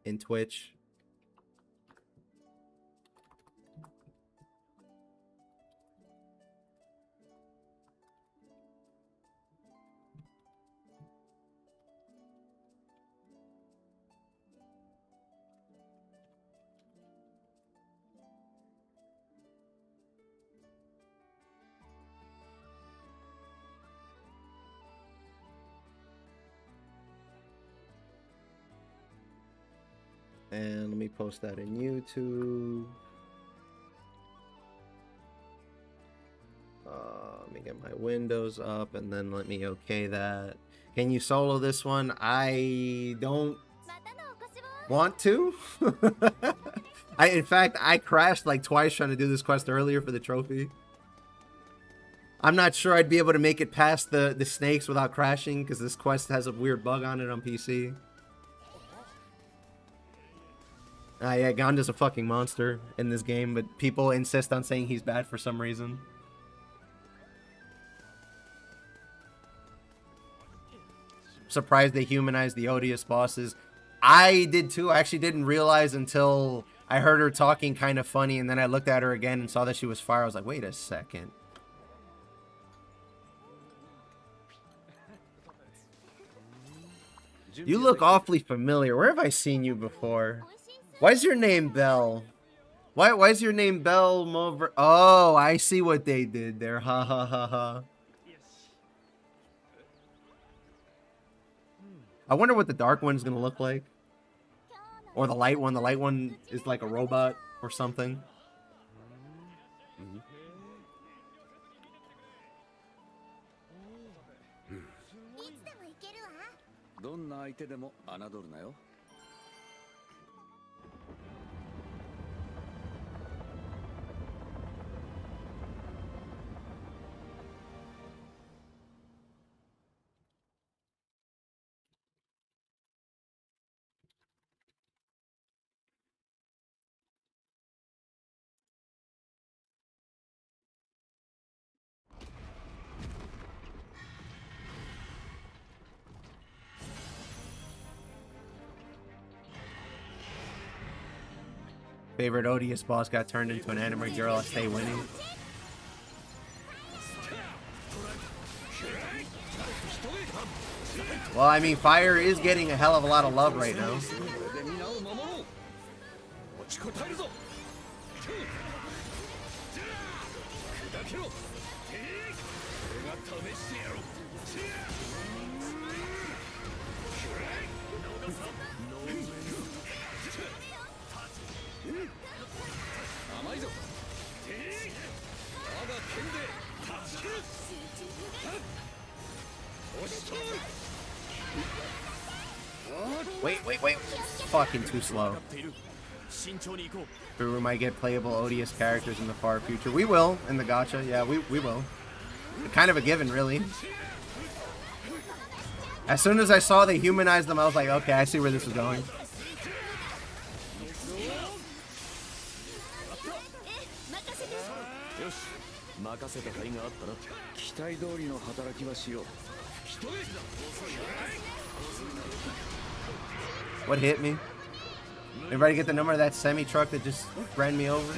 in Twitch. And let me post that in YouTube. Let me get my windows up and then let me okay that. Can you solo this one? I don't want to. In fact, I crashed like twice trying to do this quest earlier for the trophy. I'm not sure I'd be able to make it past the snakes without crashing because this quest has a weird bug on it on PC. Yeah, Gonda's a fucking monster in this game, but people insist on saying he's bad for some reason. Surprised they humanized the odious bosses. I did too. I actually didn't realize until I heard her talking kind of funny, and then I looked at her again and saw that she was fire. I was like, wait a second. You look awfully familiar. Where have I seen you before? Why is your name Bell? Why is your name Bell Mover? Oh, I see what they did there. Ha ha ha ha. I wonder what the dark one's gonna look like. Or the light one. The light one is like a robot or something. Favorite odious boss got turned into an anime girl. I stay winning. Well, I mean, fire is getting a hell of a lot of love right now. Wait. Fucking too slow. We might get playable odious characters in the far future. We will in the gacha. Yeah, we will. Kind of a given, really. As soon as I saw they humanized them, I was like, okay, I see where this is going. What hit me? Everybody get the number of that semi-truck that just ran me over?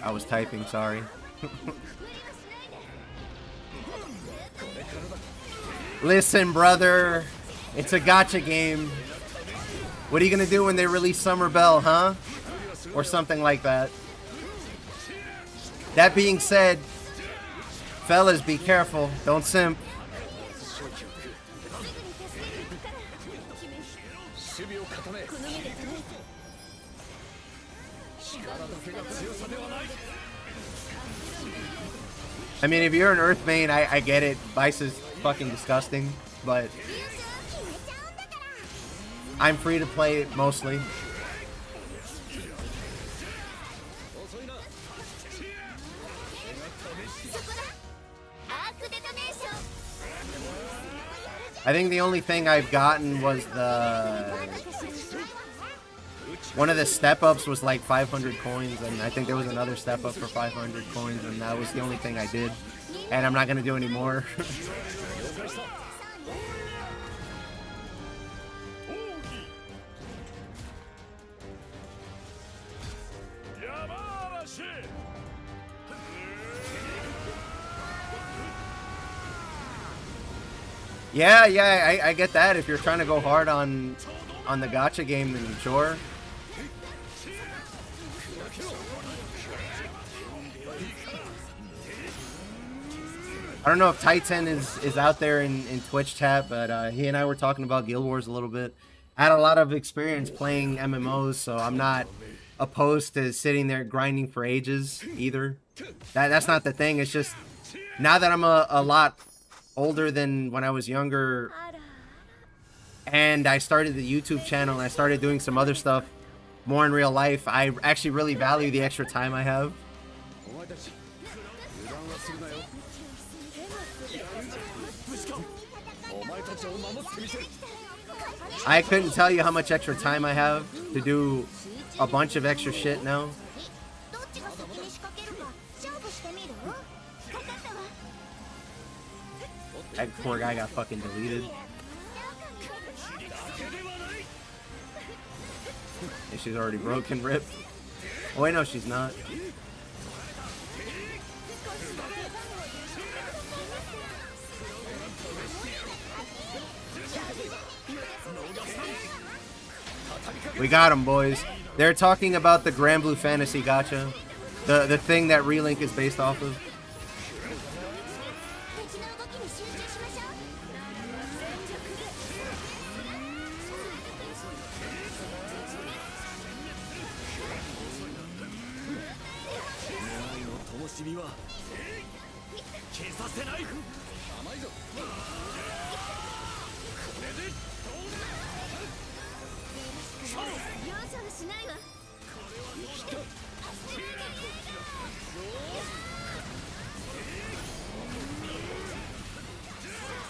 I was typing, sorry. Listen, brother. It's a gacha game. What are you gonna do when they release Summer Bell, huh? Or something like that. That being said, fellas, be careful. Don't simp. I mean, if you're an Earth main, I get it. Vice is fucking disgusting, but I'm free to play it mostly. I think the only thing I've gotten was one of the step-ups was like 500 coins, and I think there was another step-up for 500 coins, and that was the only thing I did. And I'm not going to do any more. Yeah, I get that. If you're trying to go hard on the gacha game, then sure. I don't know if Titan is out there in Twitch chat, but he and I were talking about Guild Wars a little bit. I had a lot of experience playing MMOs, so I'm not opposed to sitting there grinding for ages either. That's not the thing. It's just now that I'm a lot older than when I was younger, and I started the YouTube channel and I started doing some other stuff more in real life, I actually really value the extra time I have. I couldn't tell you how much extra time I have to do a bunch of extra shit now. That poor guy got fucking deleted. And she's already broken, rip. Oh wait, no, she's not. We got him, boys. They're talking about the Granblue Fantasy Gacha. The thing that Relink is based off of.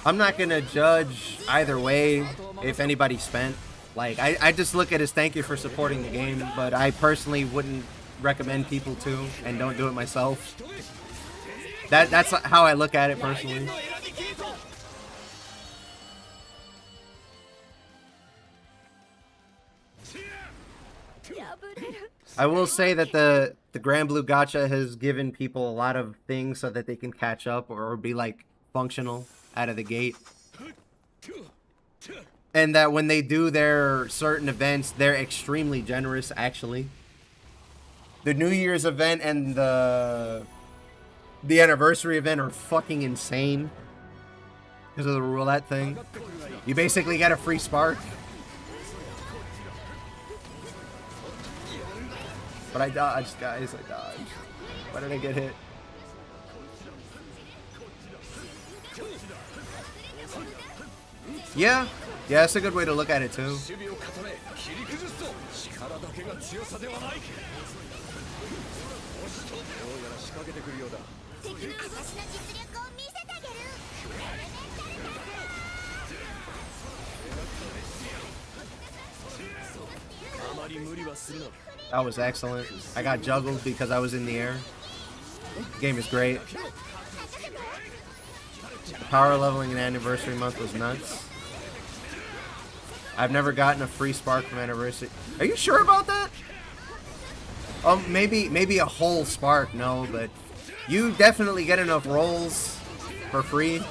I'm not gonna judge either way if anybody spent. Like, I just look at it as thank you for supporting the game, but I personally wouldn't recommend people to, and don't do it myself. That's how I look at it personally. I will say that the Granblue gacha has given people a lot of things so that they can catch up or be like functional out of the gate. And that when they do their certain events, they're extremely generous, actually. The New Year's event and the anniversary event are fucking insane because of the roulette thing. You basically get a free spark. But I dodged, guys. I dodged. Why did I get hit? Yeah. Yeah, that's a good way to look at it, too. That was excellent. I got juggled because I was in the air. The game is great. The power leveling in Anniversary Month was nuts. I've never gotten a free spark from Anniversary. Are you sure about that? Maybe a whole spark, no, but you definitely get enough rolls for free.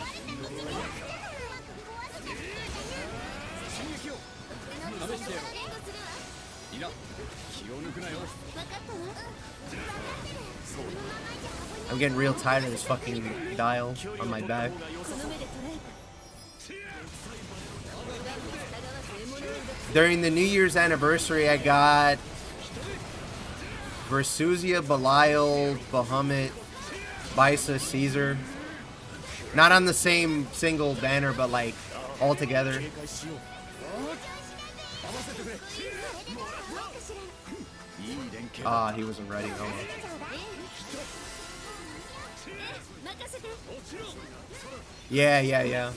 I'm getting real tired of this fucking dial on my back. During the New Year's anniversary, I got Versusia, Belial, Bahamut, Bisa, Caesar. Not on the same single banner, but like all together. Ah, he wasn't ready. Oh. Yeah.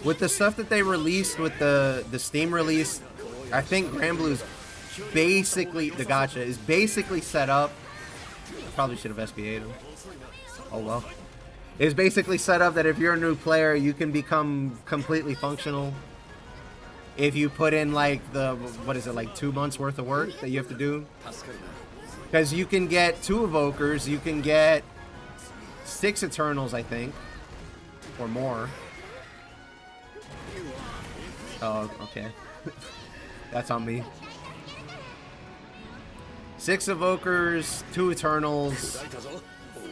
With the stuff that they released with the Steam release, I think Granblue's basically, the gacha is basically set up. Probably should have SBA'd him. Oh well. It's basically set up that if you're a new player, you can become completely functional if you put in like what is it, like 2 months worth of work that you have to do. Because you can get 2 Evokers, you can get 6 Eternals, I think, or more. Oh, okay. That's on me. 6 Evokers, 2 Eternals.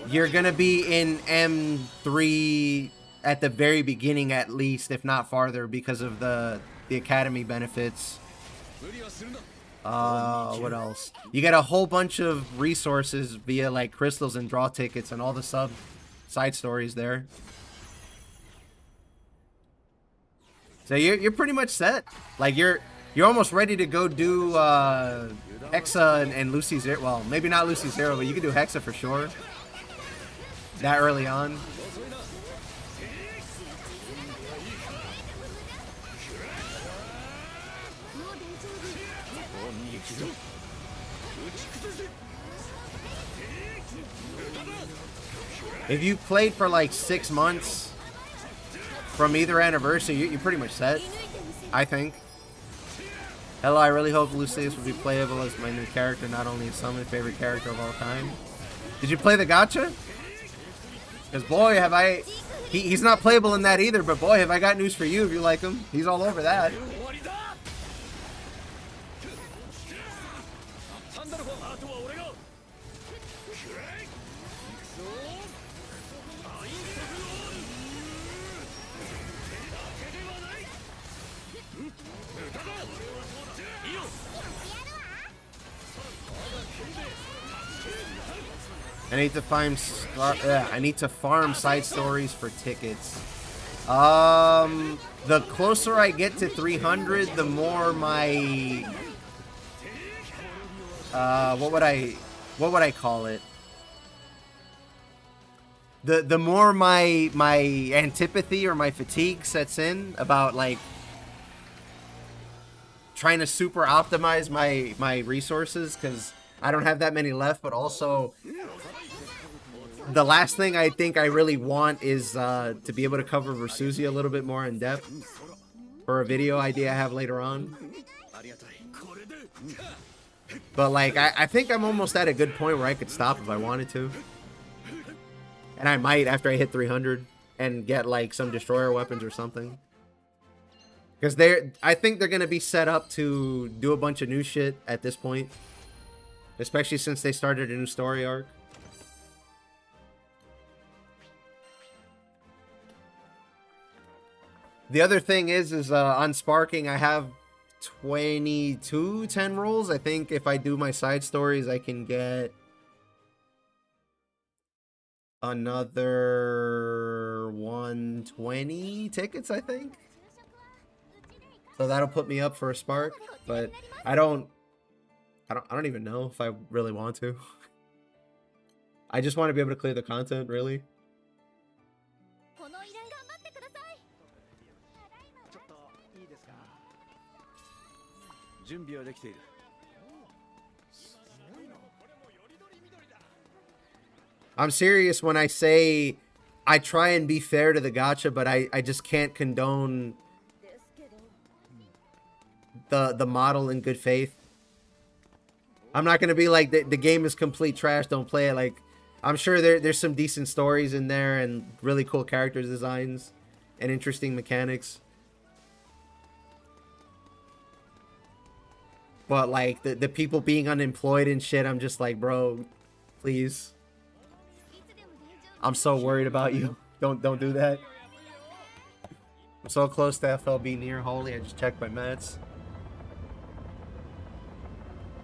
You're gonna be in M3 at the very beginning, at least, if not farther, because of the Academy benefits. What else? You get a whole bunch of resources via like crystals and draw tickets and all the side stories there. So you're pretty much set. Like you're almost ready to go do Hexa and Lucy Zero. Well, maybe not Lucy Zero, but you can do Hexa for sure. That early on. If you played for like 6 months from either anniversary, you're pretty much set, I think. Hello, I really hope Lucius will be playable as my new character, not only as my favorite character of all time. Did you play the gacha? Because boy, have I... He's not playable in that either, but boy, have I got news for you if you like him. He's all over that. I need to farm side stories for tickets. The closer I get to 300, the more my what would I call it? The more my antipathy or my fatigue sets in about like trying to super optimize my resources, because I don't have that many left, but also the last thing I think I really want is to be able to cover Versusia a little bit more in depth for a video idea I have later on. But like I think I'm almost at a good point where I could stop if I wanted to. And I might after I hit 300 and get like some destroyer weapons or something. Because I think they're going to be set up to do a bunch of new shit at this point. Especially since they started a new story arc. The other thing is on Sparking, I have 22 10 rolls. I think if I do my side stories, I can get another 120 tickets, I think. So that'll put me up for a Spark, but I don't even know if I really want to. I just want to be able to clear the content, really. I'm serious when I say I try and be fair to the gacha, but I just can't condone the model in good faith. I'm not going to be like, the game is complete trash, don't play it. Like, I'm sure there's some decent stories in there and really cool character designs and interesting mechanics. But like the people being unemployed and shit, I'm just like, bro, please. I'm so worried about you. Don't do that. I'm so close to FLB near Holy. I just checked my meds.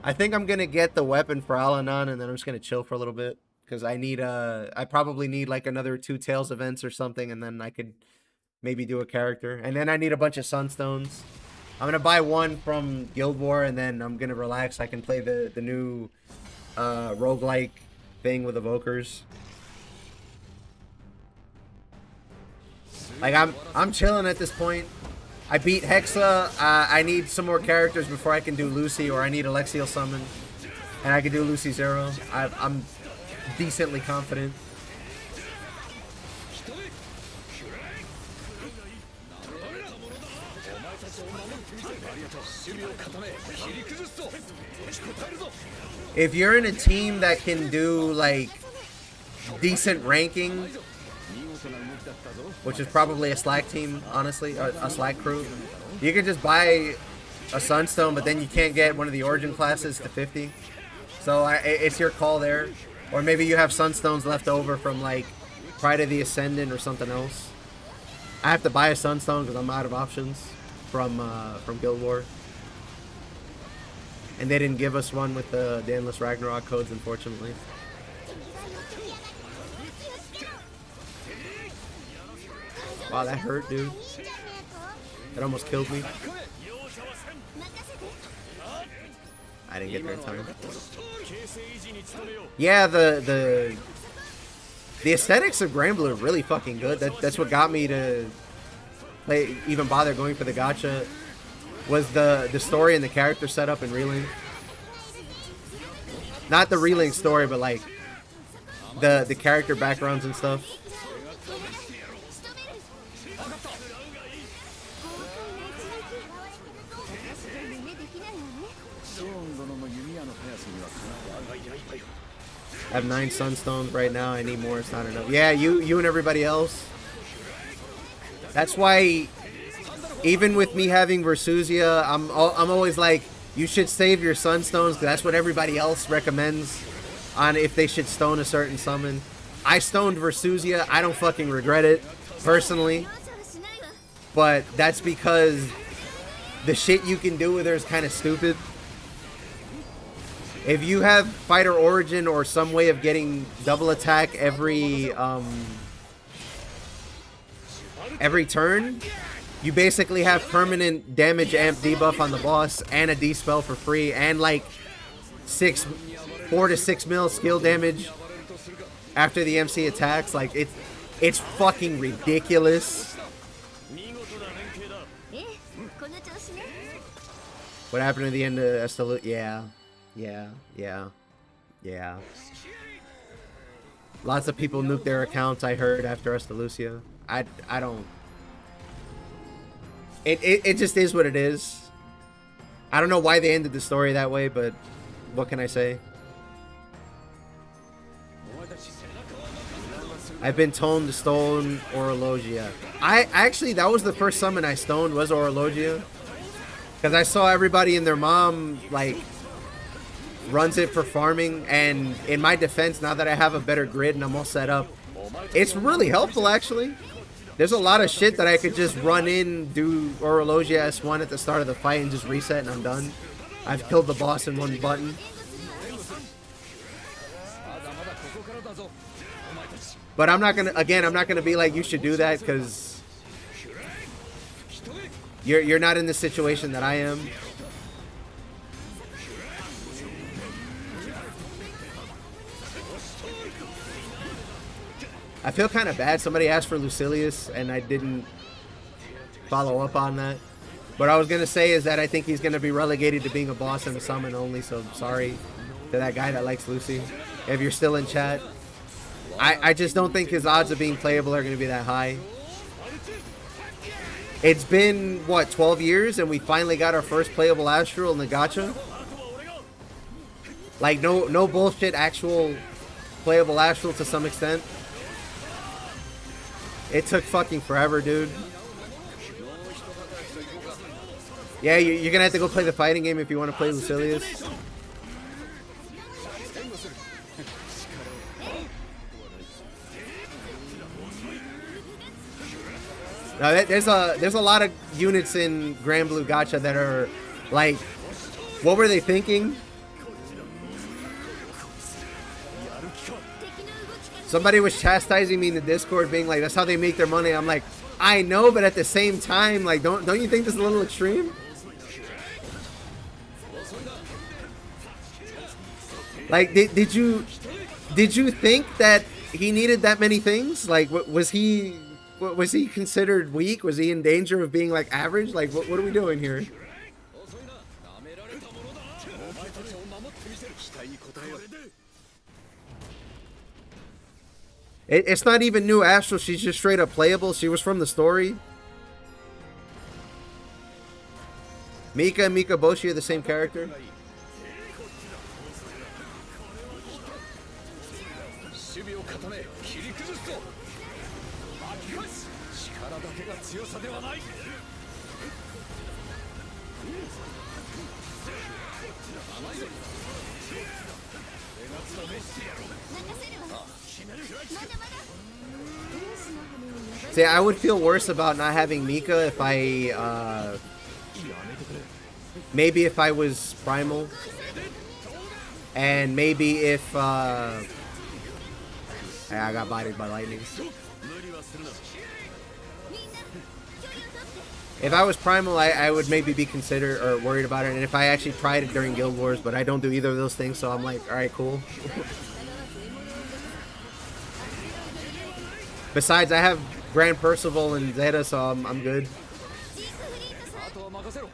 I think I'm gonna get the weapon for Alanon and then I'm just gonna chill for a little bit. Because I probably need like another 2 Tails events or something, and then I could maybe do a character. And then I need a bunch of Sunstones. I'm gonna buy one from Guild War, and then I'm gonna relax. I can play the new roguelike thing with evokers. Like I'm chilling at this point. I beat Hexa. I need some more characters before I can do Lucy, or I need Alexiel summon, and I can do Lucy Zero. I'm decently confident. If you're in a team that can do like decent ranking, which is probably a Slack team, honestly, or a Slack crew, you can just buy a Sunstone, but then you can't get one of the Origin classes to 50. So it's your call there. Or maybe you have Sunstones left over from like Pride of the Ascendant or something else. I have to buy a Sunstone because I'm out of options from Guild War. And they didn't give us one with the Endless Ragnarok codes, unfortunately. Wow, that hurt, dude. That almost killed me. I didn't get there in time. Yeah, the aesthetics of Granblue are really fucking good. That's what got me to even bother going for the gacha. Was the story and the character setup in Relink. Not the Relink story, but like the character backgrounds and stuff. I have 9 Sunstones right now. I need more. It's not enough. Yeah, you and everybody else. That's why, even with me having Versusia, I'm always like, you should save your Sunstones, because that's what everybody else recommends on if they should stone a certain summon. I stoned Versusia. I don't fucking regret it, personally. But that's because the shit you can do with her is kind of stupid. If you have Fighter Origin or some way of getting double attack every turn, you basically have permanent damage amp debuff on the boss and a D-spell for free and like 6 4 to 6 mil skill damage after the MC attacks. Like, it's fucking ridiculous. What happened at the end of Estalu? Yeah. Lots of people nuked their accounts, I heard, after Estalucia. I don't... It just is what it is. I don't know why they ended the story that way, but what can I say? I've been toned to stone Orologia. Actually, that was the first summon I stoned, was Orologia. Because I saw everybody and their mom, like, runs it for farming. And in my defense, now that I have a better grid and I'm all set up, it's really helpful, actually. There's a lot of shit that I could just run in, do Orologia S1 at the start of the fight and just reset and I'm done. I've killed the boss in one button. But I'm not gonna, again, I'm not gonna be like, you should do that, because you're not in the situation that I am. I feel kind of bad. Somebody asked for Lucilius and I didn't follow up on that. What I was going to say is that I think he's going to be relegated to being a boss and a summon only. So sorry to that guy that likes Lucy. If you're still in chat, I just don't think his odds of being playable are going to be that high. It's been, what, 12 years and we finally got our first playable Astral in the gacha? Like, no bullshit, actual playable Astral to some extent. It took fucking forever, dude. Yeah, you're gonna have to go play the fighting game if you want to play Lucilius. No, there's a lot of units in Granblue Gacha that are like, what were they thinking? Somebody was chastising me in the Discord, being like, "That's how they make their money." I'm like, I know, but at the same time, like, don't you think this is a little extreme? Like, did you think that he needed that many things? Like, was he considered weak? Was he in danger of being like average? Like, what are we doing here? It's not even new Astral, she's just straight up playable. She was from the story. Mika and Mika Boshi are the same character. See, I would feel worse about not having Mika if I, maybe if I was Primal. And maybe if, I got bodied by lightning. If I was Primal, I would maybe be considered or worried about it. And if I actually tried it during Guild Wars, but I don't do either of those things, so I'm like, alright, cool. Besides, I have Grand Percival and Zeta, so I'm good.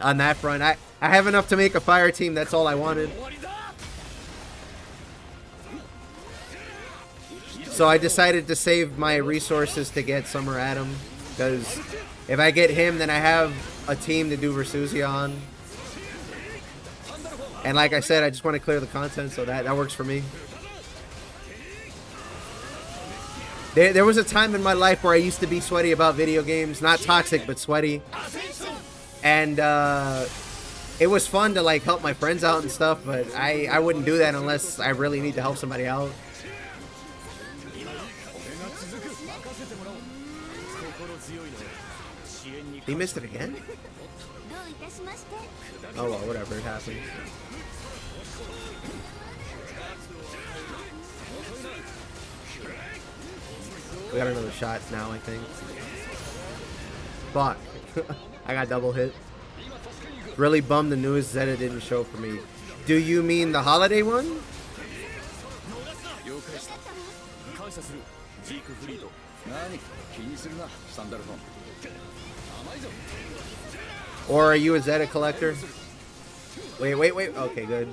On that front, I have enough to make a fire team, that's all I wanted. So I decided to save my resources to get Summer Atom, because if I get him, then I have a team to do Versusia on. And like I said, I just want to clear the content, so that works for me. There was a time in my life where I used to be sweaty about video games. Not toxic, but sweaty. And it was fun to like help my friends out and stuff, but I wouldn't do that unless I really need to help somebody out. He missed it again? Oh well, whatever, it happens. We got another shot now, I think. Fuck. I got double hit. Really bummed the newest Zeta didn't show for me. Do you mean the holiday one? Or are you a Zeta collector? Wait. Okay, good.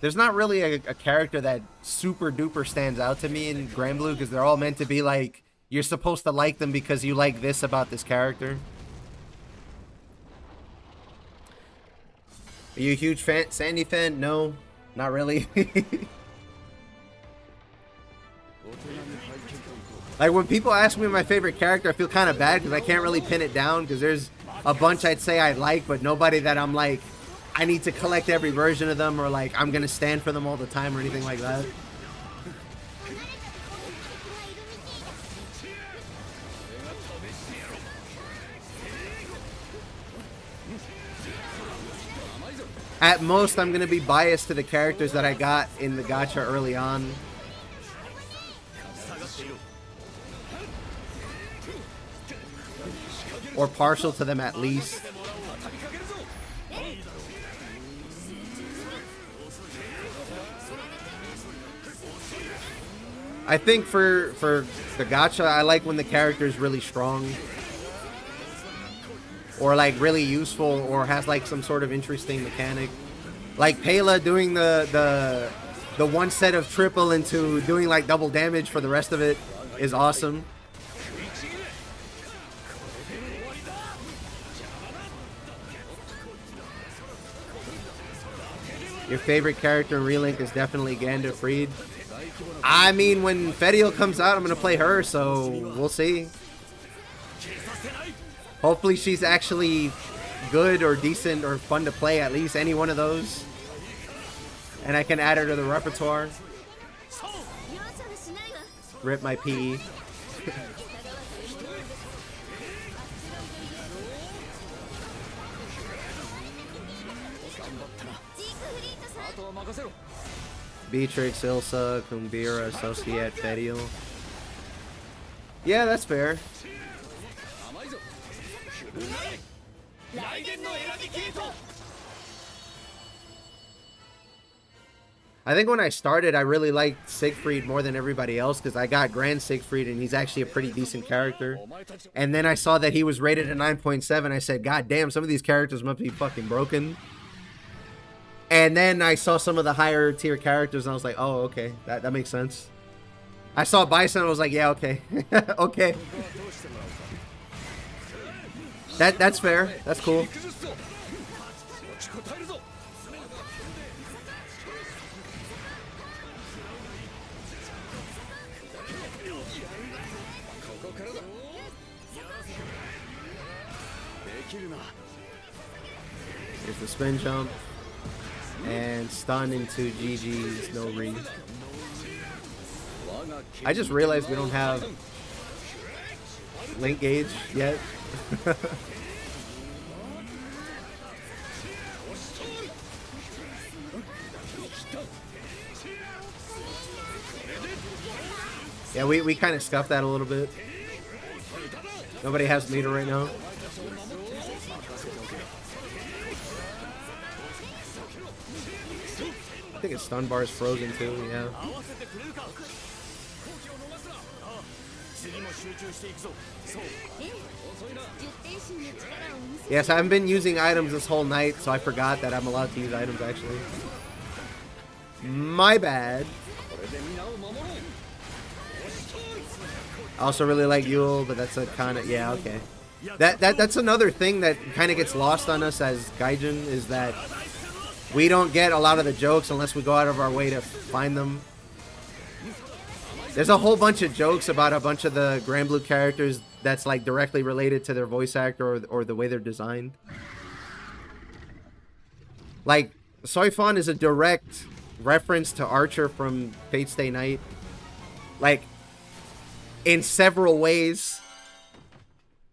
There's not really a character that super duper stands out to me in Granblue because they're all meant to be like, you're supposed to like them because you like this about this character. Are you a huge Sandy fan? No, not really. Like when people ask me my favorite character, I feel kind of bad because I can't really pin it down because there's a bunch I'd say I like, but nobody that I'm like, I need to collect every version of them or like I'm gonna stand for them all the time or anything like that. At most, I'm gonna be biased to the characters that I got in the gacha early on. Or partial to them at least. I think for the gacha, I like when the character is really strong. Or like really useful or has like some sort of interesting mechanic. Like Pela doing the one set of triple into doing like double damage for the rest of it is awesome. Your favorite character in Relink is definitely Ganda Freed. I mean, when Fediel comes out, I'm going to play her, so we'll see. Hopefully she's actually good or decent or fun to play, at least any one of those. And I can add her to the repertoire. Rip my PE. Beatrix, Ilsa, Kumbira, Associate, Fediel. Yeah, that's fair. I think when I started, I really liked Siegfried more than everybody else because I got Grand Siegfried and he's actually a pretty decent character. And then I saw that he was rated a 9.7. I said, God damn, some of these characters must be fucking broken. And then I saw some of the higher tier characters and I was like, oh, okay, that makes sense. I saw Bison and I was like, yeah, okay. Okay. That's fair. That's cool. Here's the spin jump. And stun into GG's no re. I just realized we don't have link gauge yet. Yeah, we kind of scuffed that a little bit. Nobody has meter right now. I think his stun bar is frozen too, yeah. Yes, I haven't been using items this whole night, so I forgot that I'm allowed to use items actually. My bad. I also really like Yule, but that's a kind of, yeah, okay. That's another thing that kind of gets lost on us as Gaijin is that we don't get a lot of the jokes unless we go out of our way to find them. There's a whole bunch of jokes about a bunch of the Granblue characters that's like directly related to their voice actor or the way they're designed. Like, Soifon is a direct reference to Archer from Fate Stay Night. Like, in several ways.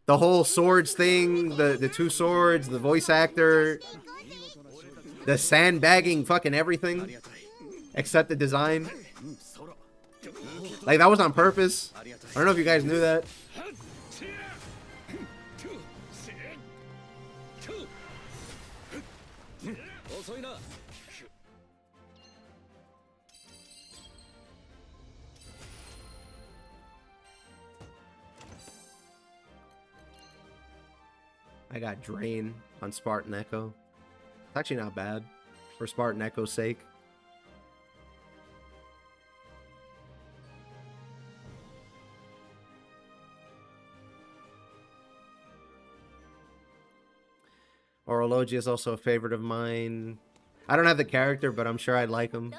The whole swords thing, the two swords, the voice actor, the sandbagging fucking everything, except the design. Like, that was on purpose. I don't know if you guys knew that. I got Drain on Spartan Echo. It's actually not bad for Spartan Echo's sake. Orology is also a favorite of mine. I don't have the character, but I'm sure I'd like him.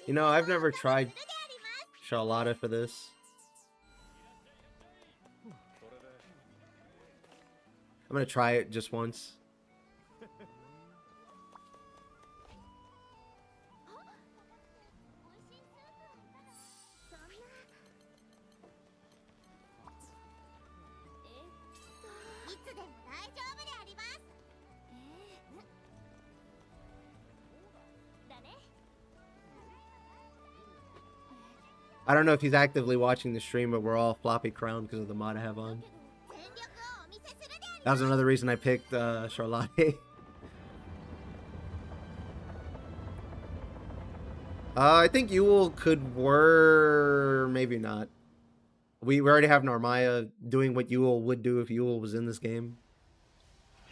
You know, I've never tried Charlotta for this. I'm gonna try it just once. I don't know if he's actively watching the stream, but we're all floppy crowned because of the mod I have on. That was another reason I picked Charlotte. I think Yule could work, maybe not. We already have Narmaya doing what Yule would do if Yule was in this game.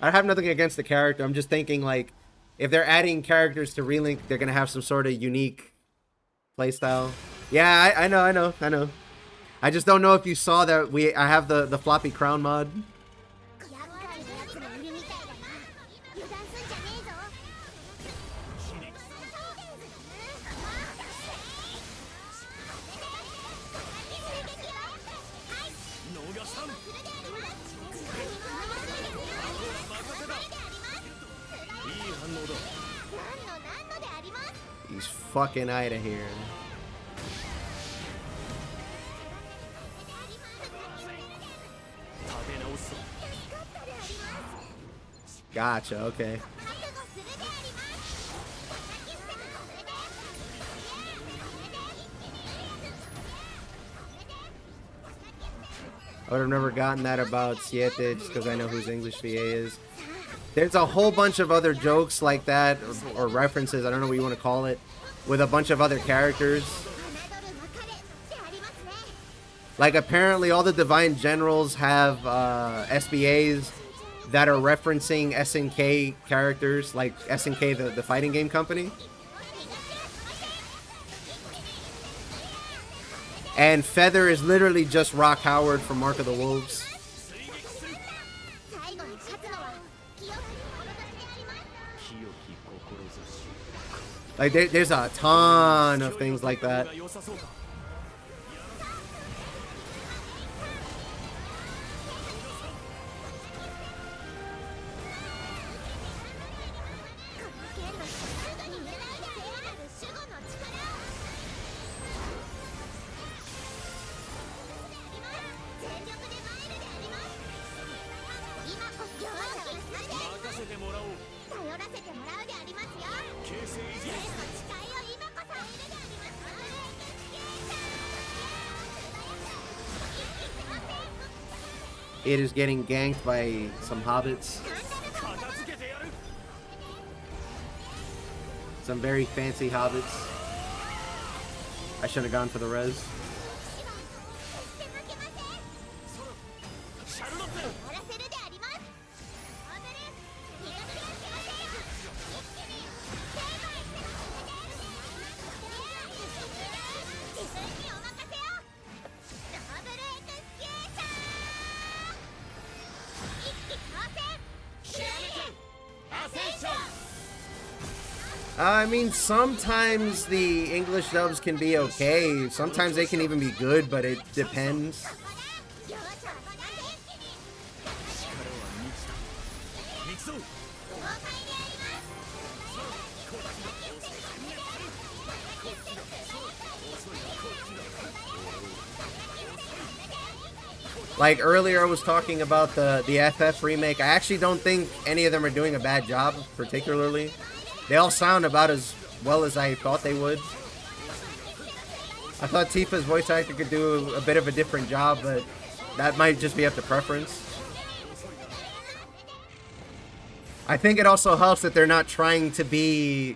I have nothing against the character. I'm just thinking, like, if they're adding characters to Relink, they're gonna have some sort of unique playstyle. Yeah, I know. I just don't know if you saw that I have the floppy crown mod. He's fucking out of here. Gotcha, okay. I would have never gotten that about Siete just because I know whose English VA is. There's a whole bunch of other jokes like that, or references, I don't know what you want to call it, with a bunch of other characters. Like, apparently all the Divine Generals have SBAs that are referencing SNK characters, like SNK, the fighting game company. And Feather is literally just Rock Howard from Mark of the Wolves. Like, there's a ton of things like that. It is getting ganked by some hobbits. Some very fancy hobbits. I should have gone for the res. I mean, sometimes the English dubs can be okay. Sometimes they can even be good, but it depends. Like earlier I was talking about the FF remake. I actually don't think any of them are doing a bad job, particularly. They all sound about as well as I thought they would. I thought Tifa's voice actor could do a bit of a different job, but that might just be up to preference. I think it also helps that they're not trying to be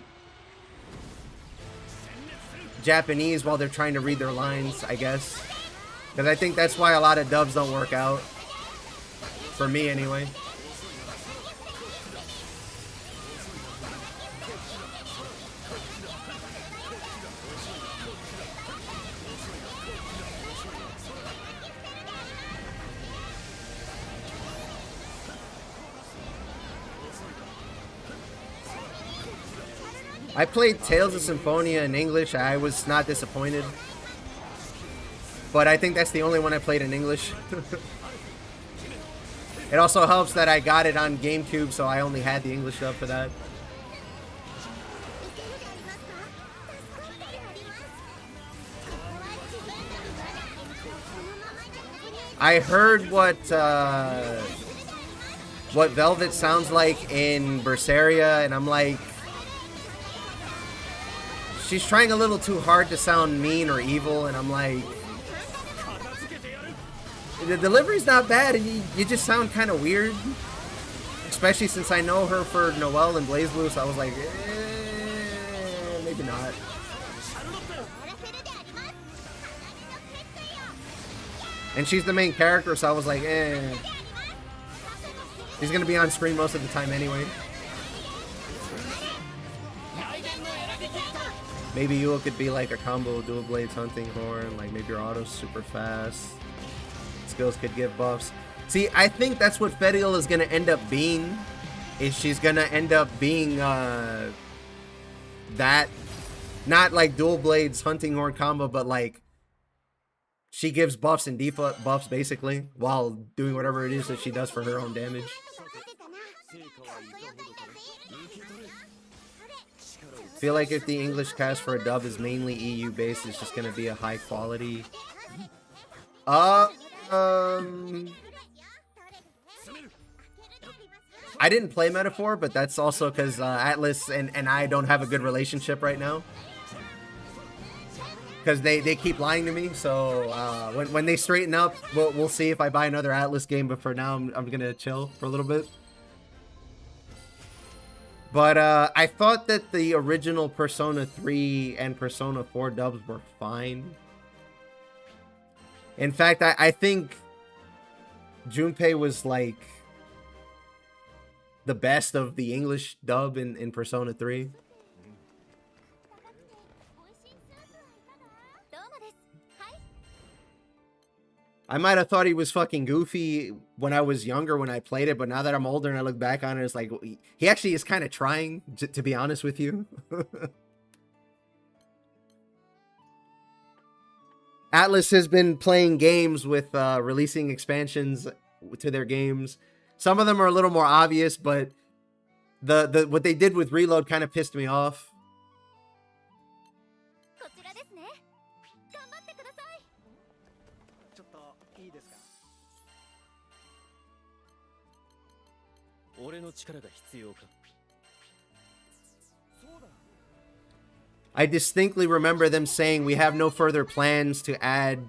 Japanese while they're trying to read their lines, I guess. Because I think that's why a lot of dubs don't work out. For me, anyway. I played Tales of Symphonia in English. I was not disappointed. But I think that's the only one I played in English. It also helps that I got it on GameCube, so I only had the English dub for that. I heard what Velvet sounds like in Berseria, and I'm like, she's trying a little too hard to sound mean or evil, and I'm like, the delivery's not bad, and you just sound kind of weird. Especially since I know her for Noelle and BlazBlue, so I was like, maybe not. And she's the main character, so I was like, She's gonna be on screen most of the time anyway. Maybe Yule could be like a combo dual blades hunting horn, like maybe your auto's super fast. Skills could give buffs. See, I think that's what Fediel is gonna end up being. Is she's gonna end up being that, not like dual blades hunting horn combo, but like she gives buffs and default buffs basically while doing whatever it is that she does for her own damage. I feel like if the English cast for a dub is mainly EU based, it's just gonna be a high quality. I didn't play Metaphor, but that's also because Atlas and I don't have a good relationship right now. Because they keep lying to me, so when they straighten up, we'll see if I buy another Atlas game, but for now, I'm gonna chill for a little bit. But I thought that the original Persona 3 and Persona 4 dubs were fine. In fact, I think Junpei was like the best of the English dub in Persona 3. I might have thought he was fucking goofy when I was younger when I played it, but now that I'm older and I look back on it, it's like, he actually is kind of trying, to be honest with you. Atlas has been playing games with releasing expansions to their games. Some of them are a little more obvious, but what they did with Reload kind of pissed me off. I distinctly remember them saying we have no further plans to add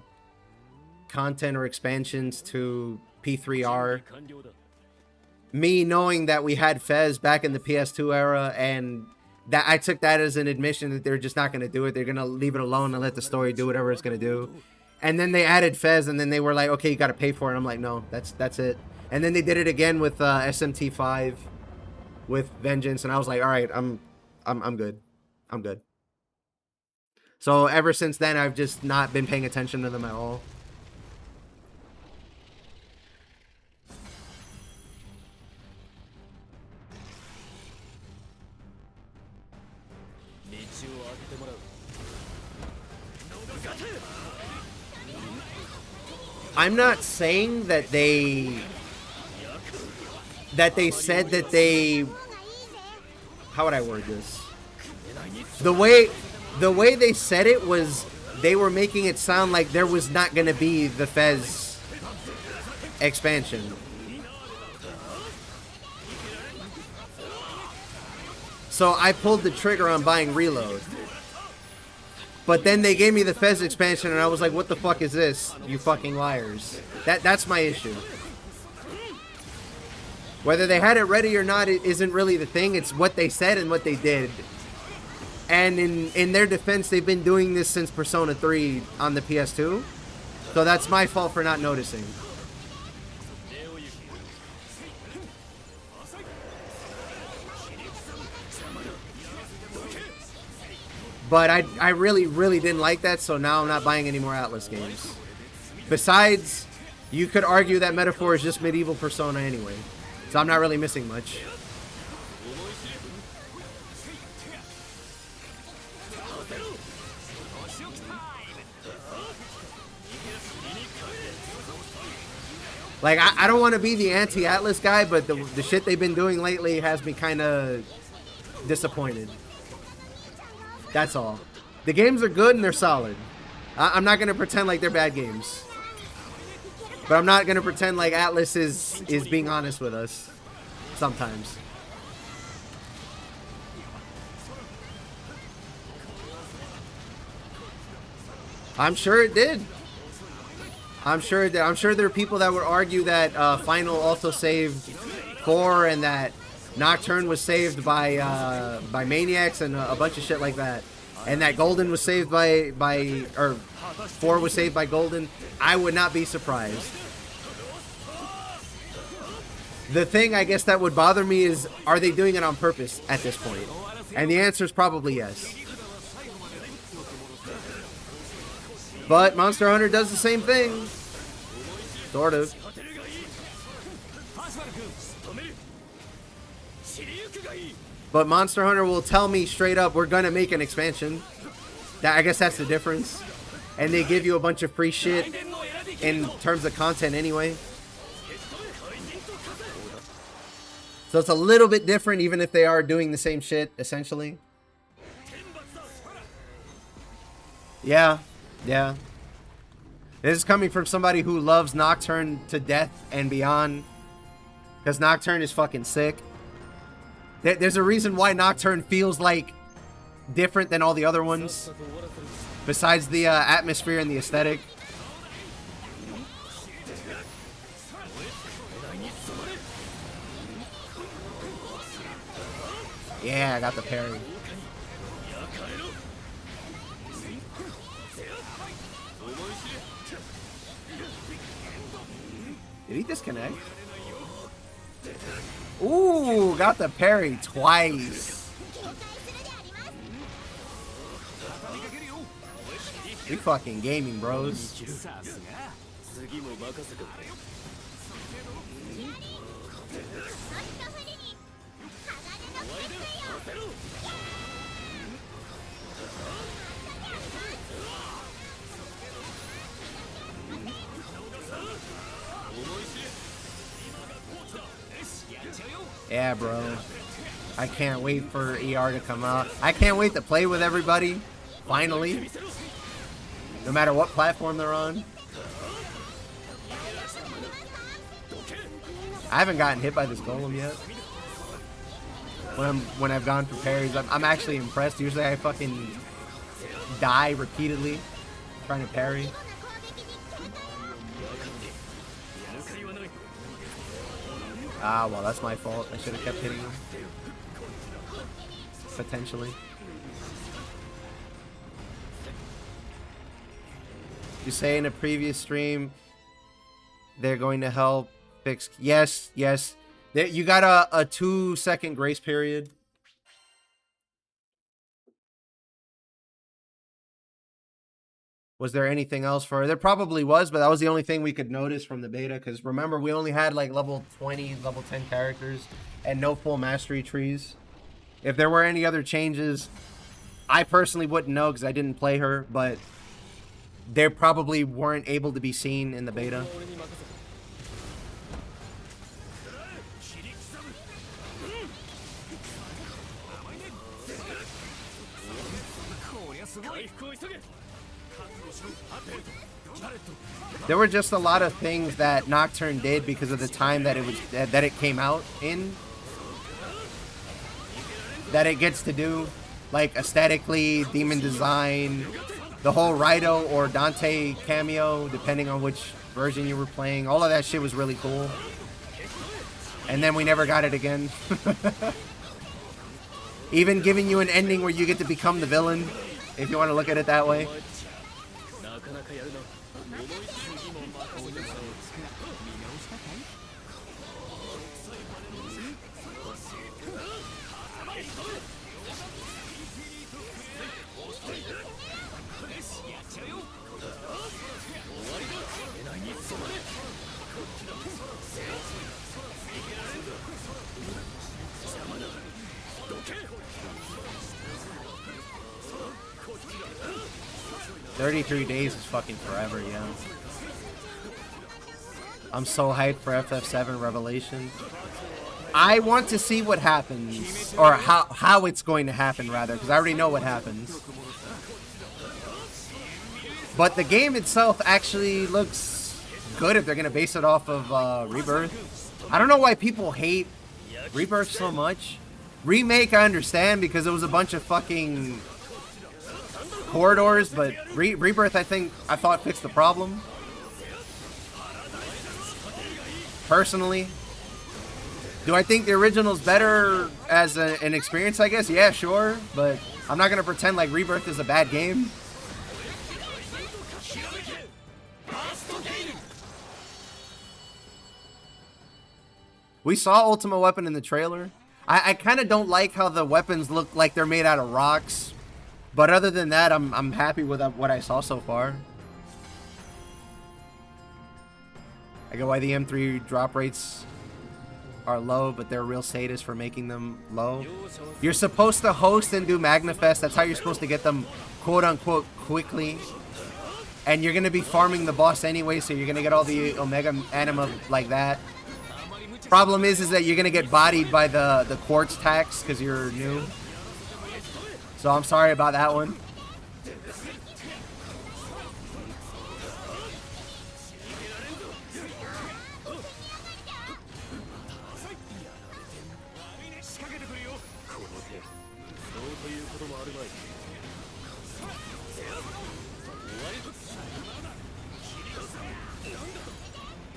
content or expansions to P3R. Me knowing that we had Fez back in the PS2 era, and that I took that as an admission that they're just not going to do it. They're going to leave it alone and let the story do whatever it's going to do. And then they added Fez, and then they were like, okay, you got to pay for it. I'm like, no, that's it. And then they did it again with SMT5 with Vengeance, and I was like, all right, I'm good. I'm good. So ever since then, I've just not been paying attention to them at all. I'm not saying that they said that they, how would I word this? The way they said it was they were making it sound like there was not going to be the Fez expansion. So I pulled the trigger on buying Reload. But then they gave me the Fez expansion, and I was like, what the fuck is this? You fucking liars. That's my issue. Whether they had it ready or not, it isn't really the thing. It's what they said and what they did. And in their defense, they've been doing this since Persona 3 on the PS2. So that's my fault for not noticing. But I really, really didn't like that, so now I'm not buying any more Atlas games. Besides, you could argue that Metaphor is just medieval Persona anyway. So I'm not really missing much. Like, I don't want to be the anti-Atlas guy, but the shit they've been doing lately has me kind of disappointed. That's all. The games are good and they're solid. I'm not going to pretend like they're bad games. But I'm not going to pretend like Atlas is being honest with us. Sometimes. I'm sure it did. I'm sure it did. I'm sure there are people that would argue that Final also saved 4 and that Nocturne was saved by Maniacs and a bunch of shit like that, and that Golden was saved or 4 was saved by Golden. I would not be surprised. The thing I guess that would bother me is, are they doing it on purpose at this point? And the answer is probably yes. But Monster Hunter does the same thing, sort of. But Monster Hunter will tell me straight up, we're gonna make an expansion. I guess that's the difference. And they give you a bunch of free shit in terms of content anyway. So it's a little bit different, even if they are doing the same shit, essentially. Yeah. This is coming from somebody who loves Nocturne to death and beyond. Because Nocturne is fucking sick. There's a reason why Nocturne feels like different than all the other ones. Besides the atmosphere and the aesthetic. Yeah, I got the parry. Did he disconnect? Ooh, got the parry twice. We fucking gaming, bros. Yeah, bro. I can't wait for ER to come out. I can't wait to play with everybody. Finally. No matter what platform they're on. I haven't gotten hit by this golem yet. When I've gone for parries, I'm actually impressed. Usually I fucking die repeatedly trying to parry. Ah, well, that's my fault. I should have kept hitting him. Potentially. You say in a previous stream they're going to help fix... Yes. You got a 2-second grace period. Was there anything else for her? There probably was, but that was the only thing we could notice from the beta. Because remember, we only had like level 20, level 10 characters and no full mastery trees. If there were any other changes, I personally wouldn't know because I didn't play her, but they probably weren't able to be seen in the beta. There were just a lot of things that Nocturne did because of the time that it came out in that it gets to do. Like aesthetically, demon design, the whole Raido or Dante cameo, depending on which version you were playing. All of that shit was really cool. And then we never got it again. Even giving you an ending where you get to become the villain, if you want to look at it that way. $33 days is fucking forever, yeah. I'm so hyped for FF7 Revelation. I want to see what happens, or how it's going to happen, rather, because I already know what happens. But the game itself actually looks good if they're going to base it off of Rebirth. I don't know why people hate Rebirth so much. Remake, I understand, because it was a bunch of fucking corridors, but Rebirth, I thought fixed the problem. Personally. Do I think the original's better as an experience, I guess? Yeah, sure. But I'm not going to pretend like Rebirth is a bad game. We saw Ultimate Weapon in the trailer. I kind of don't like how the weapons look like they're made out of rocks. But other than that, I'm happy with what I saw so far. I get why the M3 drop rates are low, but they're real sadists for making them low. You're supposed to host and do Magnafest. That's how you're supposed to get them, quote-unquote, quickly. And you're going to be farming the boss anyway, so you're going to get all the Omega Anima like that. Problem is that you're going to get bodied by the quartz tax because you're new. So I'm sorry about that one.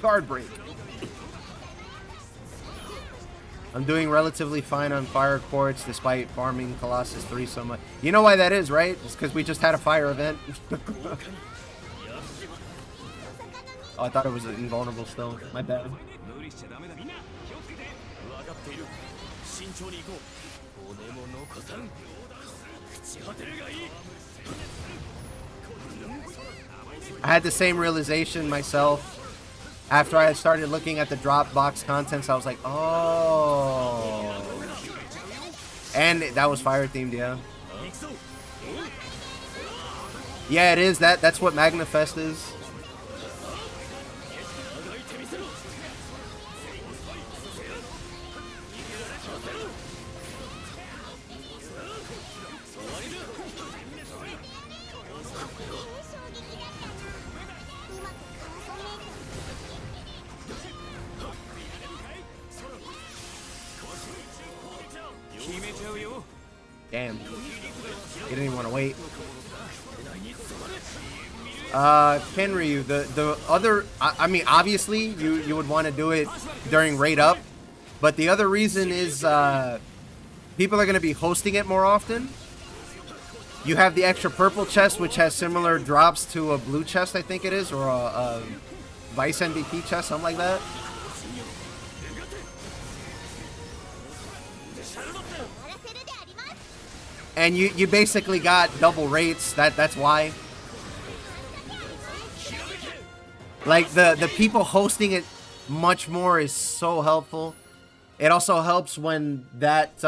Guard break. I'm doing relatively fine on fire quartz despite farming Colossus 3 so much. You know why that is, right? It's because we just had a fire event. Oh, I thought it was invulnerable still. My bad. I had the same realization myself. After I started looking at the Dropbox contents, I was like, oh. And that was fire themed, yeah. Yeah, it is. That's what Magnafest is. Damn. You didn't even want to wait. Kenryu, the other, I mean, obviously, you would want to do it during raid up, but the other reason is, people are going to be hosting it more often. You have the extra purple chest, which has similar drops to a blue chest, I think it is, or a Vice MVP chest, something like that. And you basically got double rates. That's why. Like the people hosting it much more is so helpful. It also helps when that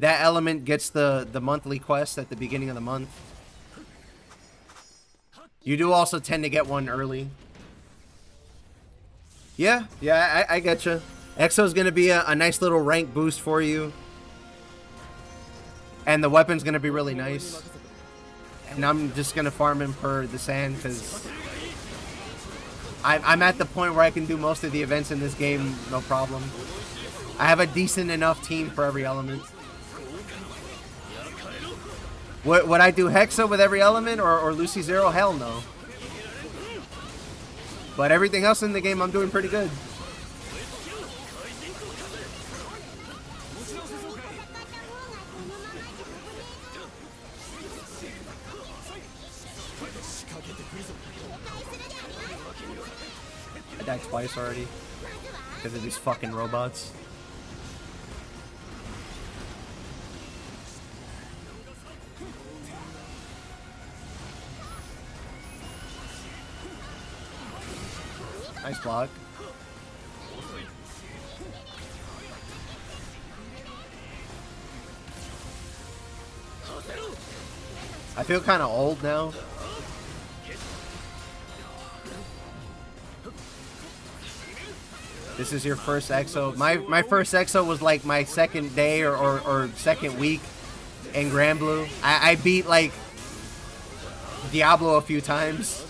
element gets the monthly quest at the beginning of the month. You do also tend to get one early. Yeah, I get you. Exo's gonna be a nice little rank boost for you. And the weapon's going to be really nice. And I'm just going to farm him per the sand because I'm at the point where I can do most of the events in this game, no problem. I have a decent enough team for every element. Would I do Hexa with every element or Lucy Zero? Hell no. But everything else in the game, I'm doing pretty good. I died twice already because of these fucking robots. Nice block. I feel kind of old now. This is your first EXO. My first EXO was like my second day or second week in Granblue. I beat like Diablo a few times.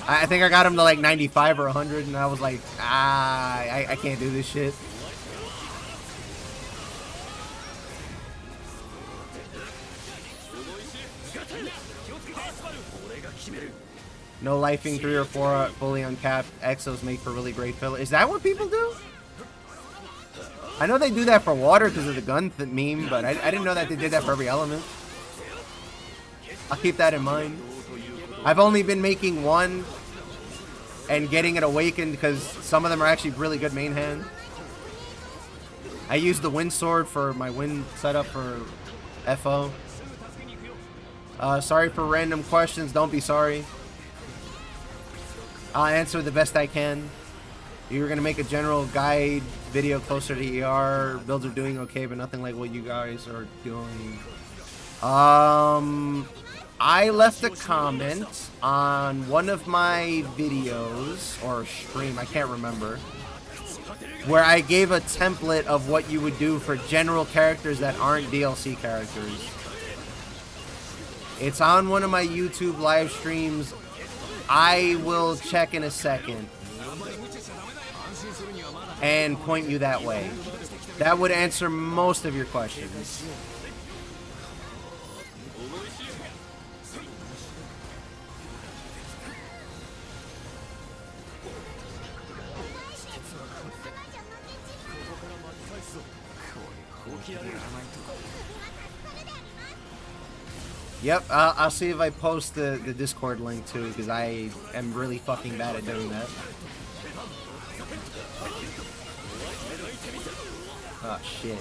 I think I got him to like 95 or 100 and I was like, I can't do this shit. No lifing 3 or 4 fully uncapped exos make for really great filler. Is that what people do? I know they do that for water because of the gun meme, but I didn't know that they did that for every element. I'll keep that in mind. I've only been making one and getting it awakened because some of them are actually really good main hand. I use the wind sword for my wind setup for FO. Sorry for random questions. Don't be sorry. I'll answer the best I can. You were going to make a general guide video closer to ER. Builds are doing okay, but nothing like what you guys are doing. I left a comment on one of my videos, or stream, I can't remember, where I gave a template of what you would do for general characters that aren't DLC characters. It's on one of my YouTube live streams. I will check in a second and point you that way. That would answer most of your questions. Yep, I'll see if I post the Discord link too, because I am really fucking bad at doing that. Oh shit.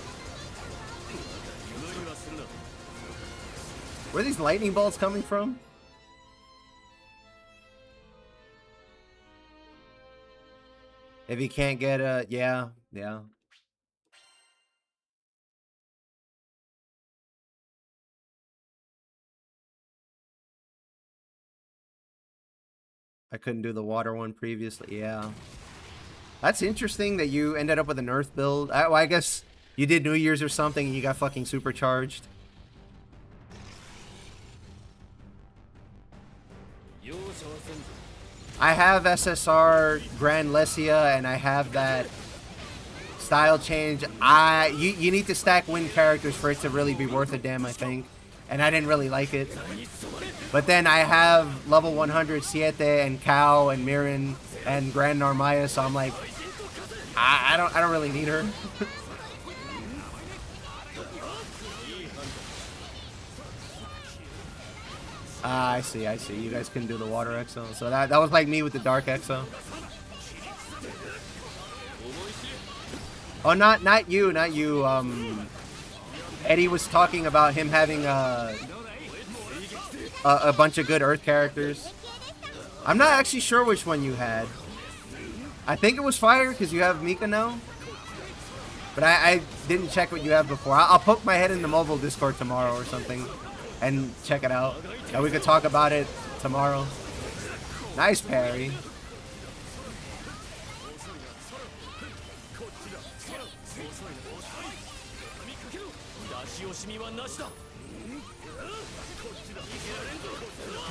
Where are these lightning bolts coming from? If you can't get a... yeah. I couldn't do the water one previously. Yeah. That's interesting that you ended up with an earth build. Well, I guess you did New Year's or something and you got fucking supercharged. I have SSR Grand Lesia and I have that style change. You need to stack win characters for it to really be worth a damn, I think. And I didn't really like it. But then I have level 100 Siete and Cow and Mirren and Grand Narmaya, so I'm like, I don't really need her. I see. You guys couldn't do the water exo. So that was like me with the dark exo. Oh, not you. Eddie was talking about him having a bunch of good Earth characters. I'm not actually sure which one you had. I think it was Fire because you have Mika now. But I didn't check what you have before. I'll poke my head in the mobile Discord tomorrow or something and check it out. And we could talk about it tomorrow. Nice parry.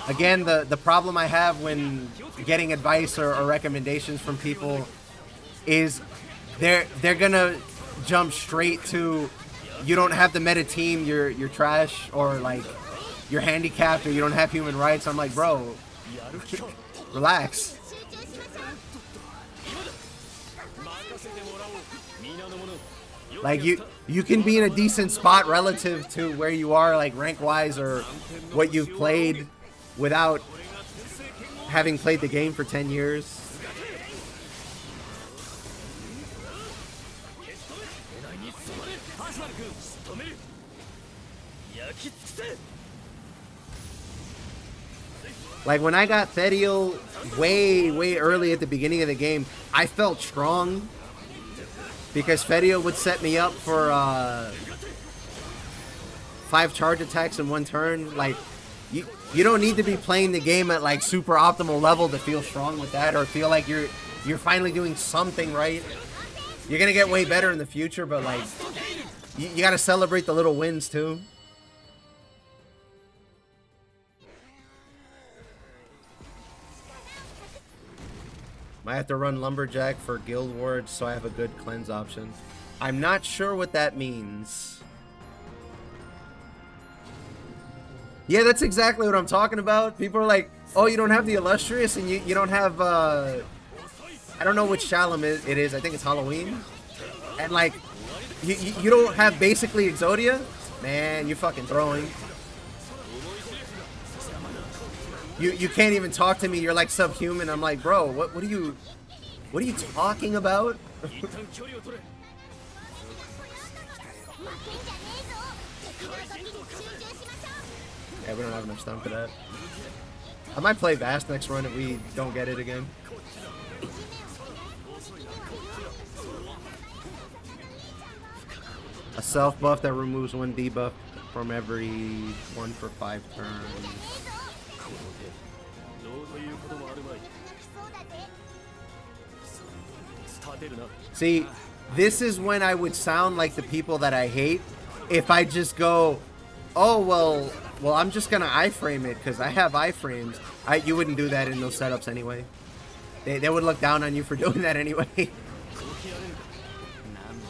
Again, the problem I have when getting advice or recommendations from people is they're gonna jump straight to, you don't have the meta team, you're trash, or like you're handicapped or you don't have human rights. I'm like, bro, relax. Like you can be in a decent spot relative to where you are, like rank wise or what you've played, without having played the game for 10 years. Like when I got Thediel way early at the beginning of the game, I felt strong because Thediel would set me up for 5 charge attacks in 1 turn. Like you don't need to be playing the game at like super optimal level to feel strong with that or feel like you're finally doing something right. You're gonna get way better in the future, but like you gotta celebrate the little wins too. Might have to run Lumberjack for Guild Wars so I have a good cleanse option. I'm not sure what that means. Yeah, that's exactly what I'm talking about. People are like, oh, you don't have the Illustrious and you don't have, I don't know which Shalom it is. I think it's Halloween. And like, you don't have basically Exodia? Man, you're fucking throwing. You can't even talk to me. You're like subhuman. I'm like, bro, what are you talking about? Yeah, we don't have enough time for that. I might play Vast next run if we don't get it again. A self buff that removes 1 debuff from every 1 for 5 turns. See, this is when I would sound like the people that I hate if I just go, oh, well, I'm just gonna iframe it because I have iframes. You wouldn't do that in those setups anyway. They would look down on you for doing that anyway.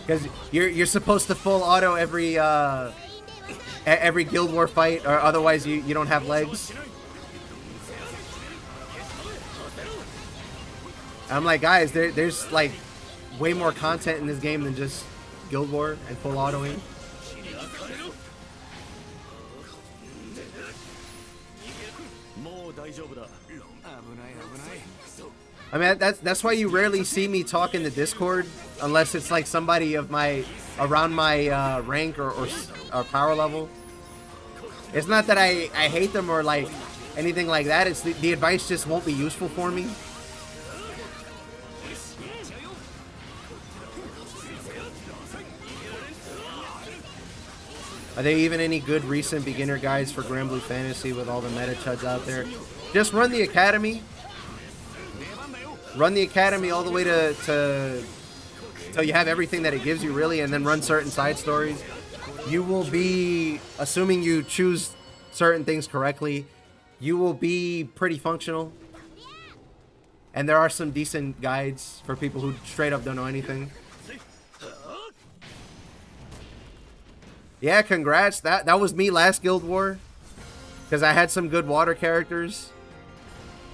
Because you're supposed to full auto every Guild War fight, or otherwise you don't have legs. I'm like, guys, there's like way more content in this game than just Guild War and full autoing. I mean, that's why you rarely see me talk in the Discord unless it's like somebody of around my rank or power level. It's not that I hate them or like anything like that. It's the advice just won't be useful for me. Are there even any good recent beginner guides for Granblue Fantasy with all the meta chuds out there? Just run the academy. Run the academy all the way to till you have everything that it gives you, really, and then run certain side stories. You will be, assuming you choose certain things correctly, you will be pretty functional. And there are some decent guides for people who straight up don't know anything. Yeah, congrats. That was me last Guild War. Because I had some good water characters.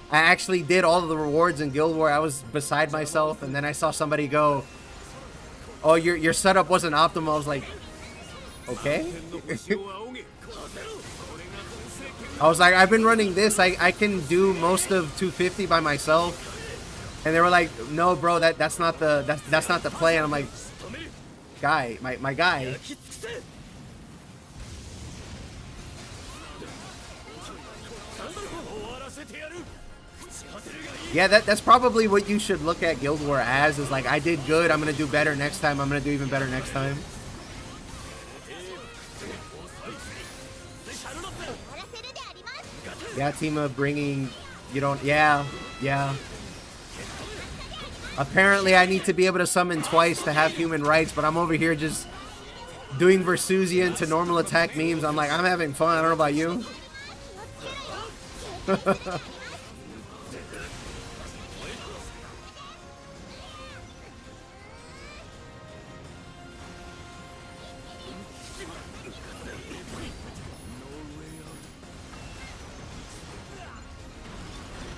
I actually did all of the rewards in Guild War. I was beside myself. And then I saw somebody go, oh, your setup wasn't optimal. I was like, okay. I was like, I've been running this. I can do most of 250 by myself. And they were like, no, bro, that's not the play. And I'm like, guy, my guy. Yeah, that's probably what you should look at Guild War as, is like, I did good, I'm gonna do better next time, I'm gonna do even better next time. Yeah, Tima bringing, you don't, yeah. Apparently I need to be able to summon twice to have human rights, but I'm over here just doing Versusian to normal attack memes. I'm like, I'm having fun, I don't know about you.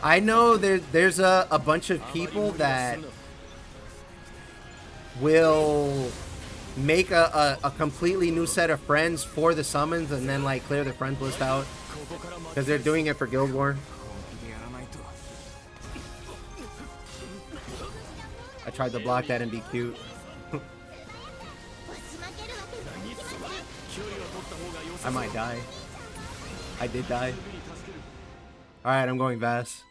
I know there's a bunch of people that will make a completely new set of friends for the summons and then like clear the friends list out because they're doing it for Guild War. I tried to block that and be cute. I might die. I did die. Alright, I'm going Vass.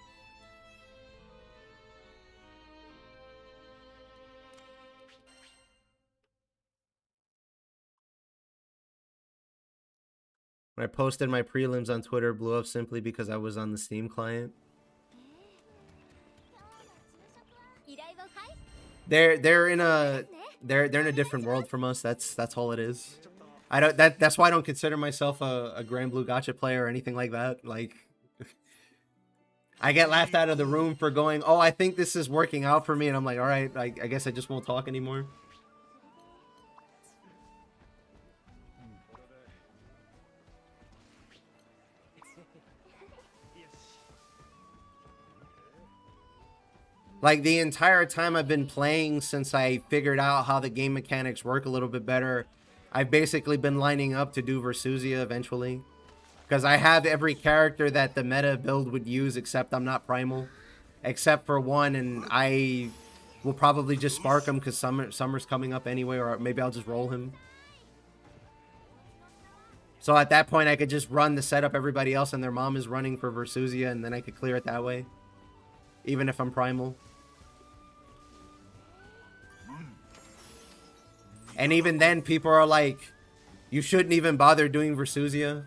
When I posted my prelims on Twitter, blew up simply because I was on the Steam client. They're in a different world from us. That's all it is. That's why I don't consider myself a Granblue gacha player or anything like that. Like, I get laughed out of the room for going, oh, I think this is working out for me, and I'm like, all right, I guess I just won't talk anymore. Like, the entire time I've been playing since I figured out how the game mechanics work a little bit better, I've basically been lining up to do Versusia eventually. Because I have every character that the meta build would use, except I'm not primal. Except for one, and I will probably just spark him because summer's coming up anyway, or maybe I'll just roll him. So at that point, I could just run the setup everybody else and their mom is running for Versusia, and then I could clear it that way. Even if I'm primal. And even then, people are like, you shouldn't even bother doing Versusia.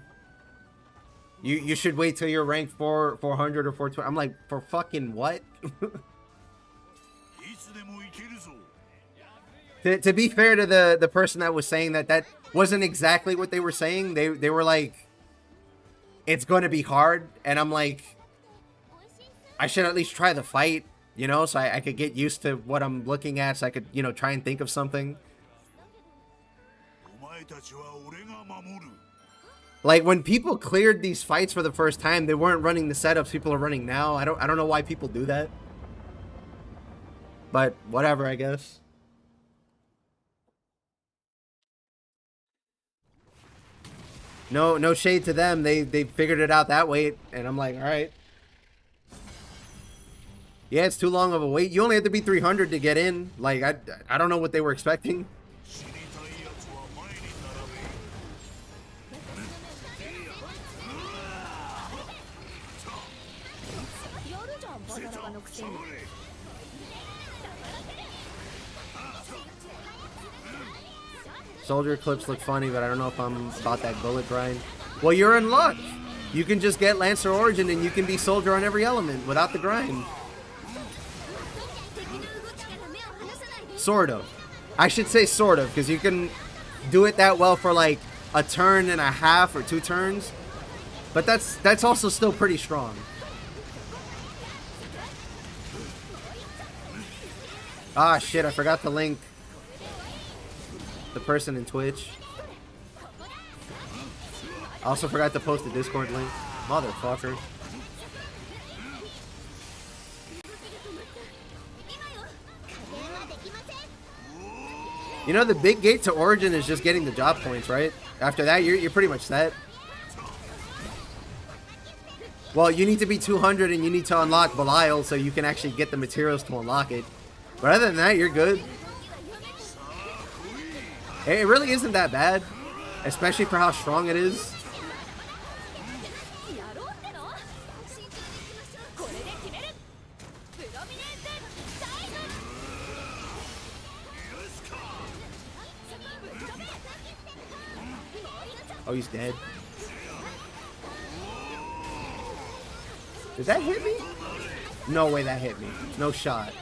You should wait till you're ranked 400 or 420. I'm like, for fucking what? To be fair to the person that was saying that, that wasn't exactly what they were saying. They were like, it's going to be hard. And I'm like, I should at least try the fight, you know, so I could get used to what I'm looking at, so I could, you know, try and think of something. Like, when people cleared these fights for the first time, they weren't running the setups people are running now. I don't know why people do that. But whatever, I guess. No shade to them. They figured it out that way, and I'm like, all right. Yeah, it's too long of a wait. You only have to be 300 to get in. Like, I don't know what they were expecting. Soldier clips look funny, but I don't know if I'm about that bullet grind. Well, you're in luck. You can just get Lancer Origin and you can be Soldier on every element without the grind. Sort of. I should say sort of, because you can do it that well for like a turn and a half or 2 turns. But that's also still pretty strong. Ah, shit, I forgot to link the person in Twitch. I also forgot to post the Discord link. Motherfucker. You know, the big gate to Origin is just getting the job points, right? After that, you're pretty much set. Well, you need to be 200 and you need to unlock Belial so you can actually get the materials to unlock it. But other than that, you're good. It really isn't that bad, especially for how strong it is. Oh, he's dead. Did that hit me? No way that hit me. No shot.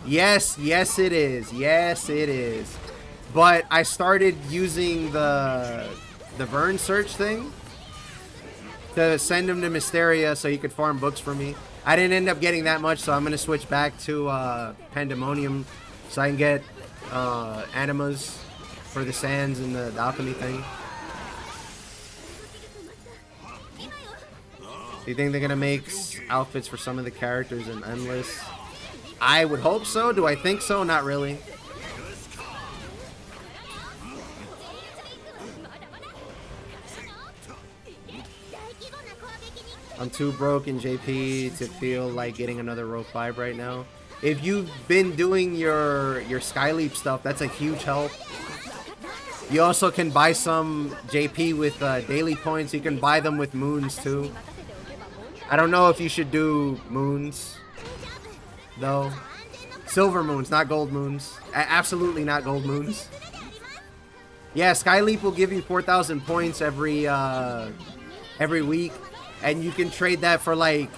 Yes, yes it is. Yes it is. But I started using the Vern search thing to send him to Mysteria so he could farm books for me. I didn't end up getting that much, so I'm going to switch back to Pandemonium so I can get Animas for the sands and the alchemy thing. Do you think they're gonna make outfits for some of the characters in Endless? I would hope so. Do I think so? Not really. I'm too broke in JP to feel like getting another row 5 right now. If you've been doing your Skyleap stuff, that's a huge help. You also can buy some JP with daily points. You can buy them with moons too. I don't know if you should do moons, though. Silver moons, not gold moons. Absolutely not gold moons. Yeah, Skyleap will give you 4,000 points every week. And you can trade that for like,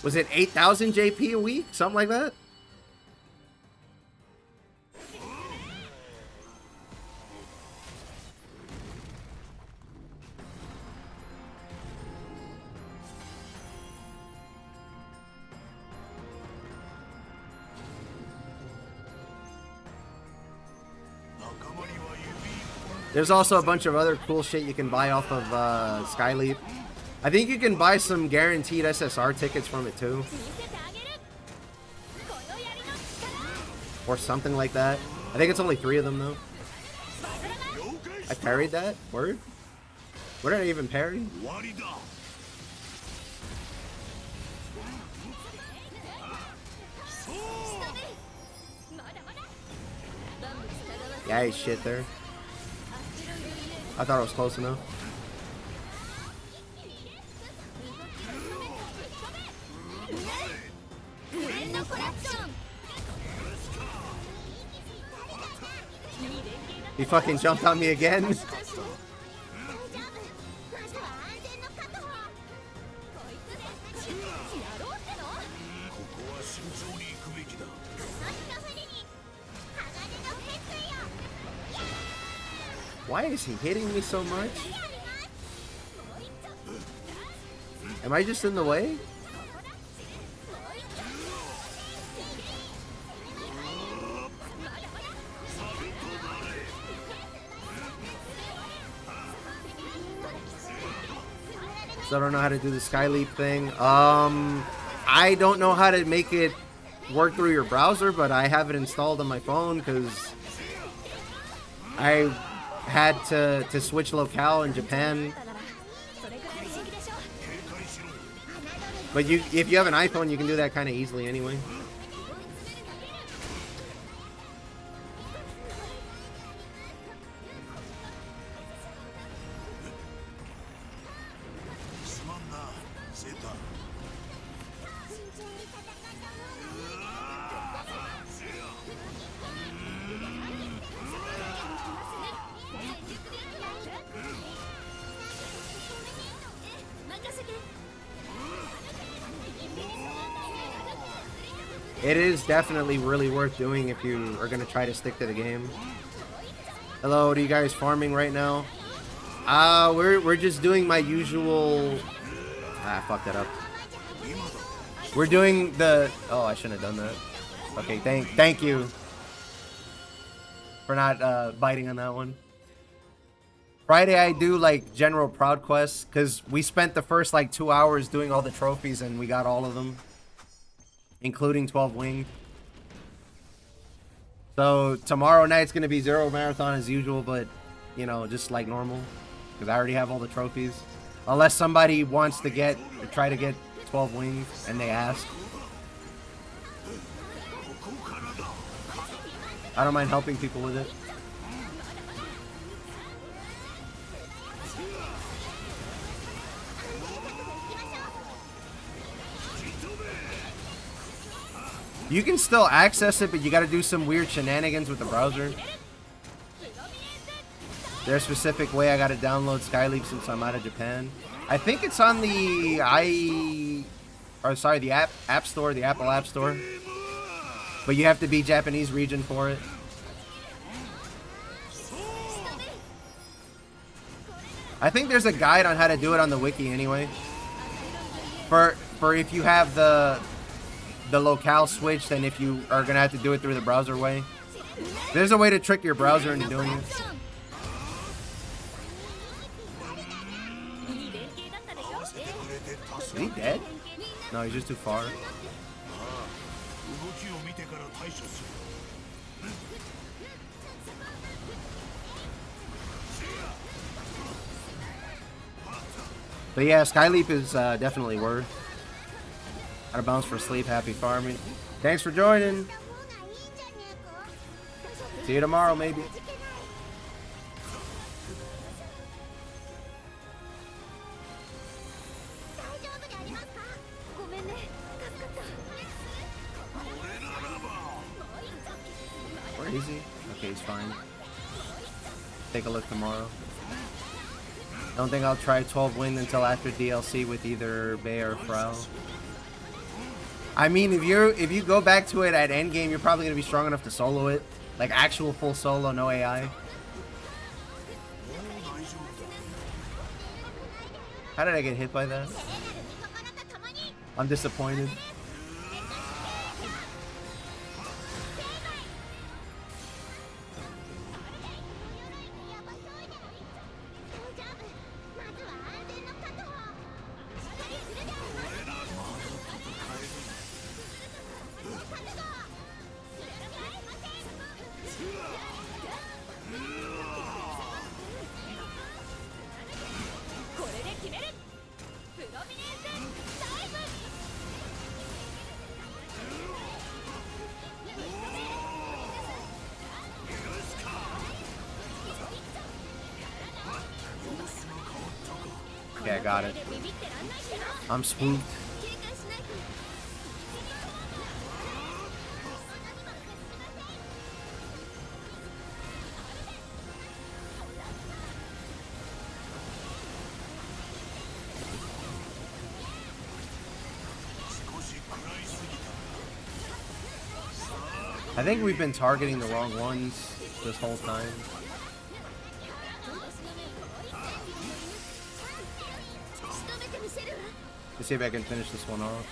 was it 8,000 JP a week? Something like that? There's also a bunch of other cool shit you can buy off of Skyleap. I think you can buy some guaranteed SSR tickets from it too. Or something like that. I think it's only 3 of them though. I parried that? Word? Where did I even parry? Yeah, I ate shit there. I thought it was close enough. He fucking jumped on me again. Why is he hitting me so much? Am I just in the way? So I don't know how to do the Skyleap thing. I don't know how to make it work through your browser, but I have it installed on my phone because I had to switch locale in Japan. But if you have an iPhone, you can do that kind of easily anyway. It is definitely really worth doing if you are going to try to stick to the game. Hello, are you guys farming right now? We're just doing my usual... I fucked that up. We're doing the... Oh, I shouldn't have done that. Okay, thank you for not biting on that one. Friday I do like general proud quests because we spent the first like 2 hours doing all the trophies and we got all of them. Including 12 winged. So tomorrow night's gonna be 0 marathon as usual, but you know, just like normal. Because I already have all the trophies. Unless somebody wants to try to get 12 wings and they ask. I don't mind helping people with it. You can still access it, but you gotta do some weird shenanigans with the browser. There's a specific way I gotta download Skyleap since I'm out of Japan. I think it's on the the App Store, the Apple App Store. But you have to be Japanese region for it. I think there's a guide on how to do it on the wiki anyway. For if you have the locale switched and if you are gonna have to do it through the browser way. There's a way to trick your browser into doing it. Is he dead? No, he's just too far. But yeah, Skyleap is definitely worth. Out of bounds for sleep. Happy farming. Thanks for joining. See you tomorrow, maybe. Where is he? Okay, he's fine. Take a look tomorrow. Don't think I'll try 12 win until after DLC with either Bay or Frau. I mean, if you go back to it at endgame, you're probably gonna be strong enough to solo it, like actual full solo, no AI. How did I get hit by that? I'm disappointed. Okay, I got it. I'm spooked. I think we've been targeting the wrong ones this whole time. Let's see if I can finish this one off.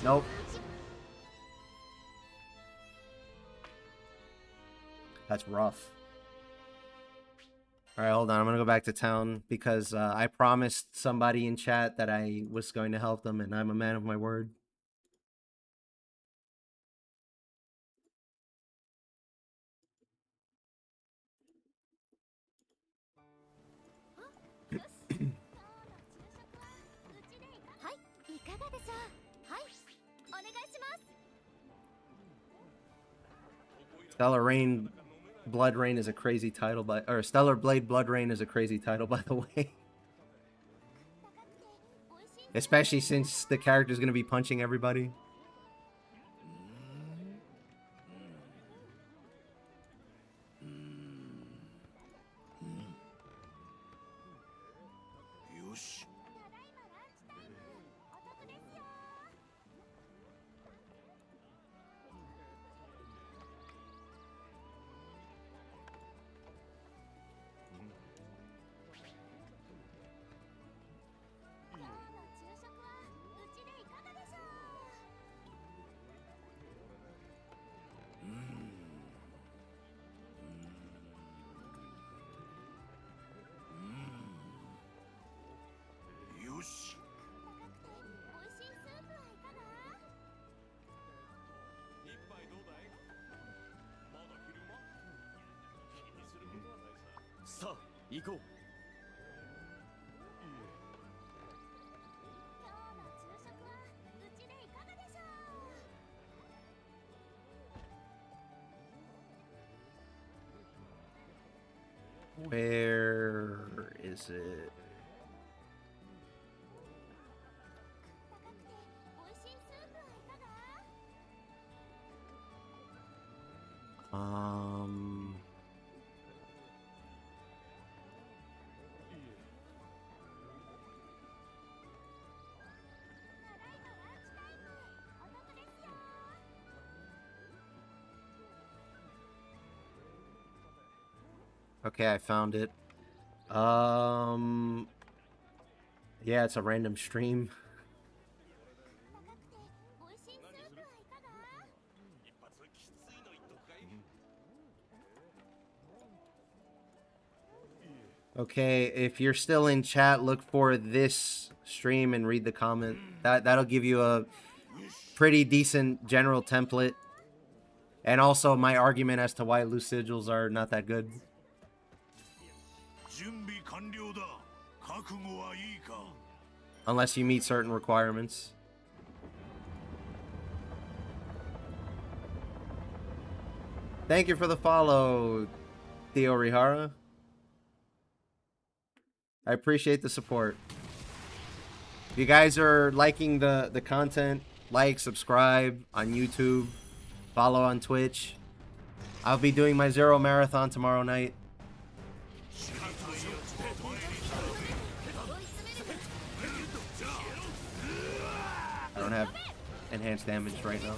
Nope. That's rough. Alright, hold on. I'm gonna go back to town because I promised somebody in chat that I was going to help them, and I'm a man of my word. Stellar Rain, Blood Rain is a crazy title, or Stellar Blade Blood Rain is a crazy title, by the way. Especially since the character's gonna be punching everybody. Where is it? Okay, I found it. Yeah, it's a random stream. Okay, if you're still in chat, look for this stream and read the comment. That'll give you a pretty decent general template. And also my argument as to why loose sigils are not that good. Unless you meet certain requirements. Thank you for the follow, Theo Rihara. I appreciate the support. If you guys are liking the content, like, subscribe on YouTube, follow on Twitch. I'll be doing my Zero Marathon tomorrow night. I don't have enhanced damage right now.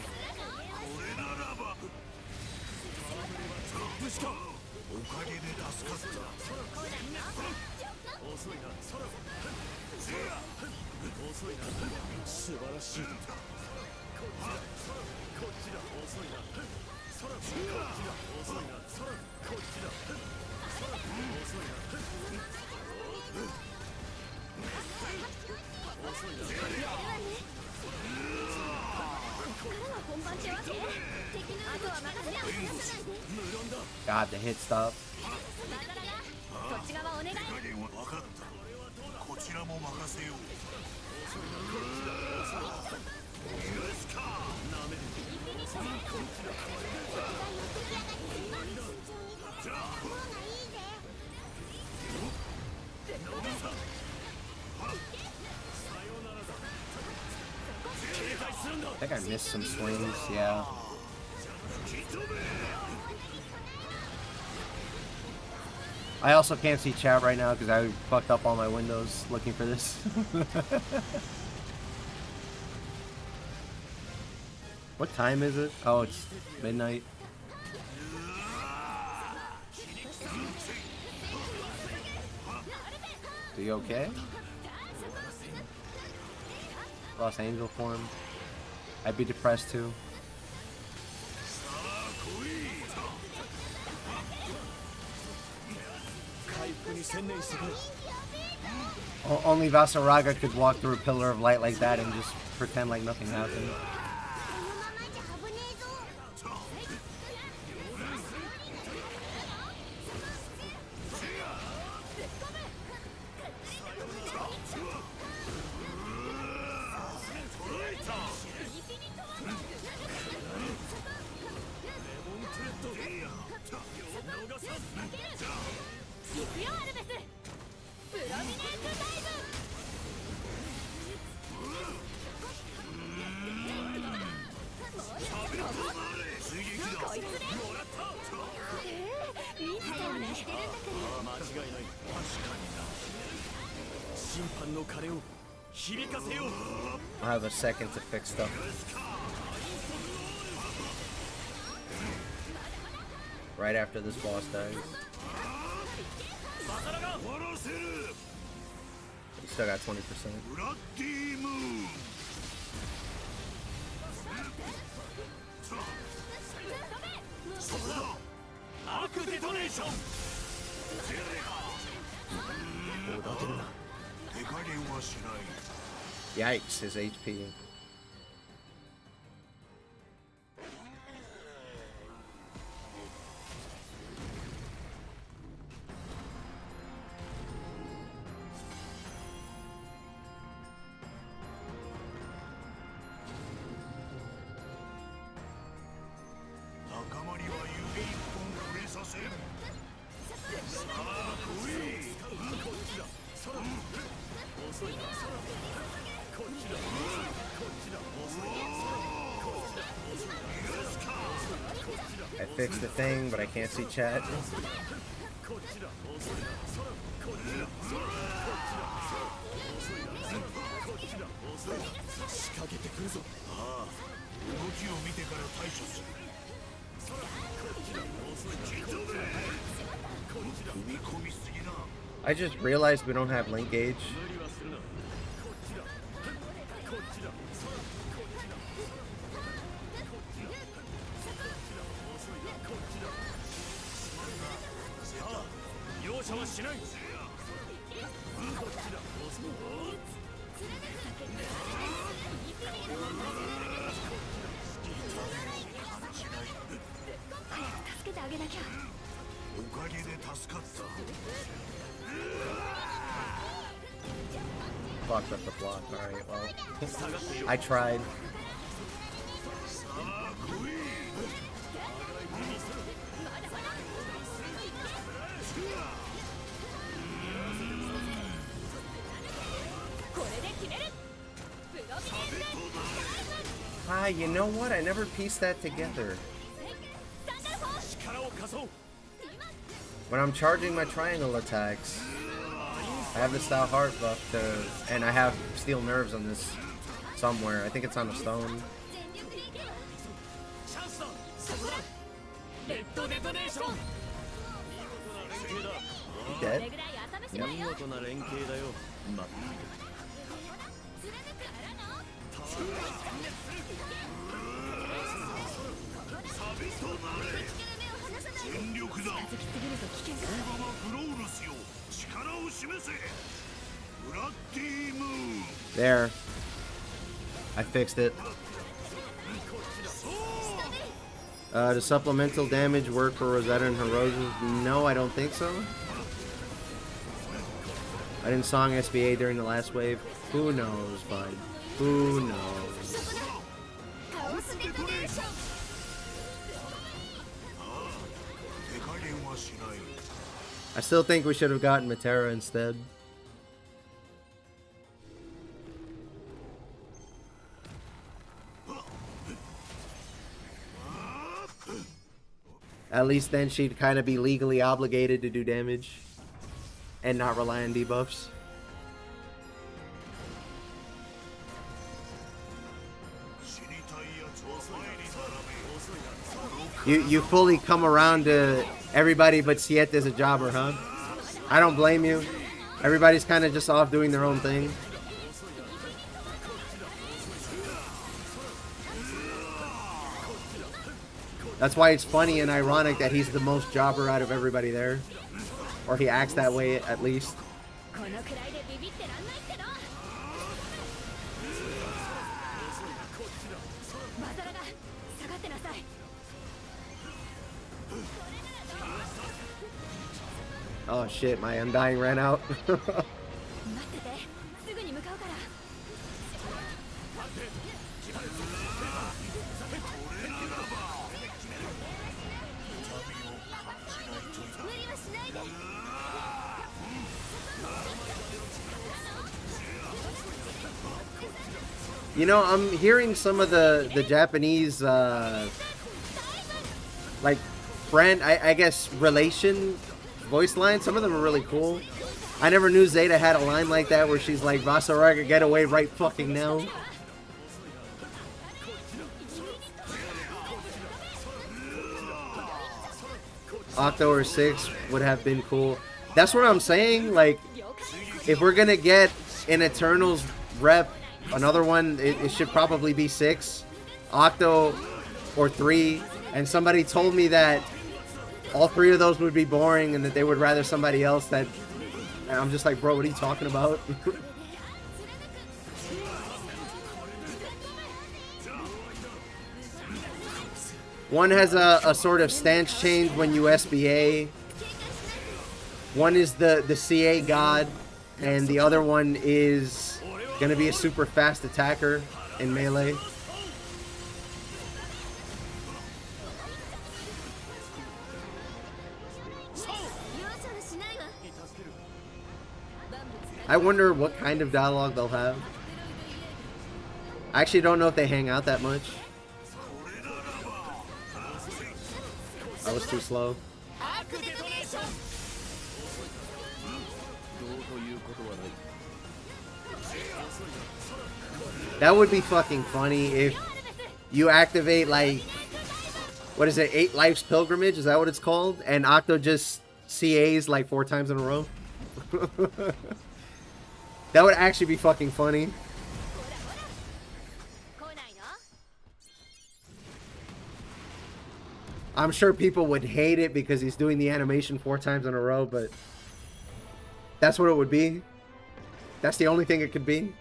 God, the hit stop. I think I missed some swings, yeah. I also can't see chat right now because I fucked up all my windows looking for this. What time is it? Oh, it's midnight. Are you okay? Lost angel form. I'd be depressed too. Only Vasaraga could walk through a pillar of light like that and just pretend like nothing happened. I'll have a second to fix stuff. Right after this boss dies. You still got 20%. Yikes, his HP. I fixed the thing, but I can't see chat. I just realized we don't have link gauge. Fucked up the block. Alright, well. I tried. Ah, you know what? I never pieced that together. When I'm charging my triangle attacks, I have the style heart buff to, and I have steel nerves on this somewhere. I think it's on the stone. You dead? Yep. There. I fixed it. Does supplemental damage work for Rosetta and Hirozu? No, I don't think so. I didn't song SBA during the last wave. Who knows, bud? Who knows? I still think we should have gotten Matera instead. At least then she'd kind of be legally obligated to do damage and not rely on debuffs. You fully come around to everybody but Siete as a jobber, huh? I don't blame you. Everybody's kind of just off doing their own thing. That's why it's funny and ironic that he's the most jobber out of everybody there. Or he acts that way, at least. Oh shit, my Undying ran out. You know, I'm hearing some of the Japanese, like, friend, I guess, relation voice lines. Some of them are really cool. I never knew Zeta had a line like that where she's like, Vasaraga, get away right fucking now. Octo or 6 would have been cool. That's what I'm saying. Like, if we're gonna get an Eternals rep, another one, it should probably be 6. Octo or 3. And somebody told me that all 3 of those would be boring and that they would rather somebody else that... And I'm just like, bro, what are you talking about? One has a sort of stance change when you SBA. One is the CA god. And the other one is going to be a super fast attacker in melee. I wonder what kind of dialogue they'll have. I actually don't know if they hang out that much. I was too slow. That would be fucking funny if you activate, like, what is it, 8 Lives Pilgrimage? Is that what it's called? And Octo just CAs like 4 times in a row. That would actually be fucking funny. I'm sure people would hate it because he's doing the animation 4 times in a row, but that's what it would be. That's the only thing it could be.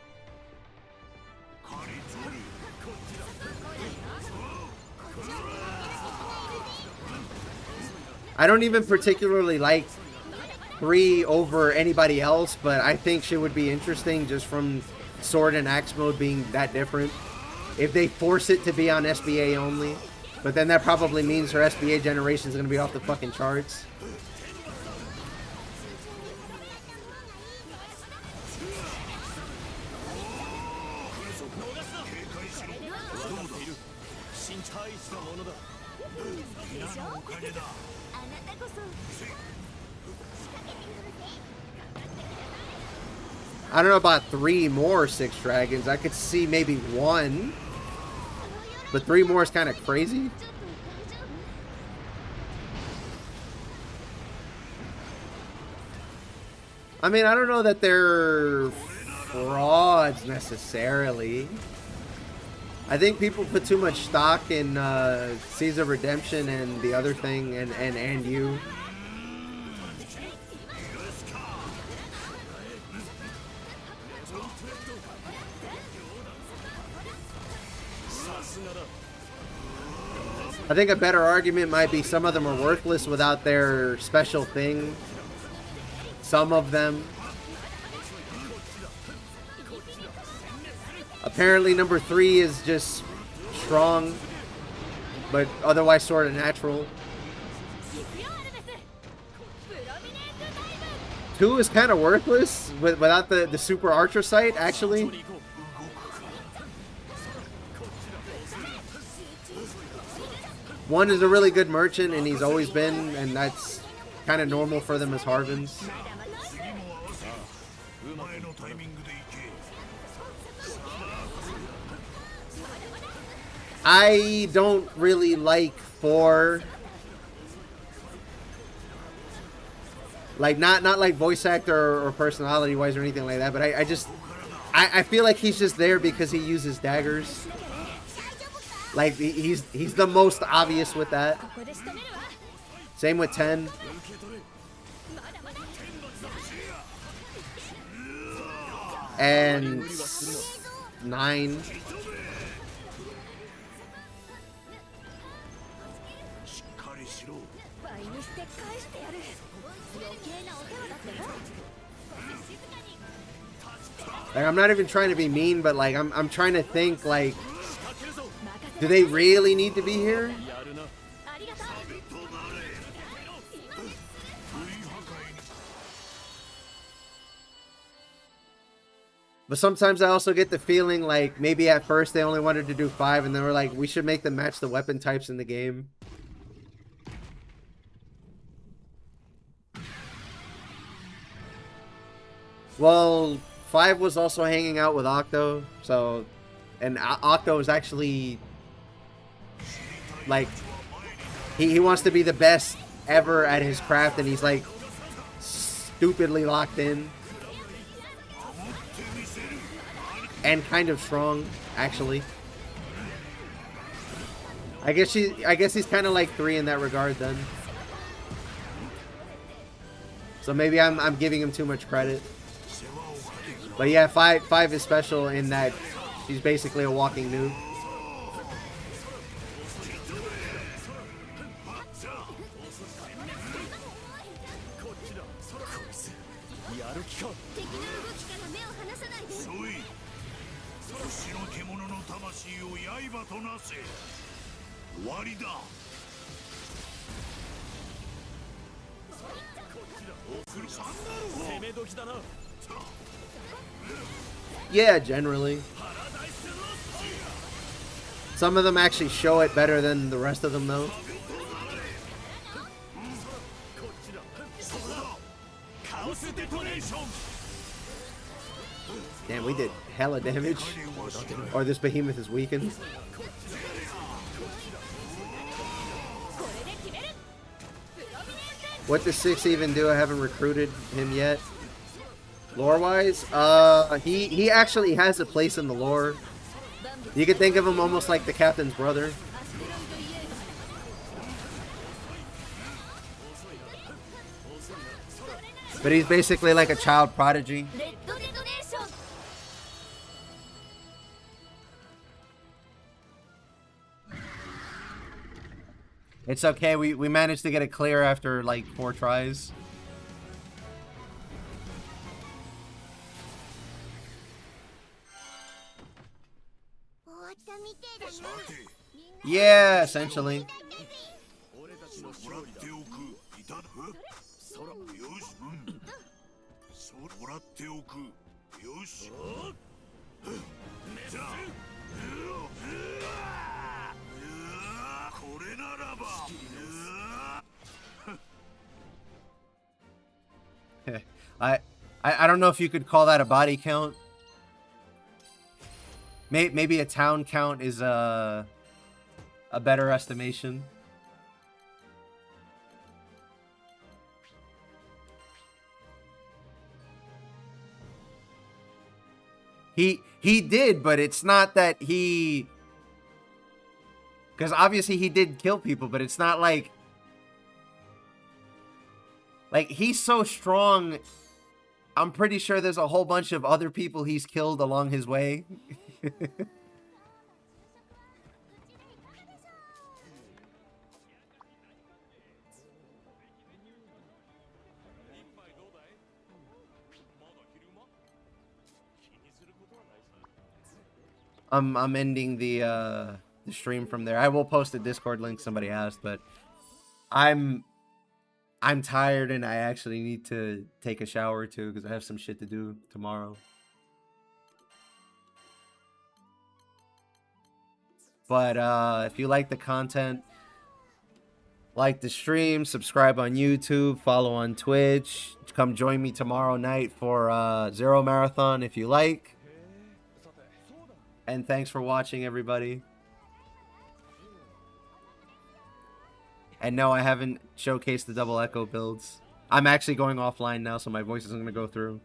I don't even particularly like 3 over anybody else, but I think she would be interesting just from Sword and Axe mode being that different. If they force it to be on SBA only, but then that probably means her SBA generation is going to be off the fucking charts. I don't know about 3 more 6 dragons. I could see maybe 1. But 3 more is kind of crazy. I mean, I don't know that they're frauds necessarily. I think people put too much stock in Seas of Redemption and the other thing and you. I think a better argument might be some of them are worthless without their special thing. Some of them. Apparently number 3 is just strong, but otherwise sort of natural. 2 is kind of worthless without the super archer sight, actually. One is a really good merchant, and he's always been, and that's kind of normal for them as Harvins. I don't really like 4. Like, not like voice actor or personality wise or anything like that, but I feel like he's just there because he uses daggers. Like, he's the most obvious with that. Same with 10. And 9. Like, I'm not even trying to be mean, but like I'm trying to think, like, do they really need to be here? But sometimes I also get the feeling like maybe at first they only wanted to do 5 and they were like, we should make them match the weapon types in the game. Well, 5 was also hanging out with Octo, so, and Octo is actually, like, he wants to be the best ever at his craft, and he's like stupidly locked in and kind of strong, actually. I guess he's kind of like 3 in that regard then. So maybe I'm giving him too much credit. But yeah, 5 is special in that she's basically a walking noob. Yeah, generally. Some of them actually show it better than the rest of them, though. Damn, we did hella damage. Or this behemoth is weakened. What does 6 even do? I haven't recruited him yet. Lore-wise, he actually has a place in the lore. You could think of him almost like the captain's brother. But he's basically like a child prodigy. It's okay. We managed to get it clear after like 4 tries. Yeah, essentially. I don't know if you could call that a body count. Maybe a town count is a better estimation. He did, but it's not that he... Because obviously he did kill people, but it's not like... Like, he's so strong... I'm pretty sure there's a whole bunch of other people he's killed along his way. I'm ending the stream from there. I will post a Discord link somebody asked, but I'm tired and I actually need to take a shower too because I have some shit to do tomorrow. But if you like the content, like the stream, subscribe on YouTube, follow on Twitch. Come join me tomorrow night for Zero Marathon if you like. And thanks for watching, everybody. And no, I haven't showcased the double echo builds. I'm actually going offline now, so my voice isn't going to go through.